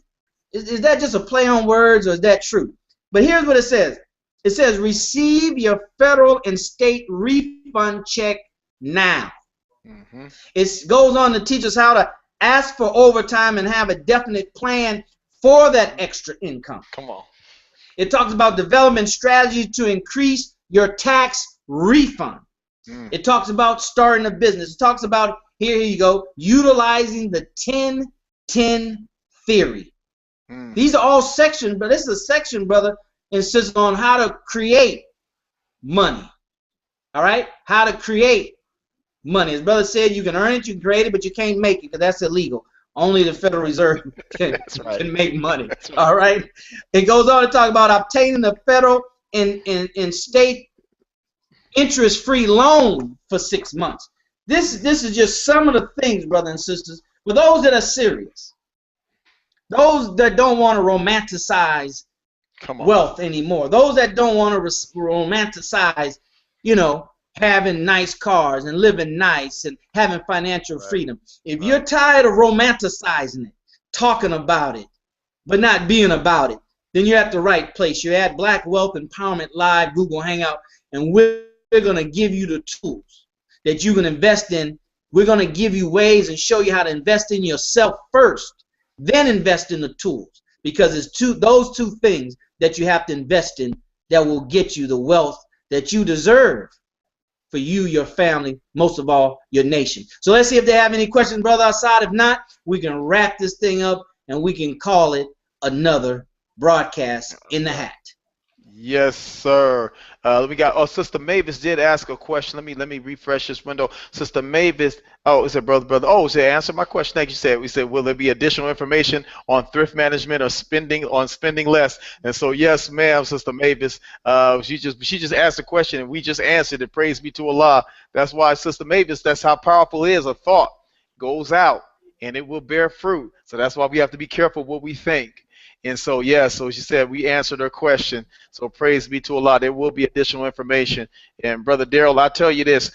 Is that just a play on words, or is that true? But here's what it says. It says, receive your federal and state refund check now. It goes on to teach us how to ask for overtime and have a definite plan for that extra income. Come on. It talks about development strategies to increase your tax refund. It talks about starting a business. It talks about, here you go, utilizing the 10-10 theory. These are all sections, but this is a section, brother, insists on how to create money. All right? How to create money. As brother said, you can earn it, you can create it, but you can't make it because that's illegal. Only the Federal Reserve can make money. Right. All right? It goes on to talk about obtaining the federal and state interest-free loan for 6 months. This is just some of the things, brothers and sisters, for those that are serious, those that don't want to romanticize wealth anymore, those that don't want to romanticize, you know, having nice cars and living nice and having financial freedom. If you're tired of romanticizing it, talking about it, but not being about it, then you're at the right place. You're at Black Wealth Empowerment Live, Google Hangout, and we're going to give you the tools that you can invest in. We're going to give you ways and show you how to invest in yourself first, then invest in the tools, because it's those two things that you have to invest in that will get you the wealth that you deserve for you, your family, most of all, your nation. So let's see if they have any questions, brother, outside. If not, we can wrap this thing up and we can call it another broadcast in the hat. Yes, sir. We got. Sister Mavis did ask a question. Let me refresh this window. Sister Mavis. Oh, it said brother. Oh, it said answer my question. Thank you. We said, will there be additional information on thrift management or spending less? And so, yes, ma'am, Sister Mavis. She just asked a question and we just answered it. Praise be to Allah. That's why, Sister Mavis. That's how powerful it is. A thought goes out and it will bear fruit. So that's why we have to be careful what we think. And so, yeah, so she said we answered her question. So praise be to Allah. There will be additional information. And Brother Daryl, I tell you this,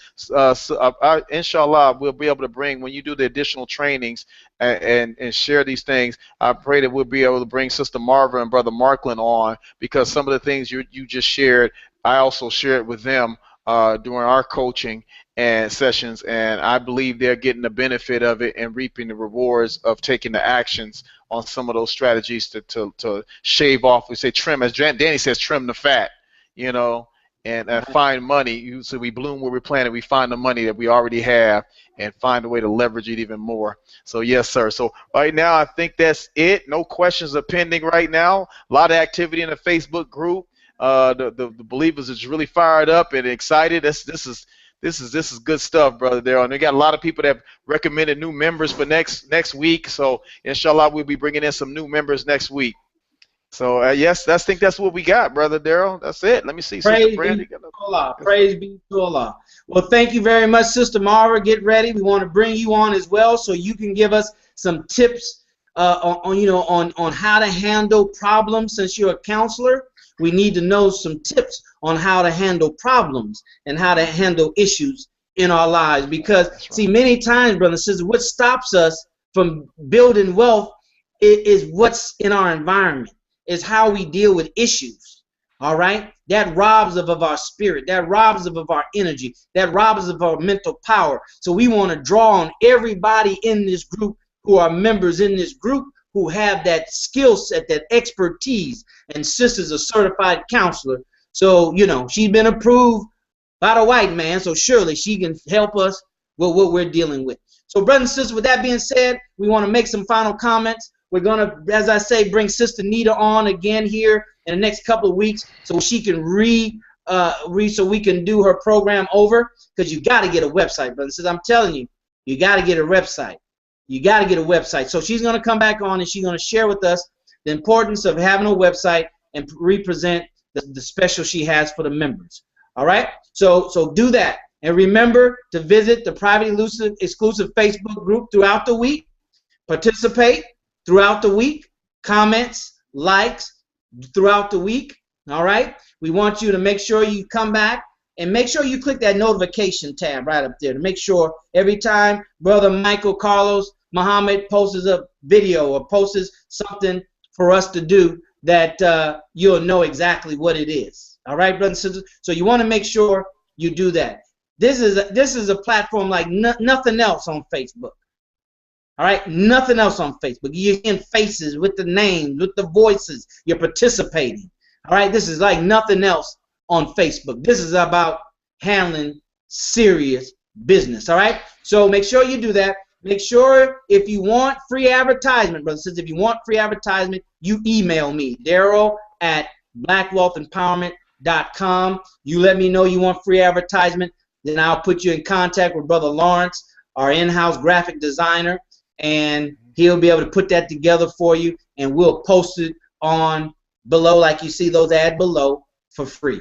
inshallah, we'll be able to bring, when you do the additional trainings and share these things, I pray that we'll be able to bring Sister Marva and Brother Marklin on, because some of the things you just shared, I also shared with them during our coaching and sessions, and I believe they're getting the benefit of it and reaping the rewards of taking the actions on some of those strategies to shave off. We say trim, as Danny says, trim the fat, you know, and find money. So we bloom where we're planted. We find the money that we already have and find a way to leverage it even more. So yes, sir. So right now, I think that's it. No questions are pending right now. A lot of activity in the Facebook group. The believers is really fired up and excited. This is good stuff, Brother Daryl. And we got a lot of people that have recommended new members for next week. So inshallah, we'll be bringing in some new members next week. So yes, I think that's what we got, Brother Daryl. That's it. Let me see. Praise be to Allah. Praise be to Allah. Well, thank you very much, Sister Marva. Get ready. We want to bring you on as well, so you can give us some tips on how to handle problems. Since you're a counselor, we need to know some tips on how to handle problems and how to handle issues in our lives. Because, see, many times, brothers and sisters, what stops us from building wealth is what's in our environment, is how we deal with issues, all right? That robs us of our spirit. That robs us of our energy. That robs us of our mental power. So we want to draw on everybody in this group who are members in this group who have that skill set, that expertise. And Sister's a certified counselor. So, you know, she's been approved by the white man, so surely she can help us with what we're dealing with. So, brothers and sisters, with that being said, we want to make some final comments. We're going to, as I say, bring Sister Nita on again here in the next couple of weeks so she can so we can do her program over, because you got to get a website, brothers and sisters. I'm telling you, you got to get a website. You got to get a website. So she's going to come back on and she's going to share with us the importance of having a website and represent the special she has for the members. All right? So do that. And remember to visit the private exclusive Facebook group throughout the week. Participate throughout the week. Comments, likes throughout the week. All right? We want you to make sure you come back and make sure you click that notification tab right up there to make sure every time Brother Michael Carlos Muhammad posts a video or posts something for us to do, that you'll know exactly what it is. All right, brothers and sisters? So you want to make sure you do that. This is a platform like nothing else on Facebook. All right, nothing else on Facebook. You're seeing faces with the names, with the voices. You're participating. All right, this is like nothing else on Facebook. This is about handling serious business. All right, so make sure you do that. Make sure if you want free advertisement, brothers and sisters, if you want free advertisement, you email me, Daryl@blackwealthempowerment.com. You let me know you want free advertisement, then I'll put you in contact with Brother Lawrence, our in-house graphic designer, and he'll be able to put that together for you, and we'll post it on below, like you see those ads below, for free.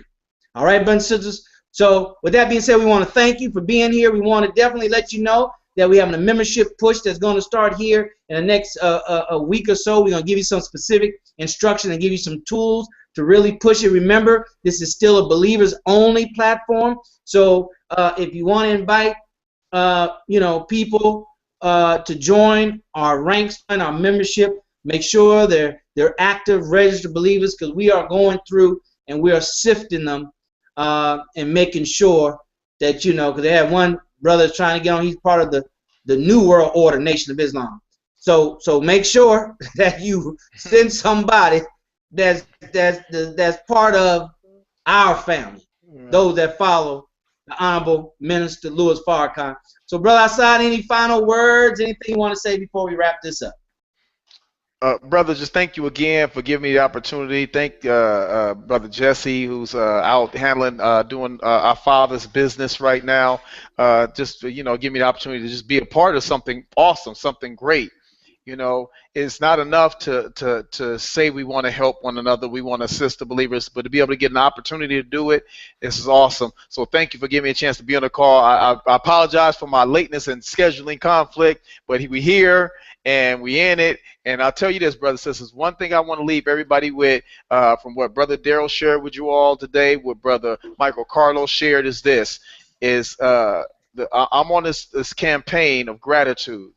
All right, brothers and sisters? So with that being said, we want to thank you for being here. We want to definitely let you know that we have a membership push that's going to start here in the next a week or so. We're going to give you some specific instruction and give you some tools to really push it. Remember, this is still a believers only platform. So if you want to invite people to join our ranks and our membership, make sure they're active, registered believers, because we are going through and we are sifting them and making sure that, because they have one brother trying to get on, he's part of the New World Order, Nation of Islam. So make sure that you send somebody that's part of our family, those that follow the Honorable Minister Louis Farrakhan. So, Brother Assad, any final words, anything you want to say before we wrap this up? Brother, just thank you again for giving me the opportunity. Thank Brother Jesse, who's out handling, doing our father's business right now. Just give me the opportunity to just be a part of something awesome, something great. It's not enough to say we want to help one another, we want to assist the believers, but to be able to get an opportunity to do it, this is awesome. So thank you for giving me a chance to be on the call. I apologize for my lateness and scheduling conflict, but we here and we in it. And I'll tell you this, brothers and sisters, one thing I want to leave everybody with from what Brother Daryl shared with you all today, what Brother Michael Carlos shared is this, I'm on this campaign of gratitude.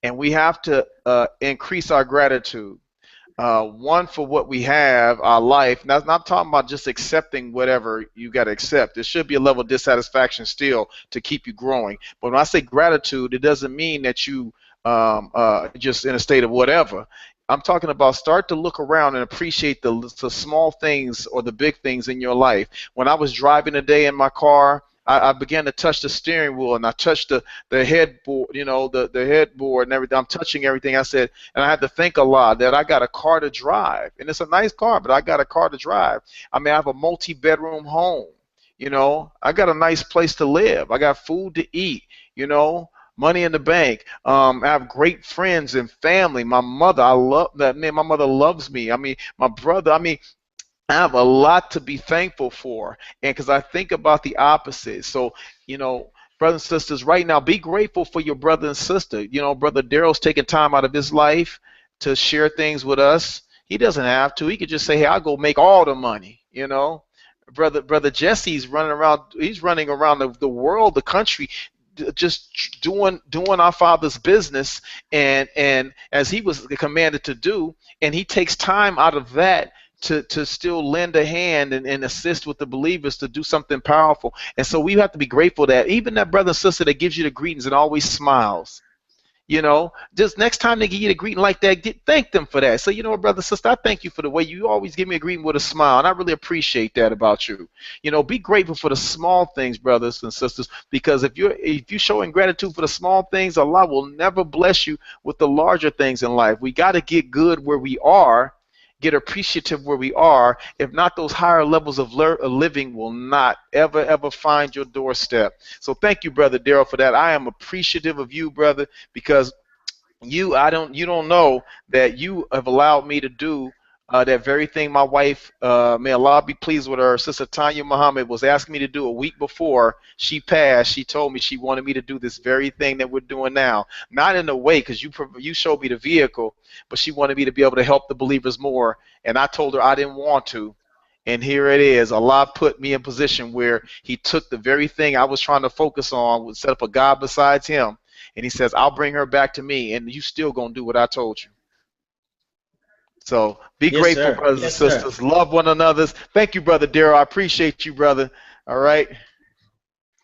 And we have to increase our gratitude. One, for what we have, our life. Now, I'm not talking about just accepting whatever you got to accept. There should be a level of dissatisfaction still to keep you growing. But when I say gratitude, it doesn't mean that you just in a state of whatever. I'm talking about start to look around and appreciate the small things or the big things in your life. When I was driving today in my car, I began to touch the steering wheel and I touched the headboard, the headboard and everything. I'm touching everything. I said, and I had to think a lot that I got a car to drive, and it's a nice car, but I got a car to drive. I mean, I have a multi-bedroom home. I got a nice place to live. I got food to eat. Money in the bank. I have great friends and family. My mother, I love that. Man, my mother loves me. I mean, my brother. I mean, I have a lot to be thankful for, and because I think about the opposite. So, brothers and sisters, right now, be grateful for your brother and sister. Brother Daryl's taking time out of his life to share things with us. He doesn't have to. He could just say, hey, I'll go make all the money, Brother Jesse's running around. He's running around the world, the country, just doing our Father's business, and as he was commanded to do, and he takes time out of that to still lend a hand and assist with the believers to do something powerful. And so we have to be grateful that even that brother and sister that gives you the greetings and always smiles, just next time they give you the greeting like that, thank them for that. So, brother and sister, I thank you for the way you always give me a greeting with a smile, and I really appreciate that about you. Be grateful for the small things, brothers and sisters, because if you're showing gratitude for the small things, Allah will never bless you with the larger things in life. We got to get good where we are, get appreciative where we are. If not, those higher levels of living will not ever find your doorstep. So thank you, Brother Daryl, for that. I am appreciative of you, brother, because you don't know that you have allowed me to do that very thing my wife, may Allah be pleased with her, Sister Tanya Muhammad, was asking me to do a week before she passed. She told me she wanted me to do this very thing that we're doing now. Not in a way, because you showed me the vehicle, but she wanted me to be able to help the believers more. And I told her I didn't want to. And here it is. Allah put me in position where he took the very thing I was trying to focus on, would set up a God besides him. And he says, I'll bring her back to me, and you still going to do what I told you. So be grateful, sir. Brothers and sisters. Sir. Love one another. Thank you, Brother Daryl. I appreciate you, brother. All right.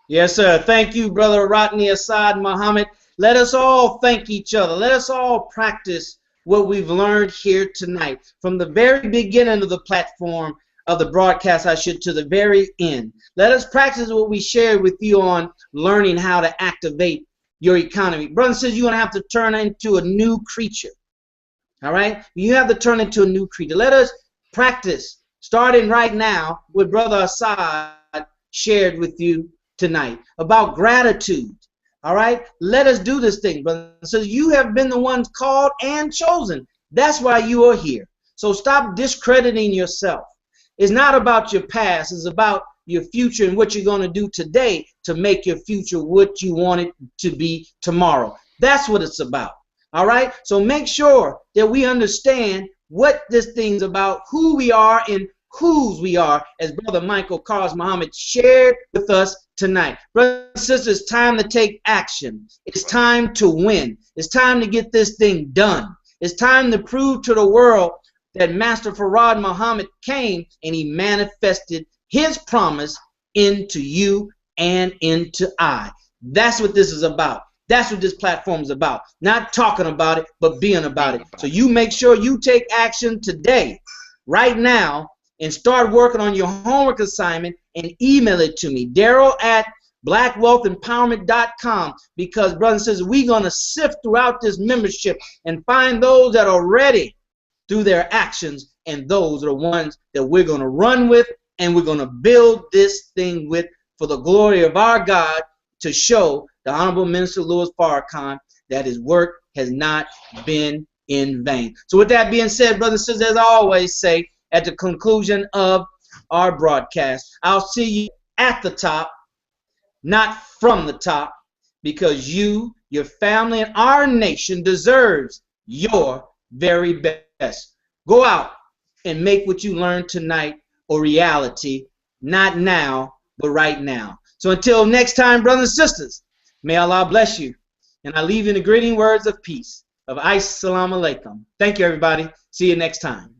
Yes, sir. Thank you, Brother Rodney Assad Muhammad. Let us all thank each other. Let us all practice what we've learned here tonight. From the very beginning of the platform of the broadcast, to the very end. Let us practice what we shared with you on learning how to activate your economy. Brother and sister, you're going to have to turn into a new creature. All right? You have to turn into a new creature. Let us practice, starting right now, what Brother Assad shared with you tonight about gratitude. All right? Let us do this thing, brother. So you have been the ones called and chosen. That's why you are here. So stop discrediting yourself. It's not about your past. It's about your future and what you're going to do today to make your future what you want it to be tomorrow. That's what it's about. All right? So make sure that we understand what this thing's about, who we are and whose we are, as Brother Michael Carlos Muhammad shared with us tonight. Brothers and sisters, it's time to take action. It's time to win. It's time to get this thing done. It's time to prove to the world that Master Farad Muhammad came and he manifested his promise into you and into I. That's what this is about. That's what this platform is about. Not talking about it, but being about it. So you make sure you take action today, right now, and start working on your homework assignment and email it to me, Daryl@blackwealthempowerment.com, because, brothers and sisters, we're going to sift throughout this membership and find those that are ready through their actions, and those are the ones that we're going to run with and we're going to build this thing with for the glory of our God, to show the Honorable Minister Louis Farrakhan that his work has not been in vain. So with that being said, brothers and sisters, as I always say at the conclusion of our broadcast, I'll see you at the top, not from the top, because you, your family, and our nation deserves your very best. Go out and make what you learned tonight a reality, not now, but right now. So until next time, brothers and sisters, may Allah bless you. And I leave you in the greeting words of peace, of Assalamu alaikum. Thank you, everybody. See you next time.